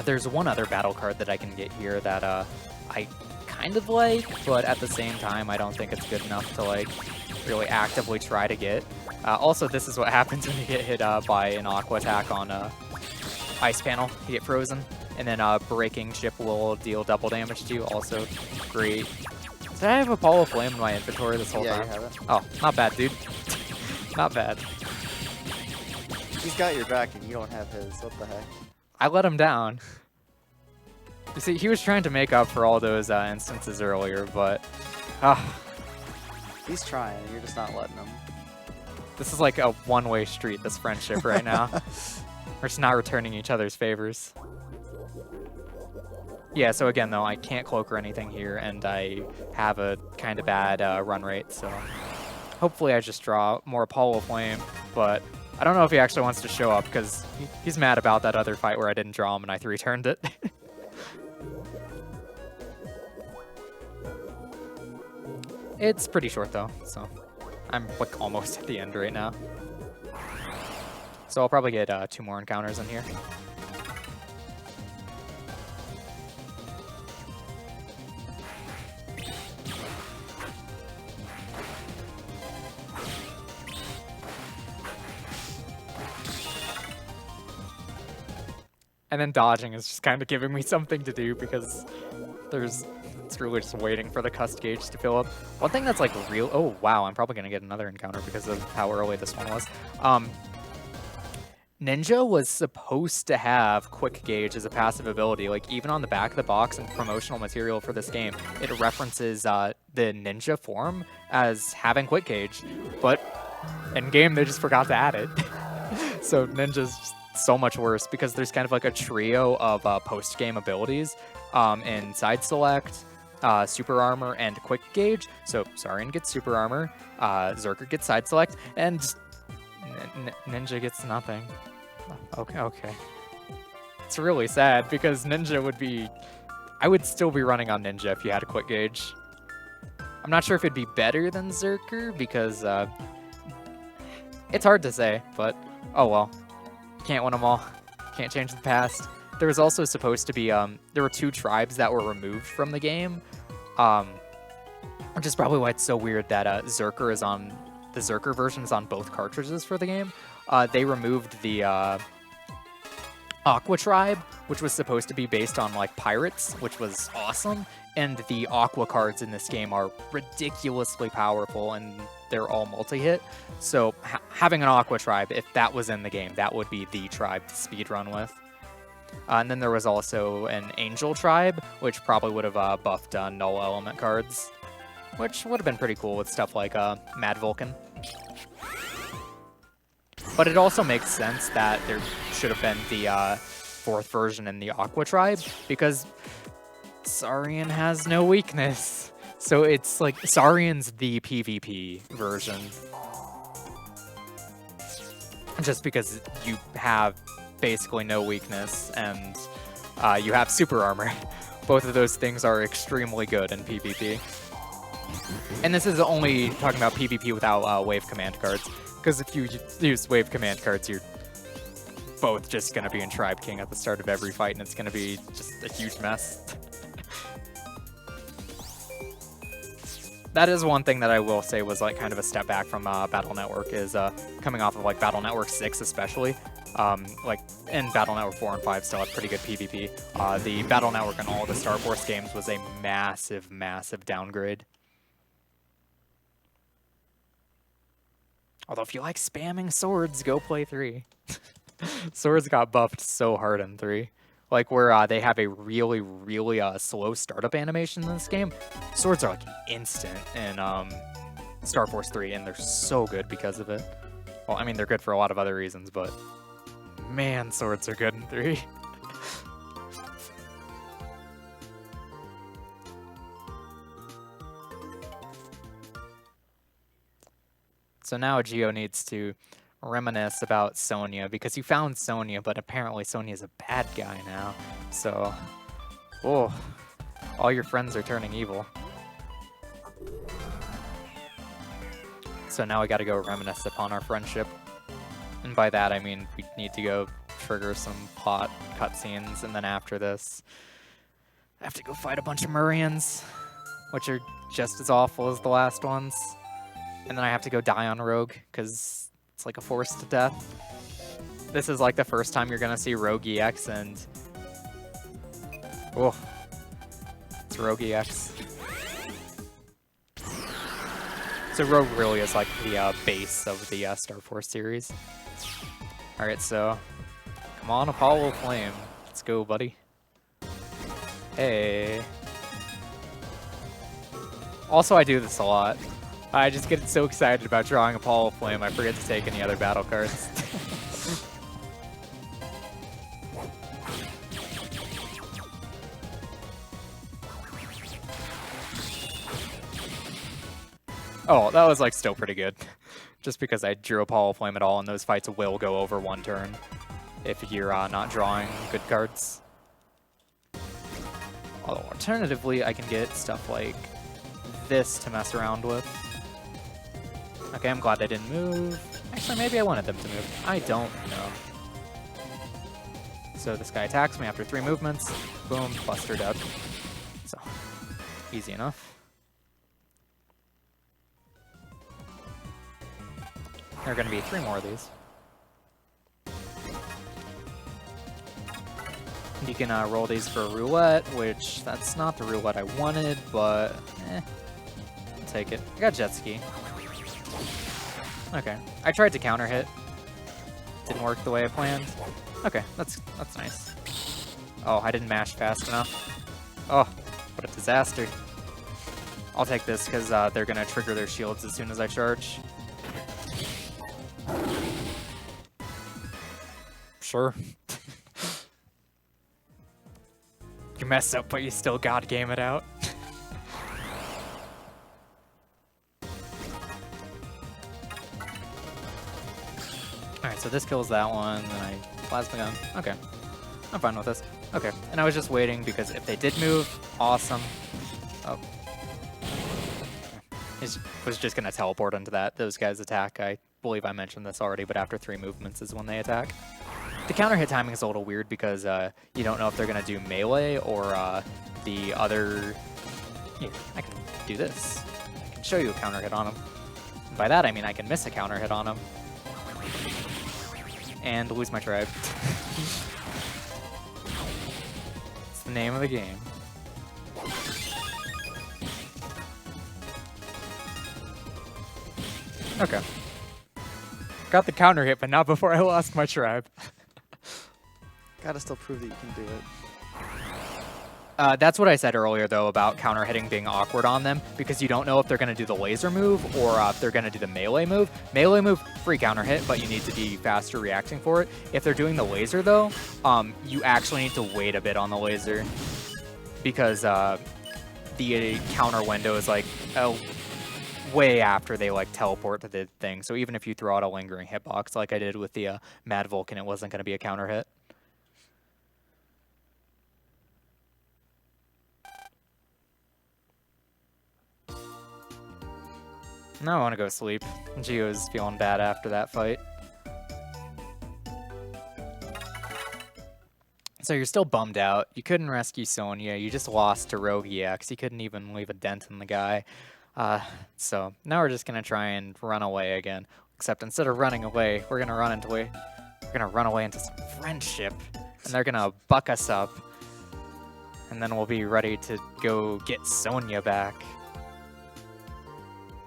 There's one other battle card that I can get here that I kind of like, but at the same time I don't think it's good enough to like really actively try to get. Also, this is what happens when you get hit by an Aqua attack on Ice Panel. You get frozen, and then Breaking Ship will deal double damage to you. Also great. Did I have Apollo Flame in my inventory this whole time? You have it. Oh, not bad, dude. Not bad. He's got your back and you don't have his. What the heck? I let him down. You see, he was trying to make up for all those instances earlier, but... He's trying, you're just not letting him. This is like a one-way street, this friendship right now. We're just not returning each other's favors. Yeah, so again, though, I can't cloak or anything here, and I have a kind of bad run rate, so... Hopefully I just draw more Apollo Flame, but I don't know if he actually wants to show up because he's mad about that other fight where I didn't draw him and I 3-turned it. It's pretty short though, so I'm like almost at the end right now. So I'll probably get 2 more encounters in here. And then dodging is just kind of giving me something to do because it's really just waiting for the cust gauge to fill up. One thing that's like real, oh wow, I'm probably gonna get another encounter because of how early this one was. Ninja was supposed to have quick gauge as a passive ability. Like even on the back of the box and promotional material for this game, it references the ninja form as having quick gauge, but in game they just forgot to add it. So ninja's just so much worse because there's kind of like a trio of post-game abilities in side select, super armor, and quick gauge. So Saurian gets super armor, Zerker gets side select, and Ninja gets nothing. Okay. It's really sad because Ninja would be... I would still be running on Ninja if you had a quick gauge. I'm not sure if it'd be better than Zerker because it's hard to say, but oh well. Can't win them all. Can't change the past. There was also supposed to be, there were 2 tribes that were removed from the game, which is probably why it's so weird that Zerker is on, the Zerker version is on both cartridges for the game. They removed the Aqua tribe, which was supposed to be based on like pirates, which was awesome, and the Aqua cards in this game are ridiculously powerful and they're all multi-hit. So having an Aqua tribe, if that was in the game, that would be the tribe to speedrun with. And then there was also an Angel tribe, which probably would have buffed null element cards, which would have been pretty cool with stuff like Mad Vulcan. But it also makes sense that there should have been the 4th version in the Aqua tribe, because Saurian has no weakness. So it's like, Saurian's the PvP version. Just because you have basically no weakness, and you have super armor. Both of those things are extremely good in PvP. And this is only talking about PvP without wave command cards. Because if you use wave command cards, you're both just going to be in Tribe King at the start of every fight, and it's going to be just a huge mess. That is one thing that I will say was like kind of a step back from Battle Network, is coming off of like Battle Network 6 especially. Like in Battle Network 4 and 5 still have pretty good PvP. The Battle Network and all of the Star Force games was a massive, massive downgrade. Although if you like spamming swords, go play 3. Swords got buffed so hard in 3. Like where they have a really, really slow startup animation in this game. Swords are like instant in Star Force 3, and they're so good because of it. Well, I mean, they're good for a lot of other reasons, but man, swords are good in 3. So now Geo needs to reminisce about Sonya, because you found Sonya, but apparently Sonya's a bad guy now. So, oh, all your friends are turning evil. So now we gotta go reminisce upon our friendship. And by that I mean we need to go trigger some plot cutscenes, and then after this, I have to go fight a bunch of Murrians, which are just as awful as the last ones. And then I have to go die on Rogue, because it's like a forced death. This is like the first time you're gonna see Rogue EX, and oh, it's Rogue EX. So Rogue really is like the base of the Star Force series. Alright, so come on, Apollo Flame. Let's go, buddy. Hey. Also, I do this a lot. I just get so excited about drawing Apollo Flame, I forget to take any other battle cards. Oh, that was like still pretty good. Just because I drew a Hollow Flame at all, and those fights will go over one turn if you're not drawing good cards. Although alternatively, I can get stuff like this to mess around with. Okay, I'm glad they didn't move. Actually, maybe I wanted them to move. I don't know. So this guy attacks me after 3 movements. Boom, buster dead. So, easy enough. There are going to be 3 more of these. You can roll these for roulette, which that's not the roulette I wanted, but I'll take it. I got jet ski. Okay, I tried to counter hit. Didn't work the way I planned. Okay, that's nice. Oh, I didn't mash fast enough. Oh, what a disaster. I'll take this because they're gonna trigger their shields as soon as I charge. Sure. You messed up, but you still god game it out. Alright, so this kills that one, then I plasma gun. Okay. I'm fine with this. Okay. And I was just waiting because if they did move, awesome. Oh. I was just gonna teleport into that. Those guys attack. I believe I mentioned this already, but after 3 movements is when they attack. The counter hit timing is a little weird because you don't know if they're going to do melee or the other... Here, I can do this. I can show you a counter hit on them. And by that I mean I can miss a counter hit on them. And lose my tribe. It's the name of the game. Okay. Got the counter hit, but not before I lost my tribe. Gotta still prove that you can do it. That's what I said earlier, though, about counter hitting being awkward on them, because you don't know if they're going to do the laser move or if they're going to do the melee move. Melee move, free counter hit, but you need to be faster reacting for it. If they're doing the laser, though, you actually need to wait a bit on the laser, because the counter window is like way after they like teleport to the thing. So even if you throw out a lingering hitbox like I did with the Mad Vulcan, it wasn't going to be a counter hit. Now I want to go sleep. Gio's feeling bad after that fight. So you're still bummed out. You couldn't rescue Sonya. You just lost to Rogue EX. You couldn't even leave a dent in the guy. So now we're just gonna try and run away again. Except instead of running away, we're gonna run away into some friendship, and they're gonna buck us up, and then we'll be ready to go get Sonya back.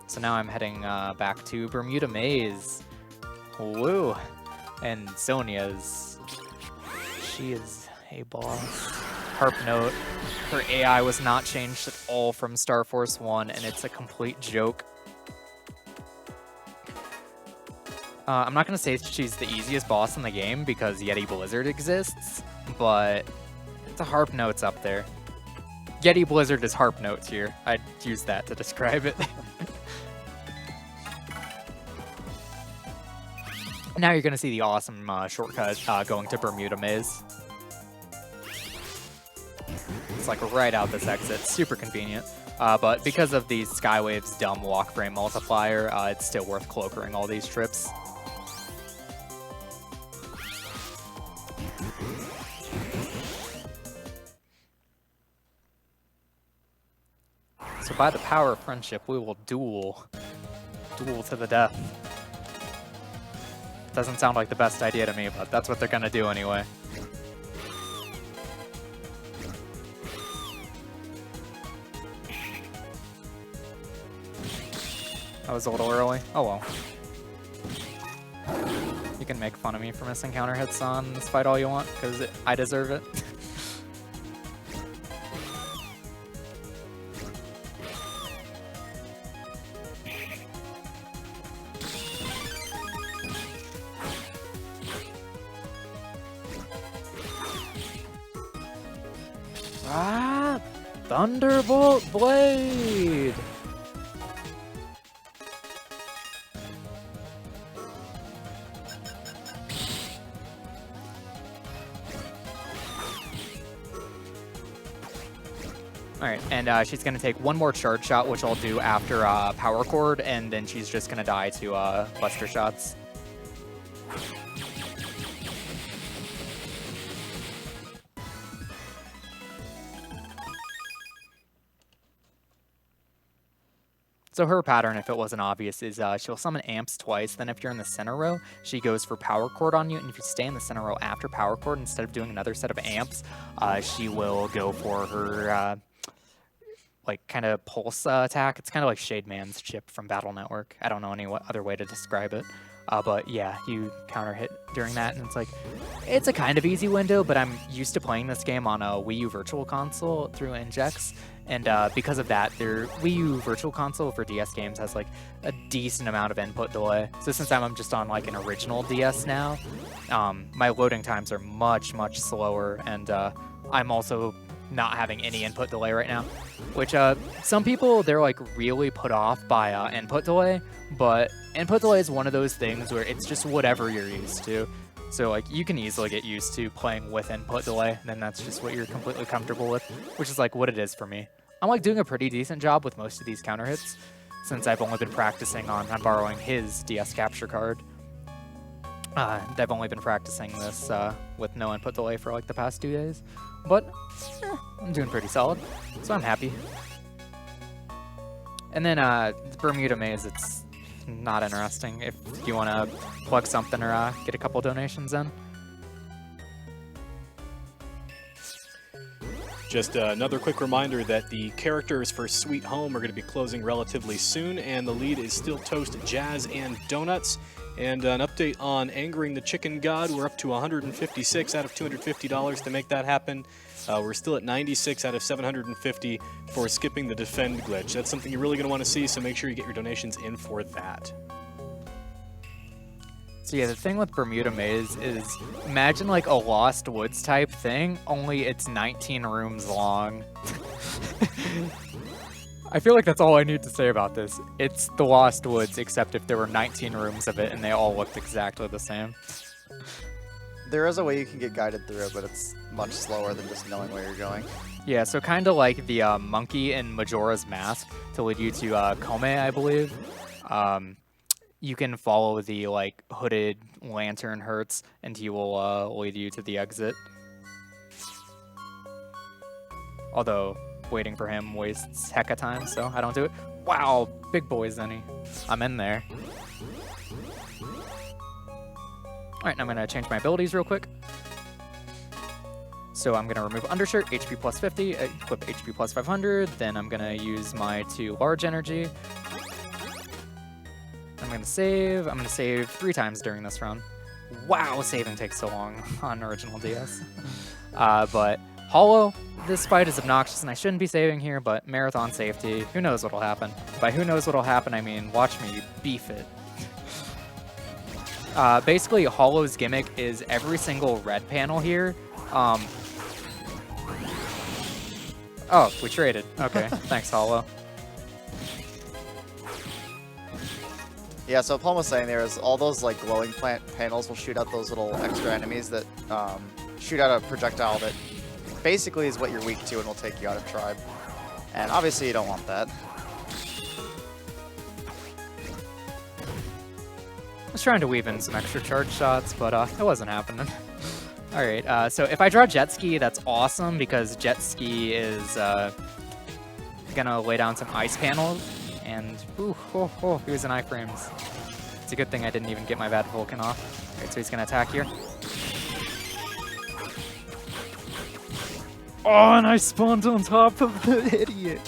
So now I'm heading back to Bermuda Maze. Woo! And Sonya's... she is a boss. Harp note. Her AI was not changed at all from Star Force 1, and it's a complete joke. I'm not going to say she's the easiest boss in the game because Yeti Blizzard exists, but the Harp note's up there. Yeti Blizzard is Harp notes here. I'd use that to describe it. Now you're going to see the awesome shortcut going to Bermuda Maze. It's like right out this exit, super convenient. But because of the Skywave's dumb walk frame multiplier, it's still worth cloakering all these trips. So by the power of friendship, we will duel. Duel to the death. Doesn't sound like the best idea to me, but that's what they're gonna do anyway. That was a little early. Oh well. You can make fun of me for missing counter hits on this fight all you want, because I deserve it. Ah! Thunderbolt Blade! Alright, and she's going to take one more charge shot, which I'll do after Power Chord, and then she's just going to die to Buster Shots. So her pattern, if it wasn't obvious, is she'll summon Amps twice, then if you're in the center row, she goes for Power Chord on you, and if you stay in the center row after Power Chord, instead of doing another set of Amps, she will go for her like kind of pulse attack. It's kind of like Shade Man's chip from Battle Network. I don't know any other way to describe it. But yeah, you counter hit during that, and it's a kind of easy window, but I'm used to playing this game on a Wii U Virtual Console through Injex, and because of that, their Wii U Virtual Console for DS games has like a decent amount of input delay. So since I'm just on like an original DS now, my loading times are much, much slower, and I'm also not having any input delay right now, which some people, they're like really put off by input delay, but input delay is one of those things where it's just whatever you're used to. So like you can easily get used to playing with input delay, and then that's just what you're completely comfortable with, which is like what it is for me. I'm like doing a pretty decent job with most of these counter hits, since I've only been practicing on borrowing his DS capture card. I've only been practicing this with no input delay for like the past 2 days, but I'm doing pretty solid, so I'm happy. And then the Bermuda Maze, it's not interesting. If you want to plug something or get a couple donations in. Just another quick reminder that the characters for Sweet Home are going to be closing relatively soon, and the lead is still Toast, Jazz, and Donuts. And an update on Angering the Chicken God, we're up to $156 out of $250 to make that happen. We're still at 96 out of 750 for skipping the defend glitch. That's something you're really going to want to see, so make sure you get your donations in for that. So yeah, the thing with Bermuda Maze is, imagine like a Lost Woods type thing, only it's 19 rooms long. I feel like that's all I need to say about this. It's the Lost Woods, except if there were 19 rooms of it and they all looked exactly the same. There is a way you can get guided through it, but it's much slower than just knowing where you're going. Yeah, so kind of like the monkey in Majora's Mask to lead you to Kome, I believe. You can follow the like hooded lantern Hertz, and he will lead you to the exit. Although waiting for him wastes hecka time, so I don't do it. Wow, big boy Zenny. I'm in there. Alright, now I'm going to change my abilities real quick. So I'm going to remove Undershirt, HP plus 50, equip HP plus 500, then I'm going to use my 2 large energy. I'm going to save. I'm going to save 3 times during this run. Wow, saving takes so long on original DS. But Hollow, this fight is obnoxious and I shouldn't be saving here, but marathon safety, who knows what'll happen. By who knows what'll happen, I mean watch me beef it. Basically, Hollow's gimmick is every single red panel here. Oh, we traded. Okay, thanks, Hollow. Yeah, so Plum was saying there is all those like glowing plant panels will shoot out those little extra enemies that shoot out a projectile that basically is what you're weak to and will take you out of tribe. And obviously you don't want that. I was trying to weave in some extra charge shots, but it wasn't happening. Alright, so if I draw Jet Ski, that's awesome because Jet Ski is gonna lay down some ice panels, and ooh, he was in iframes. It's a good thing I didn't even get my bad Vulcan off. Alright, so he's gonna attack here. Oh, and I spawned on top of the idiot.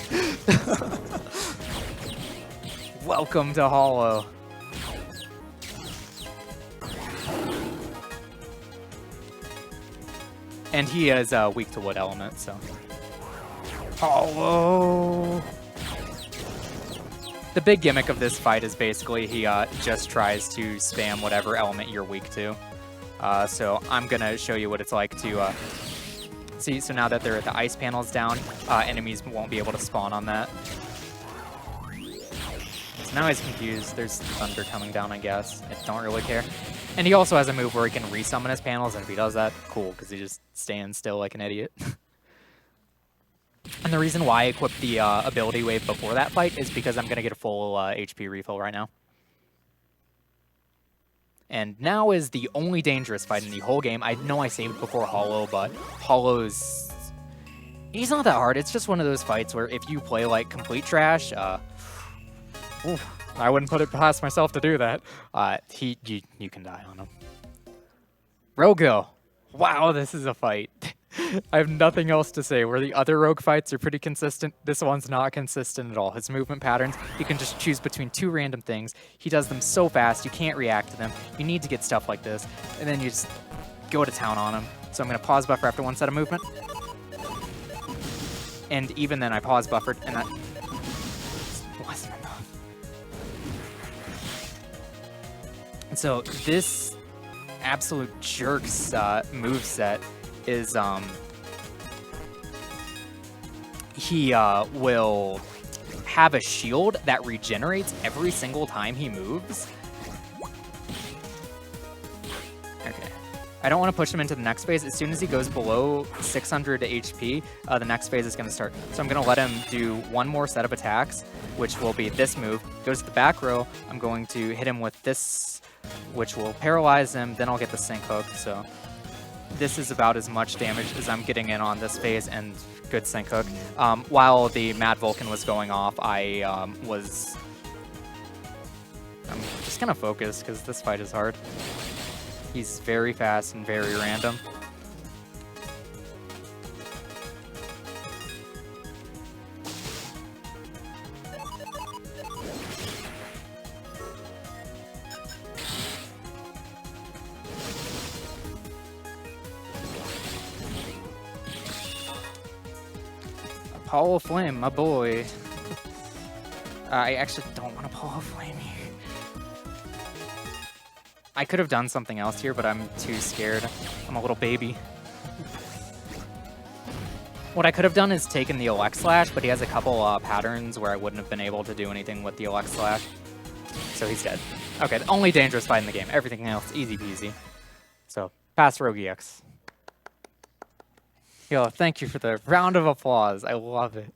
Welcome to Hollow. And he is weak to wood element, so. Hollow! The big gimmick of this fight is basically he just tries to spam whatever element you're weak to. So I'm gonna show you what it's like to see. So now that the ice panel's down, enemies won't be able to spawn on that. So now he's confused. There's thunder coming down, I guess. I don't really care. And he also has a move where he can resummon his panels, and if he does that, cool, because he just stands still like an idiot. And the reason why I equipped the ability wave before that fight is because I'm going to get a full HP refill right now. And now is the only dangerous fight in the whole game. I know I saved before Hollow, but Hollow's... he's not that hard. It's just one of those fights where if you play like complete trash, I wouldn't put it past myself to do that. You can die on him. Rogo. Wow, this is a fight. I have nothing else to say. Where the other rogue fights are pretty consistent, this one's not consistent at all. His movement patterns, you can just choose between 2 random things. He does them so fast, you can't react to them. You need to get stuff like this, and then you just go to town on him. So I'm going to pause buffer after 1 set of movement. And even then, I pause buffered, and that wasn't enough. And so this absolute jerk's moveset is he will have a shield that regenerates every single time he moves. Okay. I don't want to push him into the next phase. As soon as he goes below 600 HP, the next phase is going to start. So I'm going to let him do 1 more set of attacks, which will be this move. Goes to the back row. I'm going to hit him with this, which will paralyze him. Then I'll get the sync hook. So this is about as much damage as I'm getting in on this phase, and good sync hook. While the Mad Vulcan was going off, I'm just gonna focus because this fight is hard. He's very fast and very random. Apollo Flame, my boy. I actually don't want Apollo Flame here. I could have done something else here, but I'm too scared. I'm a little baby. What I could have done is taken the Elect Slash, but he has a couple patterns where I wouldn't have been able to do anything with the Elect Slash. So he's dead. Okay, the only dangerous fight in the game. Everything else, easy peasy. So, pass Rogue EX. Yo, thank you for the round of applause. I love it.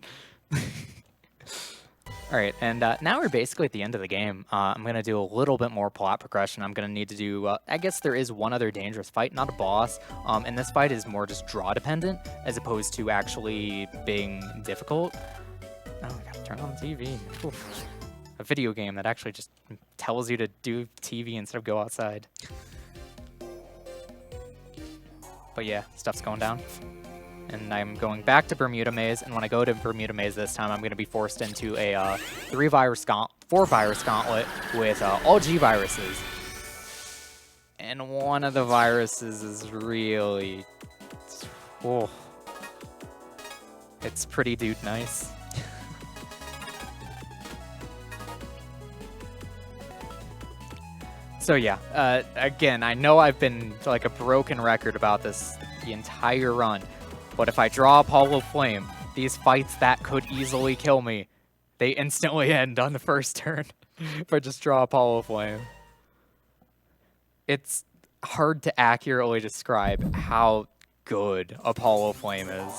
All right, and now we're basically at the end of the game. I'm going to do a little bit more plot progression. I'm going to need to do, I guess there is one other dangerous fight, not a boss. And this fight is more just draw dependent as opposed to actually being difficult. Oh, I got to turn on the TV. Oof. A video game that actually just tells you to do TV instead of go outside. But yeah, stuff's going down. And I'm going back to Bermuda Maze, and when I go to Bermuda Maze this time, I'm going to be forced into a 4-virus gauntlet with all G viruses. And one of the viruses is really... oh, it's pretty dude nice. So yeah, again, I know I've been like a broken record about this the entire run. But if I draw Apollo Flame, these fights that could easily kill me, they instantly end on the first turn if I just draw Apollo Flame. It's hard to accurately describe how good Apollo Flame is.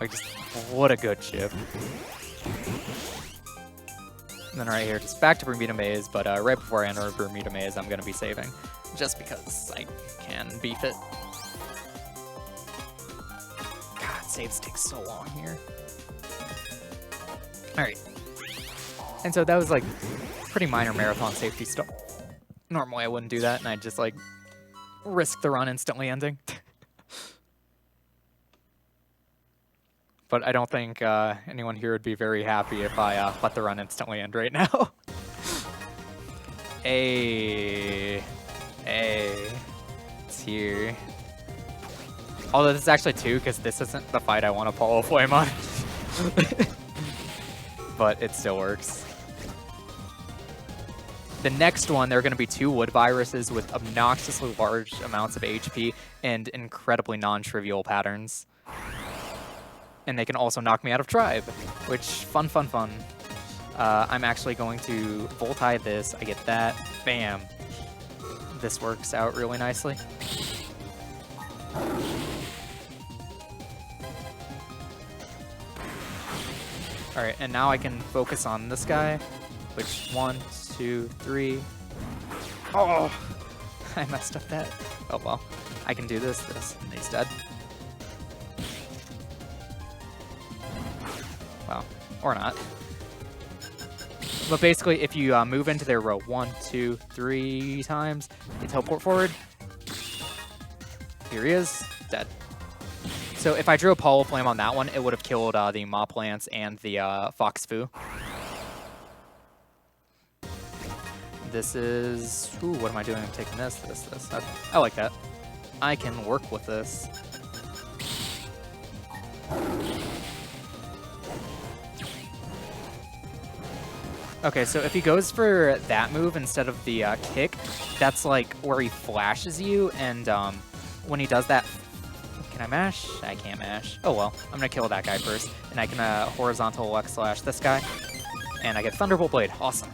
Like, just what a good chip. And then right here, just back to Bermuda Maze, but right before I enter Bermuda Maze, I'm going to be saving, just because I can beef it. Saves take so long here. Alright. And so that was like pretty minor marathon safety stuff. Normally I wouldn't do that, and I'd just like risk the run instantly ending. But I don't think anyone here would be very happy if I let the run instantly end right now. Hey. It's here. Although this is actually 2, because this isn't the fight I want to Apollo Flame on. But it still works. The next one, there are going to be 2 wood viruses with obnoxiously large amounts of HP and incredibly non-trivial patterns. And they can also knock me out of Tribe, which, fun. I'm actually going to Voltai this. I get that. Bam. This works out really nicely. Alright, and now I can focus on this guy, which 1, 2, 3. Oh! I messed up that. Oh well. I can do this, and he's dead. Well, or not. But basically, if you move into their row 1, 2, 3 times, you teleport forward. Here he is, dead. So if I drew Apollo Flame on that one, it would have killed the Mop Lance and the Fox Fu. This is... Ooh, what am I doing? I'm taking this. Okay. I like that. I can work with this. Okay, so if he goes for that move instead of the kick, that's like where he flashes you, and when he does that... Can I mash? I can't mash. Oh well, I'm gonna kill that guy first, and I can horizontal Lex Slash this guy, and I get Thunderbolt Blade. Awesome.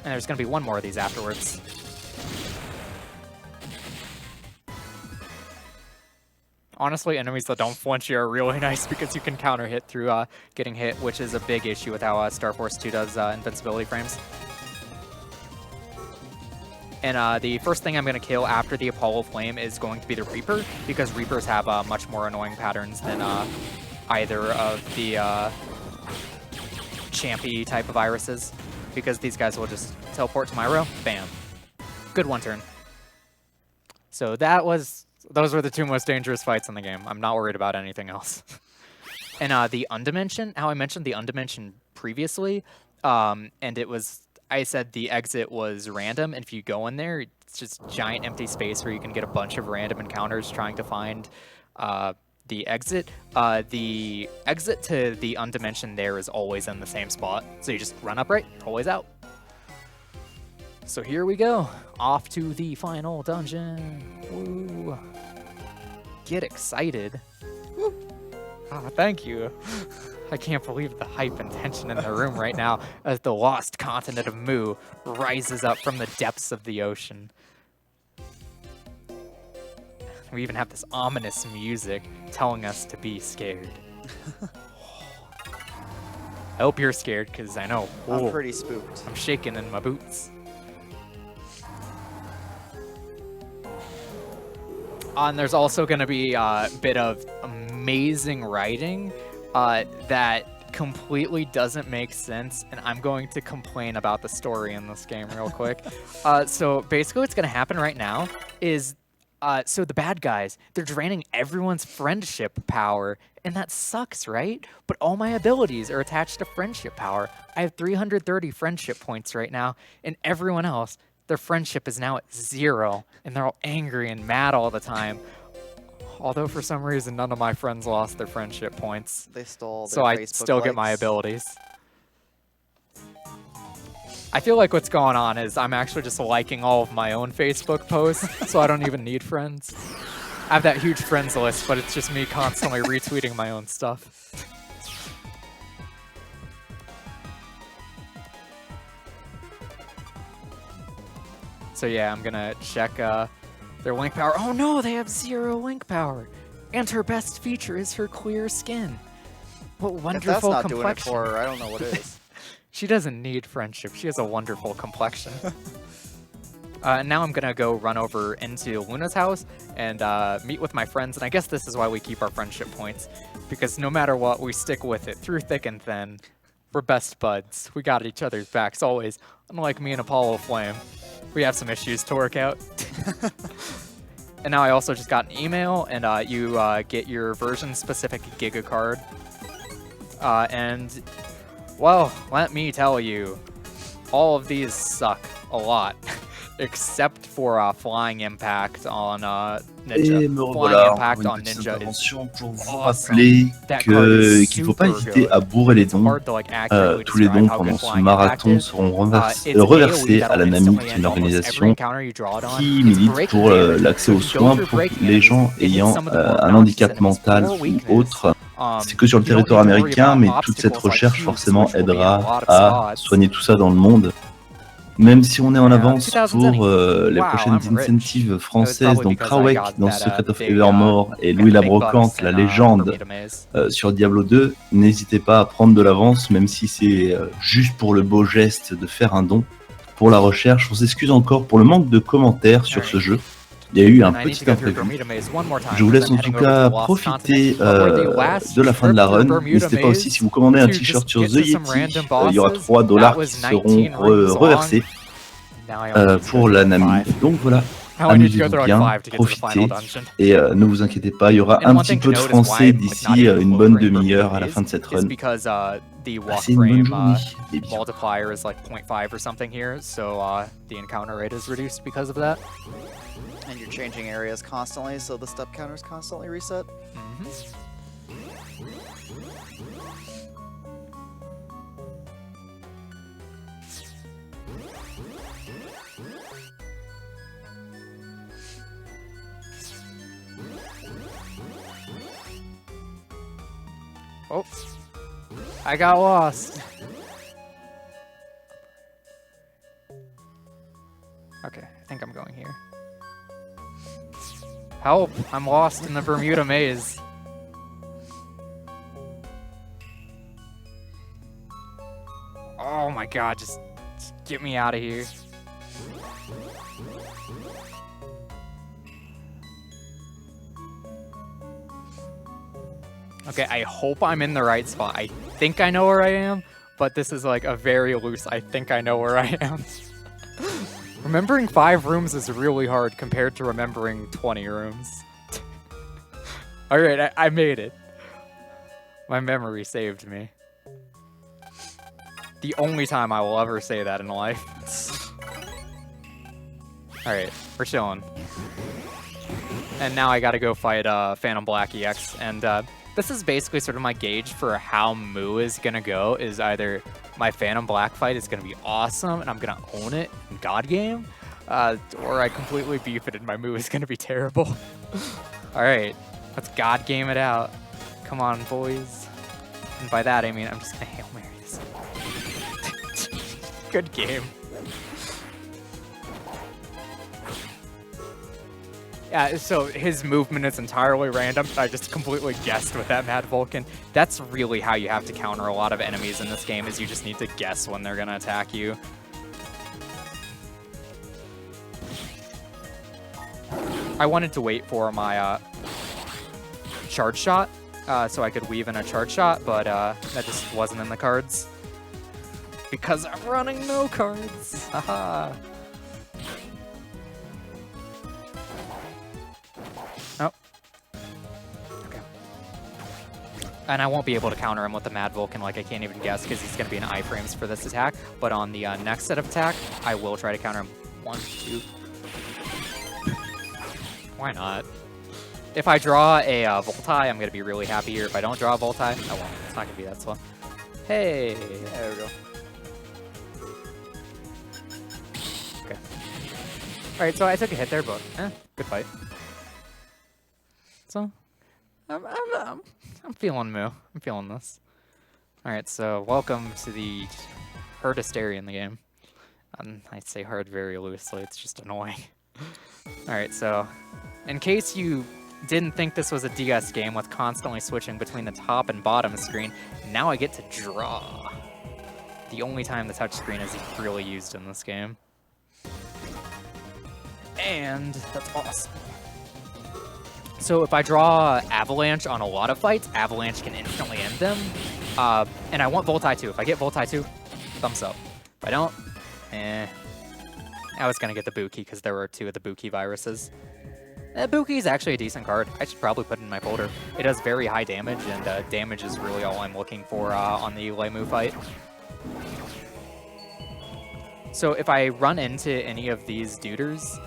And there's gonna be one more of these afterwards. Honestly, enemies that don't flinch you are really nice because you can counter hit through getting hit, which is a big issue with how Star Force 2 does invincibility frames. And the first thing I'm going to kill after the Apollo Flame is going to be the Reaper, because Reapers have much more annoying patterns than either of the Champy type of irises, because these guys will just teleport to my row. Bam. Good one turn. So those were the two most dangerous fights in the game. I'm not worried about anything else. And the Undimension, how I mentioned the Undimension previously, and it was... I said the exit was random, and if you go in there, it's just giant empty space where you can get a bunch of random encounters trying to find the exit. The exit to the Undimension there is always in the same spot, so you just run upright, always out. So here we go, off to the final dungeon. Woo. Get excited. Woo. Oh, thank you. I can't believe the hype and tension in the room right now as the lost continent of Mu rises up from the depths of the ocean. We even have this ominous music telling us to be scared. I hope you're scared, because I know. I'm pretty spooked. I'm shaking in my boots. And there's also going to be a bit of amazing writing that completely doesn't make sense, and I'm going to complain about the story in this game real quick. So basically what's going to happen right now is, so the bad guys, they're draining everyone's friendship power, and that sucks, right? But all my abilities are attached to friendship power. I have 330 friendship points right now, and everyone else, their friendship is now at 0, and they're all angry and mad all the time. Although for some reason none of my friends lost their friendship points. They stole their so I Facebook still get my likes. abilities. I feel like what's going on is I'm actually just liking all of my own Facebook posts, so I don't even need friends. I have that huge friends list, but it's just me constantly retweeting my own stuff. So yeah, I'm gonna check their link power. Oh no, they have 0 link power. And her best feature is her clear skin. What wonderful if that's not complexion. doing it for her, I don't know what is. She doesn't need friendship. She has a wonderful complexion. Now I'm gonna go run over into Luna's house and meet with my friends. And I guess this is why we keep our friendship points, because no matter what, we stick with it through thick and thin. We're best buds. We got each other's backs always. Unlike me and Apollo Flame, we have some issues to work out. And now I also just got an email, and you get your version-specific Giga card. And, well, let me tell you, all of these suck a lot, except for Flying Impact on Ninja. Flying Impact on Ninja is pour vous awesome. rappeler That card is qu'il ne faut pas super hésiter good. à bourrer les It's dons. hard to, like, accurately Tous les describe dons how good pendant ce Flying Impact marathon is. seront It's an reversés AoE à la that'll NAMI, instantly qui est end une almost every organisation encounter you draw it on. qui It's milite breaking pour damage. l'accès aux So if you go soins through pour breaking les gens enemies, it hits ayant some of the more un bounce handicap enemies mental or ou weakness. autre. C'est que sur le You don't territoire need to worry américain, about mais toute cette obstacles like recherche cubes, forcément which will be in a aidera lot of à spots. soigner tout ça dans le monde. Même si on est en avance 2000 pour les Wow, prochaines I'm rich. incentives françaises, probably donc because I Krawek got dans that, Secret of big, Evermore et Louis la big bucks Brocante, la in, légende Bermuda Maze. sur Diablo 2, n'hésitez pas à prendre de l'avance, même si c'est juste pour le beau geste de faire un don pour la recherche. On s'excuse encore pour le manque de commentaires sur ce jeu. Il y a eu un And I need petit to go through imprévu. Bermuda Maze one more time, Je vous laisse 'cause en I'm tout heading over cas to the Lost profiter Continent. But we're the last de la fin de la trip through run. Bermuda N'hésitez pas aussi, Maze si vous commandez un to t-shirt just sur get The to some Yeti, random il y aura bosses. 3 That dollars was qui seront 19 rooms long. reversés Now I only need to go pour through la like Nami. 5. Donc voilà, I only need to go amusez-vous through like bien, 5 to get to the final profitez dungeon. et ne vous inquiétez pas, il y aura And un one petit thing to peu de note is why français I'm like not d'ici even une close bonne to Bermuda demi-heure à la Maze fin de cette is run. because the walk Passez une bonne frame journée, les biens. multiplier is like 0.5 or something here, so the encounter rate is reduced because of that. And you're changing areas constantly, so the step counters constantly reset. Oh, I got lost. Okay, I think I'm going here. Help! I'm lost in the Bermuda Maze. Oh my god, just get me out of here. Okay, I hope I'm in the right spot. I think I know where I am, but this is like a very loose, I think I know where I am. Remembering 5 rooms is really hard compared to remembering 20 rooms. Alright, I made it. My memory saved me. The only time I will ever say that in life. Alright, we're chilling. And now I gotta go fight Phantom Black EX, and this is basically sort of my gauge for how Moo is gonna go, is either my Phantom Black fight is gonna be awesome and I'm gonna own it in God Game, or I completely beef it and my Moo is gonna be terrible. Alright, let's God Game it out. Come on, boys. And by that I mean I'm just gonna Hail Mary this. Good game. Yeah, so his movement is entirely random. I just completely guessed with that Mad Vulcan. That's really how you have to counter a lot of enemies in this game, is you just need to guess when they're gonna attack you. I wanted to wait for my charge shot, so I could weave in a charge shot, but that just wasn't in the cards. Because I'm running no cards. Haha. Oh. Okay. And I won't be able to counter him with the Mad Vulcan, like I can't even guess, because he's going to be in iframes for this attack. But on the next set of attack, I will try to counter him. 1, 2. Why not? If I draw a Volti, I'm going to be really happy here. If I don't draw a Volti, I won't. It's not going to be that slow. Hey! There we go. Okay. Alright, so I took a hit there, but good fight. So, I'm feeling Moo. I'm feeling this. Alright, so welcome to the hardest area in the game. I say hard very loosely, it's just annoying. Alright, so in case you didn't think this was a DS game with constantly switching between the top and bottom screen, now I get to draw. The only time the touchscreen is really used in this game. And that's awesome. So if I draw Avalanche on a lot of fights, Avalanche can instantly end them. And I want Volti too. If I get Volti too, thumbs up. If I don't, I was gonna get the Buki because there were 2 of the Buki viruses. Buki is actually a decent card. I should probably put it in my folder. It does very high damage, and damage is really all I'm looking for on the Lemu fight. So if I run into any of these duders,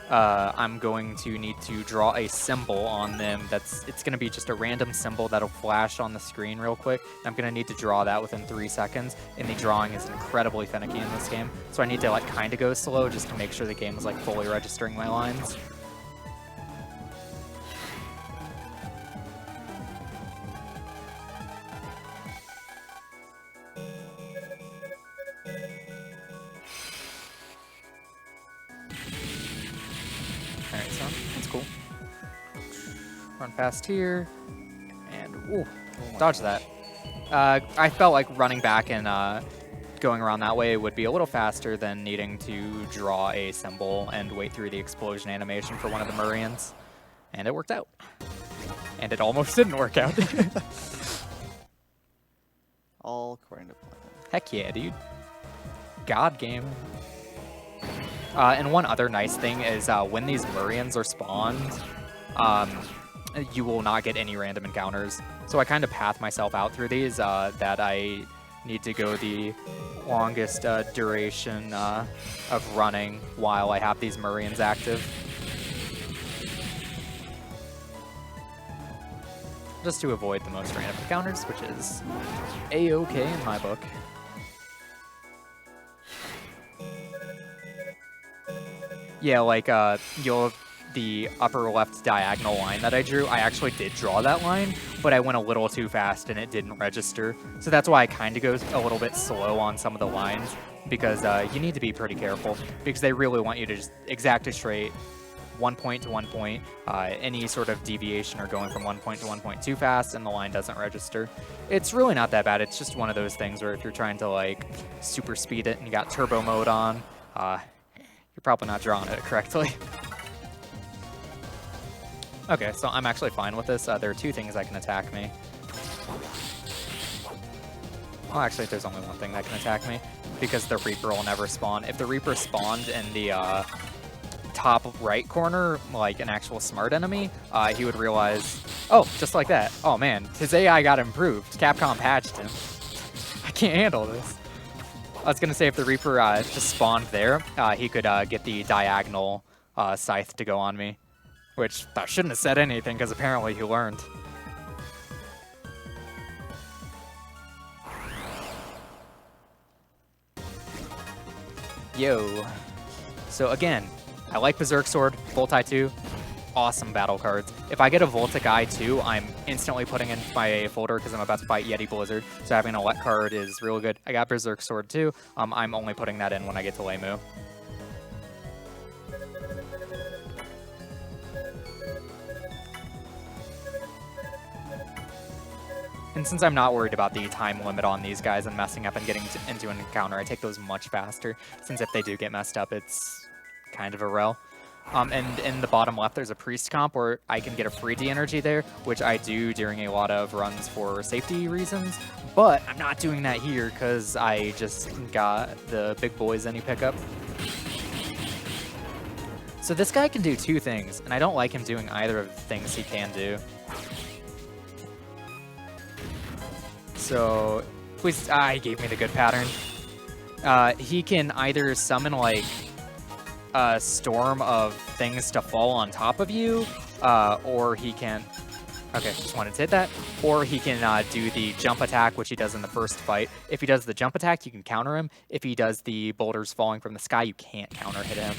I'm going to need to draw a symbol on them. It's going to be just a random symbol that'll flash on the screen real quick. I'm going to need to draw that within 3 seconds, and the drawing is incredibly finicky in this game. So I need to like kind of go slow just to make sure the game is like fully registering my lines. That's cool. Run past here. And, ooh, dodge that. I felt like running back and going around that way would be a little faster than needing to draw a symbol and wait through the explosion animation for one of the Murians. And it worked out. And it almost didn't work out. All according to plan. Heck yeah, dude. God game. And one other nice thing is when these Murians are spawned, you will not get any random encounters. So I kind of path myself out through these that I need to go the longest duration of running while I have these Murians active. Just to avoid the most random encounters, which is A-okay in my book. Yeah, like the upper left diagonal line that I drew, I actually did draw that line, but I went a little too fast and it didn't register. So that's why I kind of go a little bit slow on some of the lines, because you need to be pretty careful, because they really want you to just exact a straight 1 point to 1 point. Any sort of deviation or going from 1 point to 1 point too fast and the line doesn't register. It's really not that bad. It's just one of those things where if you're trying to like super speed it and you got turbo mode on, you're probably not drawing it correctly. Okay, so I'm actually fine with this. There are two things that can attack me. Well, actually, there's only one thing that can attack me, because the Reaper will never spawn. If the Reaper spawned in the top right corner, like an actual smart enemy, he would realize, oh, just like that. Oh man, his AI got improved. Capcom patched him. I can't handle this. I was gonna say if the Reaper just spawned there, he could get the diagonal scythe to go on me. Which I shouldn't have said anything, because apparently he learned. Yo. So again, I like Berserk Sword, Voltai 2, awesome battle cards. If I get a Volta Guy 2, I'm instantly putting in my folder because I'm about to fight Yeti Blizzard. So having a Let card is real good. I got Berserk Sword too. I'm only putting that in when I get to Lemu. And since I'm not worried about the time limit on these guys and messing up and getting into an encounter, I take those much faster, since if they do get messed up, it's kind of a rel. And in the bottom left, there's a Priest comp where I can get a free D-Energy there, which I do during a lot of runs for safety reasons, but I'm not doing that here because I just got the big boys any pickup. So this guy can do two things, and I don't like him doing either of the things he can do. So, please, he gave me the good pattern. He can either summon like a storm of things to fall on top of you, or he can, okay, just wanted to hit that, or he can do the jump attack, which he does in the first fight. If he does the jump attack, you can counter him. If he does the boulders falling from the sky, you can't counter hit him.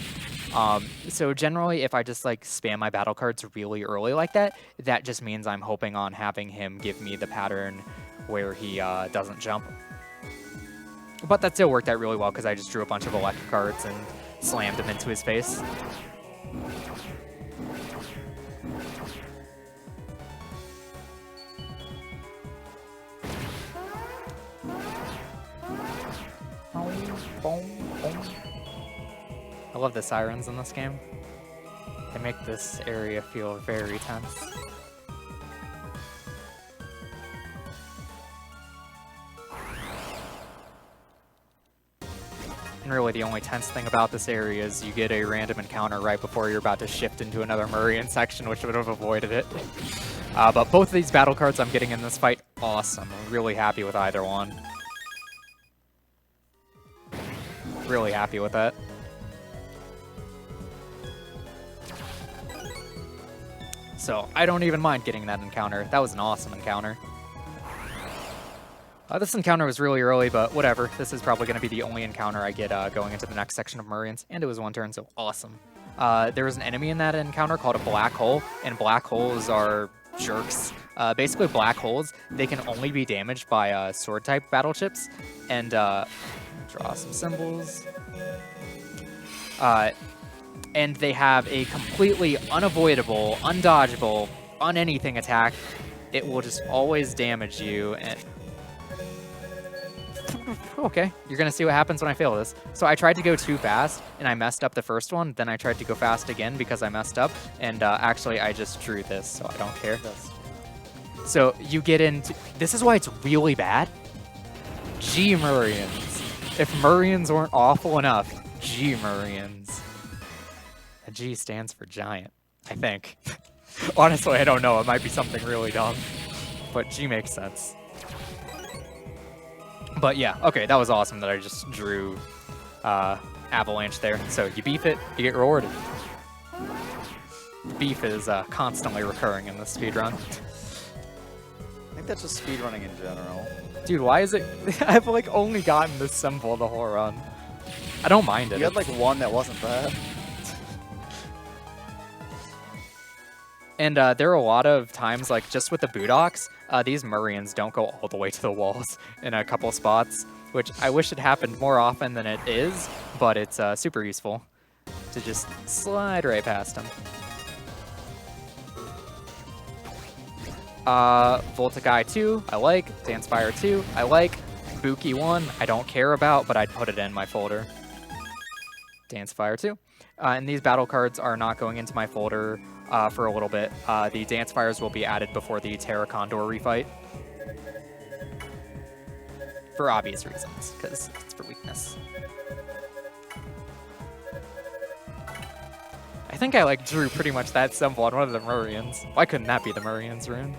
So generally, if I just like spam my battle cards really early like that, that just means I'm hoping on having him give me the pattern where he doesn't jump. But that still worked out really well because I just drew a bunch of electric cards and slammed him into his face. I love the sirens in this game. They make this area feel very tense. And really the only tense thing about this area is you get a random encounter right before you're about to shift into another Murian section, which would have avoided it. But both of these battle cards I'm getting in this fight, awesome. I'm really happy with either one. Really happy with that. So I don't even mind getting that encounter. That was an awesome encounter. This encounter was really early, but whatever. This is probably going to be the only encounter I get going into the next section of Murians, and it was one turn, so awesome. There was an enemy in that encounter called a black hole, and black holes are jerks. Basically, black holes, they can only be damaged by sword-type battleships, and draw some symbols. and they have a completely unavoidable, undodgeable, unanything attack. It will just always damage you. And okay, you're gonna see what happens when I fail this. So I tried to go too fast, and I messed up the first one. Then I tried to go fast again because I messed up, and actually I just drew this, so I don't care. So you get into... This is why it's really bad. G-Murrians. If Murrians weren't awful enough, G-Murrians. A G stands for giant, I think. Honestly, I don't know. It might be something really dumb, but G makes sense. But yeah, okay, that was awesome that I just drew Avalanche there. So you beef it, you get rewarded. Beef is constantly recurring in this speedrun. I think that's just speedrunning in general. Dude, why is it... I've like only gotten this symbol the whole run. I don't mind it. You had like one that wasn't bad. And there are a lot of times, like just with the Budoks, these Murrians don't go all the way to the walls in a couple spots, which I wish it happened more often than it is, but it's super useful to just slide right past them. Voltaguy 2, I like. Dancefire 2, I like. Buki 1, I don't care about, but I'd put it in my folder. Dancefire 2. And these battle cards are not going into my folder for a little bit. The Dancefires will be added before the Terra Condor refight. For obvious reasons, because it's for weakness. I think I like drew pretty much that symbol on one of the Murrians. Why couldn't that be the Murrians rune?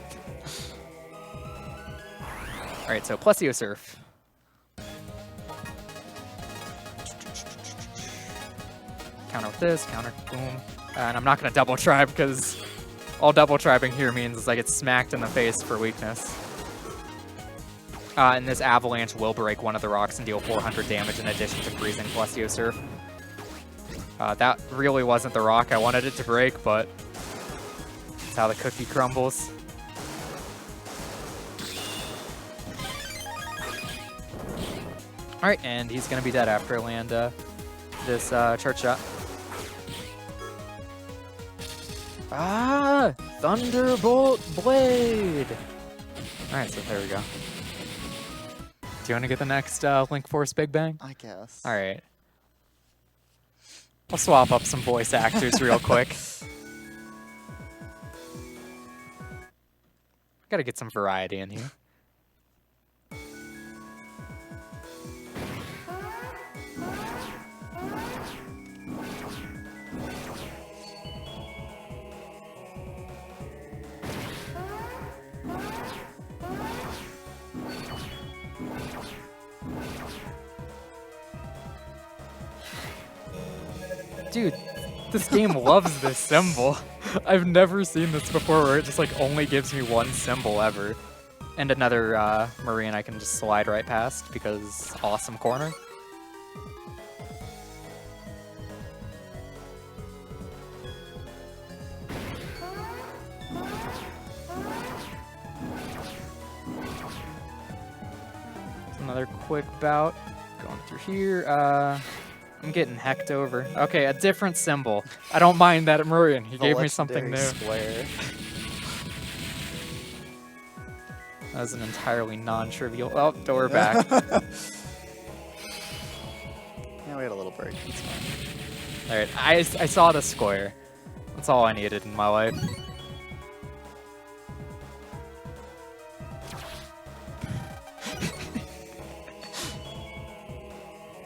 Alright, so Plesio Surf. Counter with this, counter, boom. And I'm not going to double tribe because all double tribing here means is I get smacked in the face for weakness. And this Avalanche will break one of the rocks and deal 400 damage in addition to freezing Plesio Surf. That really wasn't the rock I wanted it to break, but that's how the cookie crumbles. Alright, and he's going to be dead after I land this chart shot. Ah! Thunderbolt Blade! Alright, so there we go. Do you want to get the next Link Force Big Bang? I guess. Alright. I'll swap up some voice actors real quick. Gotta get some variety in here. Dude, this game loves this symbol. I've never seen this before where it just like only gives me one symbol ever. And another Marine I can just slide right past because awesome corner. Another quick bout. Going through here. I'm getting hecked over. Okay, a different symbol. I don't mind that at Murian. He gave me something new. Square. That was an entirely non-trivial... Oh, door back. Yeah, we had a little break. It's fine. Alright, I saw the square. That's all I needed in my life.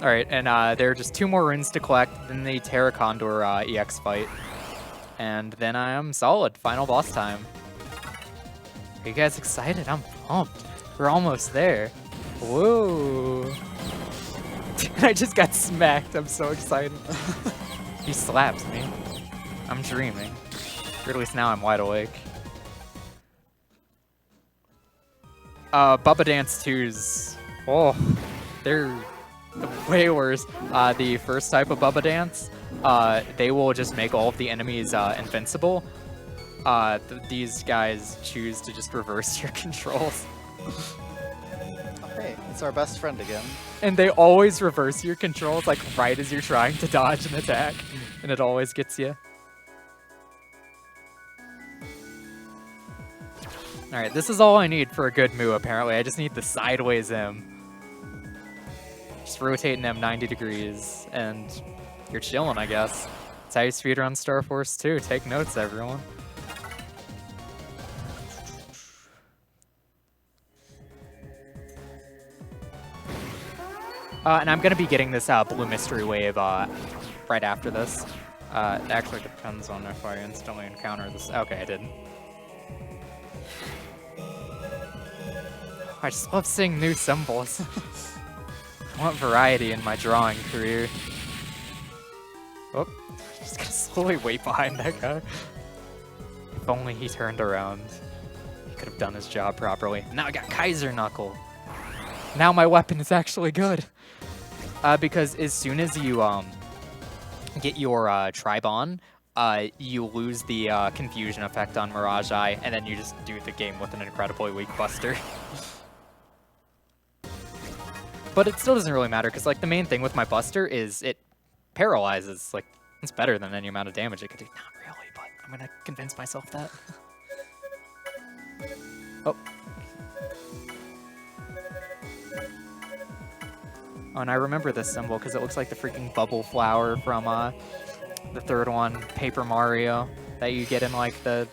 Alright, and there are just 2 more runes to collect, then the Terra Condor EX fight. And then I am solid. Final boss time. Are you guys excited? I'm pumped. We're almost there. Whoa. I just got smacked. I'm so excited. He slapped me. I'm dreaming. Or at least now I'm wide awake. Bubba Dance 2s. Oh, they're way worse. The first type of Bubba Dance, they will just make all of the enemies invincible. These guys choose to just reverse your controls. Hey, it's our best friend again. And they always reverse your controls, like right as you're trying to dodge an attack. and it always gets you. Alright, this is all I need for a good move, apparently. I just need the sideways M. Just rotating M 90 degrees, and you're chilling, I guess. That's how you speedrun Star Force 2. Take notes, everyone. And I'm going to be getting this blue mystery wave right after this. It actually depends on if I instantly encounter this. Okay, I didn't. I just love seeing new symbols. I want variety in my drawing career. Oh, just gonna slowly wait behind that guy. If only he turned around. He could have done his job properly. Now I got Kaiser Knuckle. Now my weapon is actually good. Because as soon as you get your Tribon, you lose the confusion effect on Mirage Eye, and then you just do the game with an incredibly weak Buster. But it still doesn't really matter, because like the main thing with my Buster is it paralyzes. Like, it's better than any amount of damage it could do. Not really, but I'm gonna convince myself that. Oh. Oh, and I remember this symbol because it looks like the freaking bubble flower from the third one, Paper Mario, that you get in like the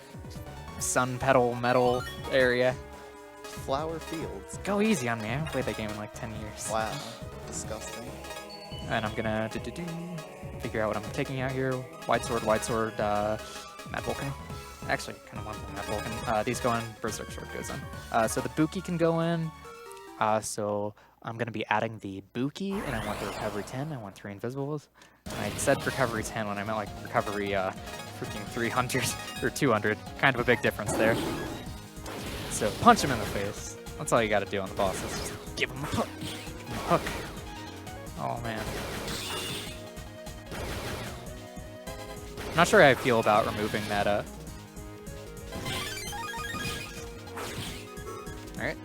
sun petal metal area. Flower Fields. Go easy on me. I haven't played that game in like 10 years. Wow. Disgusting. And I'm gonna figure out what I'm taking out here. White sword, Mad Vulcan. Actually, kind of want the Mad Vulcan. These go in, Berserk Sword goes in. So the Buki can go in. So I'm gonna be adding the Buki, and I want the Recovery 10. I want 3 Invisibles. And I said Recovery 10 when I meant like Recovery freaking 300 or 200. Kind of a big difference there. So punch him in the face. That's all you gotta do on the bosses. Just give him a hook. Give him a hook. Oh man. I'm not sure how I feel about removing that Alright.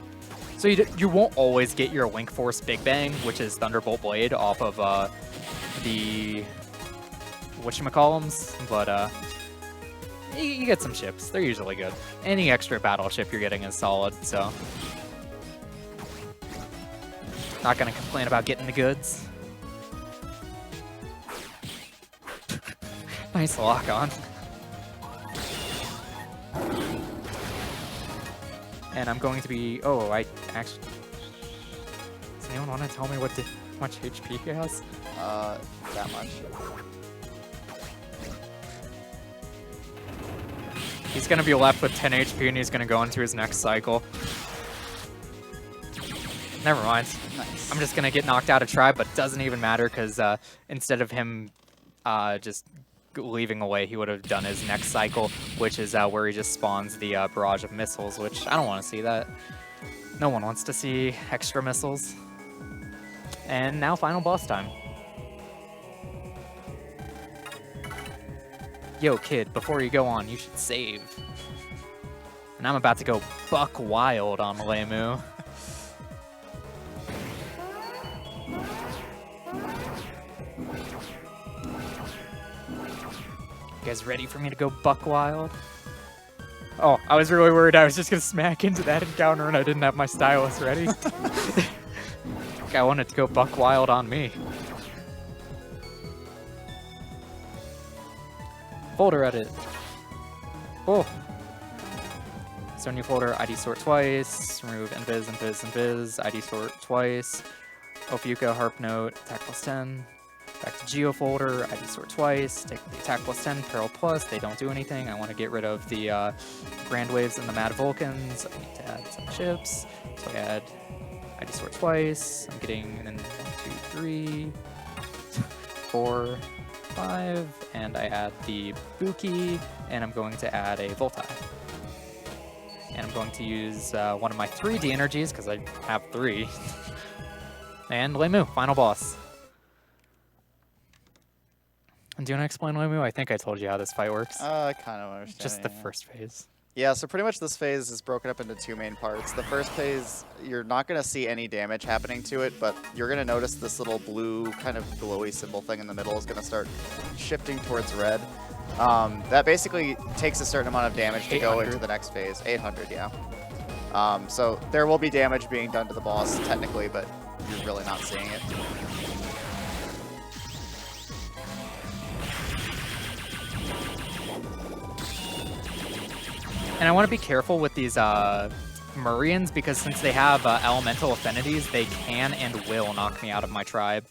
So you won't always get your Link Force Big Bang, which is Thunderbolt Blade, off of the whatchamacallums, but you get some chips. They're usually good. Any extra battle chip you're getting is solid, so not gonna complain about getting the goods. Nice lock on. And I'm going to be... Oh, I actually... Does anyone want to tell me how much HP he has? That much. He's going to be left with 10 HP and he's going to go into his next cycle. Never mind. Nice. I'm just going to get knocked out of Tribe, but it doesn't even matter because instead of him just leaving away, he would have done his next cycle, which is where he just spawns the barrage of missiles, which I don't want to see that. No one wants to see extra missiles. And now final boss time. Yo, kid, before you go on, you should save. And I'm about to go buck wild on Lemu. You guys ready for me to go buck wild? Oh, I was really worried I was just gonna smack into that encounter and I didn't have my stylus ready. I wanted to go buck wild on me. Folder edit. Oh. So new folder, ID sort twice, remove invis, ID sort twice. Ophiuka, harp note, attack plus 10. Back to Geo folder, ID sort twice, take the attack plus 10, peril plus, they don't do anything. I want to get rid of the Grand Waves and the Mad Vulcans. I need to add some chips, so I add ID sort twice. I'm getting 1, 2, 3, 4, 5, and I add the Buki, and I'm going to add a Voltai. And I'm going to use one of my 3D energies, because I have 3. And Lemu, final boss. Do you want to explain Lemu? I think I told you how this fight works. I kind of understand. Just the first phase. Yeah, so pretty much this phase is broken up into 2 main parts. The first phase, you're not going to see any damage happening to it, but you're going to notice this little blue kind of glowy symbol thing in the middle is going to start shifting towards red. That basically takes a certain amount of damage to go into the next phase. 800, yeah. So there will be damage being done to the boss technically, but you're really not seeing it. And I want to be careful with these Murrians because since they have elemental affinities, they can and will knock me out of my tribe.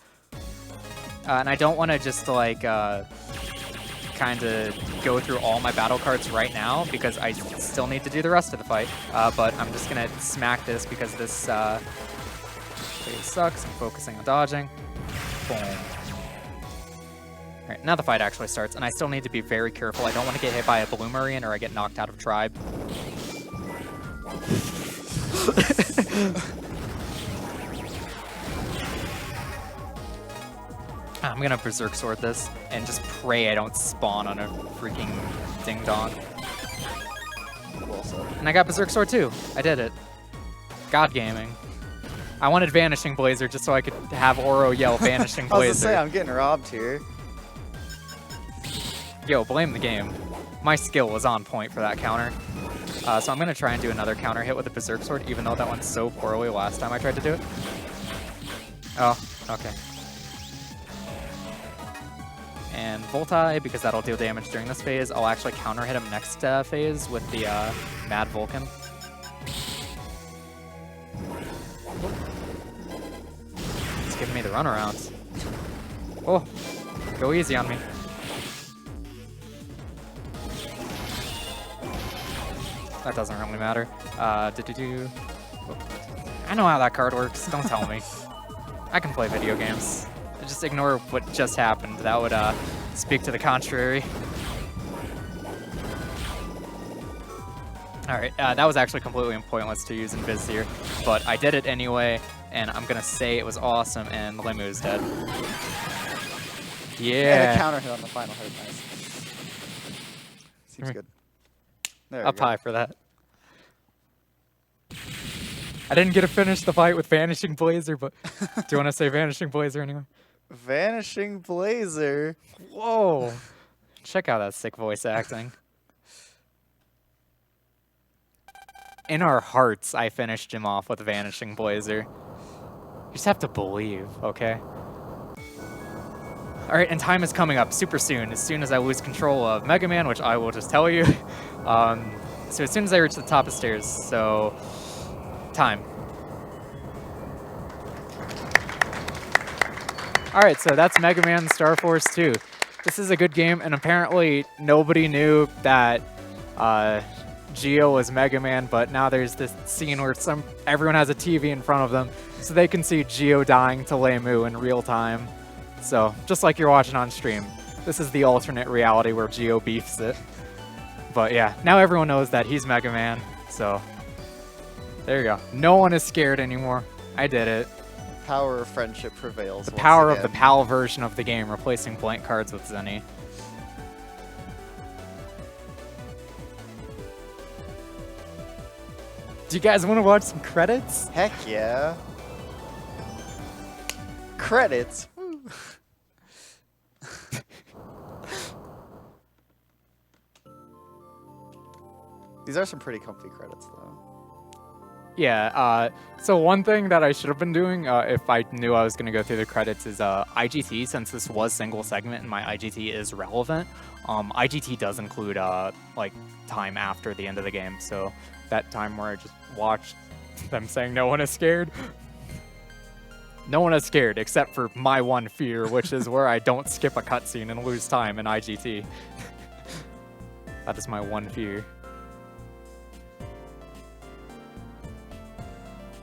And I don't want to just like kind of go through all my battle cards right now because I still need to do the rest of the fight. But I'm just going to smack this because this phase sucks. I'm focusing on dodging. Boom. Alright, now the fight actually starts, and I still need to be very careful. I don't want to get hit by a blue Murrian or I get knocked out of tribe. I'm gonna Berserk Sword this and just pray I don't spawn on a freaking ding-dong. And I got Berserk Sword too. I did it. God gaming. I wanted Vanishing Blazer just so I could have Oro yell Vanishing Blazer. I was gonna say, I'm getting robbed here. Yo, blame the game. My skill was on point for that counter. So I'm going to try and do another counter hit with the Berserk Sword, even though that went so poorly last time I tried to do it. Oh, okay. And Voltai, because that'll deal damage during this phase. I'll actually counter hit him next phase with the Mad Vulcan. It's giving me the runarounds. Oh, go easy on me. That doesn't really matter. I know how that card works. Don't tell me. I can play video games. Just ignore what just happened. That would speak to the contrary. Alright, that was actually completely pointless to use in Vizier, but I did it anyway, and I'm gonna say it was awesome, and Lemu's dead. Yeah. And a counter hit on the final hit. Nice. Seems good. There Up high for that. I didn't get to finish the fight with Vanishing Blazer, but do you want to say Vanishing Blazer anyway? Vanishing Blazer. Whoa. Check out that sick voice acting. In our hearts, I finished him off with Vanishing Blazer. You just have to believe, okay? Alright, and time is coming up super soon as I lose control of Mega Man, which I will just tell you. So as soon as I reach the top of stairs, so time. Alright, so that's Mega Man Star Force 2. This is a good game, and apparently nobody knew that Geo was Mega Man, but now there's this scene where everyone has a TV in front of them, so they can see Geo dying to Lemu in real time. So, just like you're watching on stream, this is the alternate reality where Geo beefs it. But yeah, now everyone knows that he's Mega Man, so there you go. No one is scared anymore. I did it. Power of friendship prevails. The power of the PAL version of the game, replacing blank cards with Zenny. Do you guys want to watch some credits? Heck yeah. Credits. These are some pretty comfy credits, though. Yeah, so one thing that I should have been doing if I knew I was going to go through the credits is IGT, since this was single segment and my IGT is relevant. IGT does include like time after the end of the game, so that time where I just watched them saying no one is scared. No one is scared except for my one fear, which is where I don't skip a cutscene and lose time in IGT. That is my one fear.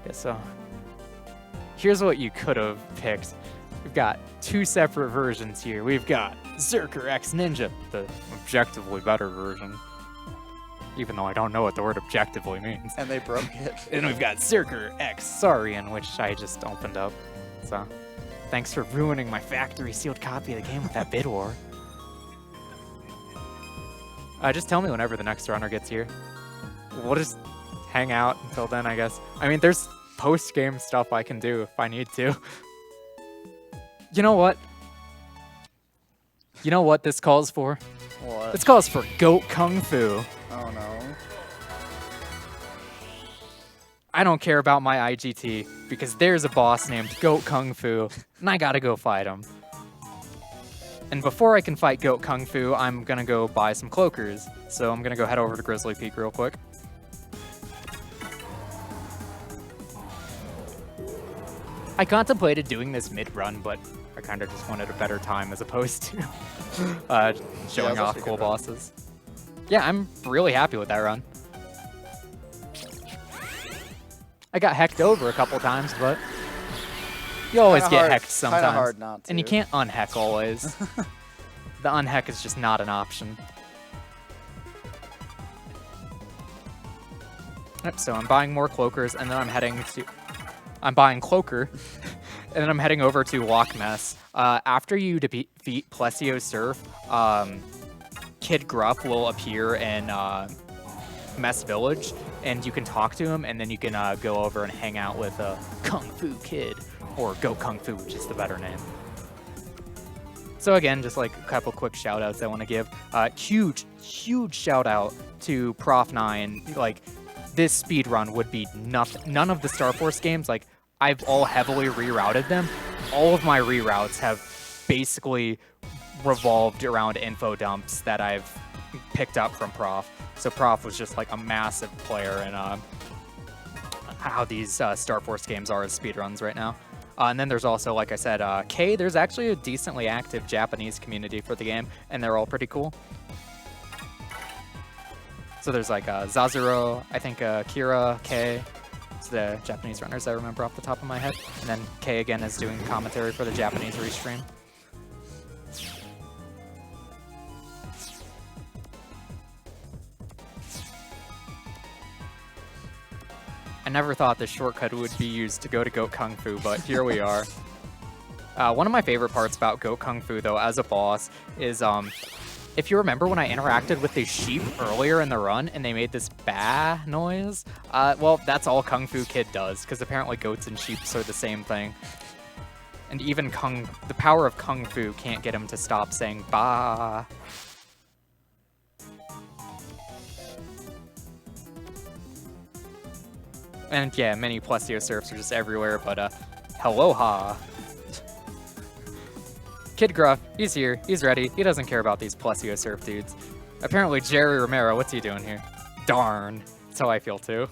Yeah, so here's what you could have picked. We've got two separate versions here. We've got Zerker X Ninja, the objectively better version. Even though I don't know what the word objectively means. And they broke it. And we've got Zerker X Saurian, which I just opened up. So, thanks for ruining my factory sealed copy of the game with that bid war. Just tell me whenever the next runner gets here. we'll just hang out until then, I guess. I mean, there's post-game stuff I can do if I need to. You know what? You know what this calls for? What? This calls for Goat Kung Fu. Oh no. I don't care about my IGT because there's a boss named Goat Kung Fu, and I gotta go fight him. And before I can fight Goat Kung Fu, I'm gonna go buy some cloakers. So I'm gonna go head over to Grizzly Peak real quick. I contemplated doing this mid-run, but I kind of just wanted a better time as opposed to showing off cool bosses. Yeah, I'm really happy with that run. I got hecked over a couple times, but you always get hecked sometimes. Kinda hard not to. And you can't unheck always. The unheck is just not an option. Yep, so I'm buying more cloakers, and then I'm heading to... I'm buying Cloaker, and then I'm heading over to Loch Mess. After you defeat Plesio Surf, Kid Grupp will appear in Mess Village, and you can talk to him, and then you can go over and hang out with Kung Fu Kid, or Go Kung Fu, which is the better name. So again, just like a couple quick shout-outs I want to give. Huge shout-out to Prof9. Like, this speedrun would be none of the Star Force games. Like, I've all heavily rerouted them. All of my reroutes have basically revolved around info dumps that I've picked up from Prof. So Prof was just like a massive player in how these Star Force games are as speedruns right now. And then there's also, like I said, K. There's actually a decently active Japanese community for the game, and they're all pretty cool. So there's like Zazuro, I think Kira, K. It's the Japanese runners I remember off the top of my head. And then K again is doing commentary for the Japanese Restream. I never thought this shortcut would be used to go to Goat Kung Fu, but here we are. One of my favorite parts about Goat Kung Fu, though, as a boss, is if you remember when I interacted with these sheep earlier in the run and they made this bah noise, well, that's all Kung Fu Kid does, because apparently goats and sheep are the same thing. And even the power of Kung Fu can't get him to stop saying bah. And yeah, many Plesio Surfs are just everywhere, but hello-ha. Kid Gruff, he's here, he's ready, he doesn't care about these Plesio Surf dudes. Apparently Jerry Romero, what's he doing here? Darn, that's how I feel too.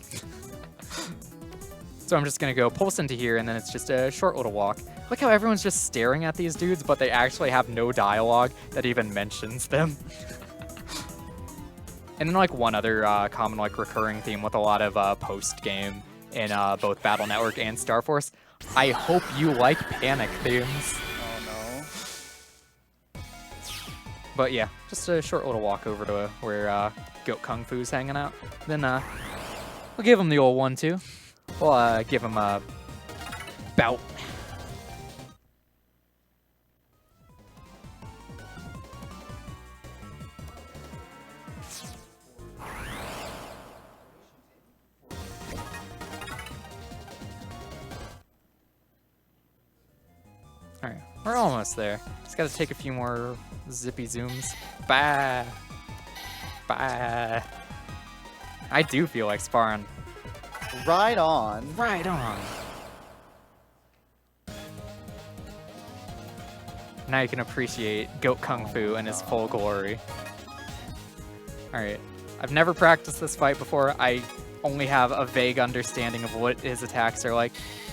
So I'm just gonna go pulse into here, and then it's just a short little walk. Look how everyone's just staring at these dudes, but they actually have no dialogue that even mentions them. And then like one other common like recurring theme with a lot of post-game in both Battle Network and Star Force. I hope you like panic themes. But yeah, just a short little walk over to where Goat Kung Fu's hanging out. Then we'll give him the old 1-2. We'll give him a bout. Alright, we're almost there. Just gotta take a few more zippy zooms. Bah! Bah! I do feel like sparring. Right on. Right on! Now you can appreciate Goat Kung Fu in his full glory. Alright, I've never practiced this fight before. I only have a vague understanding of what his attacks are like,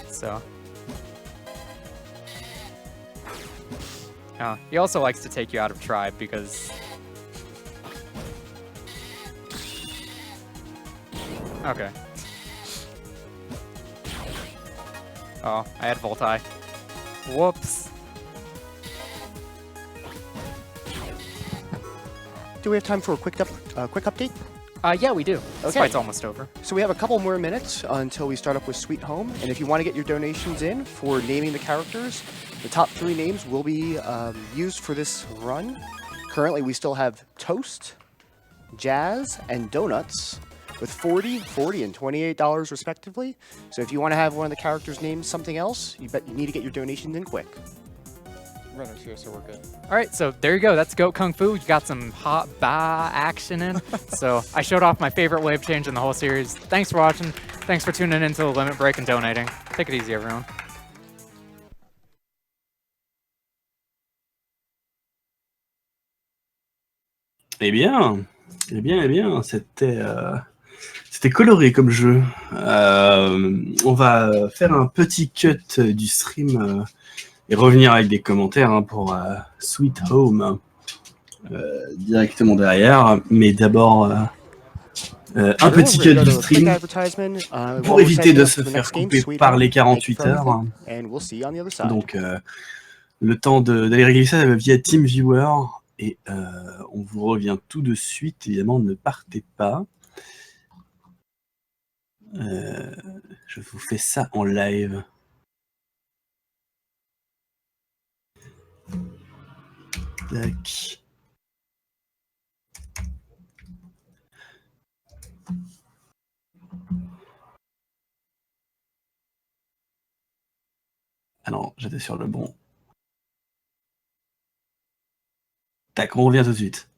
so... Oh, he also likes to take you out of tribe because... Okay. Oh, I had Voltai. Whoops. Do we have time for a quick update? Yeah, we do. This Okay. fight's almost over. So we have a couple more minutes until we start up with Sweet Home, and if you want to get your donations in for naming the characters, the top 3 names will be used for this run. Currently, we still have Toast, Jazz, and Donuts. with $40 and $28 respectively. So if you want to have one of the characters named something else, you need to get your donations in quick. Runners here, so we're good. All right, so there you go. That's Goat Kung Fu. You got some hot ba action in. So I showed off my favorite wave change in the whole series. Thanks for watching. Thanks for tuning into the Limit Break and donating. Take it easy, everyone. Eh bien, c'était coloré comme jeu. On va faire un petit cut du stream et revenir avec des commentaires pour Sweet Home directement derrière. Mais d'abord, un petit cut du stream pour éviter de se faire couper par les 48 heures. Donc, le temps d'aller régler ça via TeamViewer. Et on vous revient tout de suite. Évidemment, ne partez pas. Je vous fais ça en live. Tac. Ah non, j'étais sur le bon. Tac, on revient tout de suite.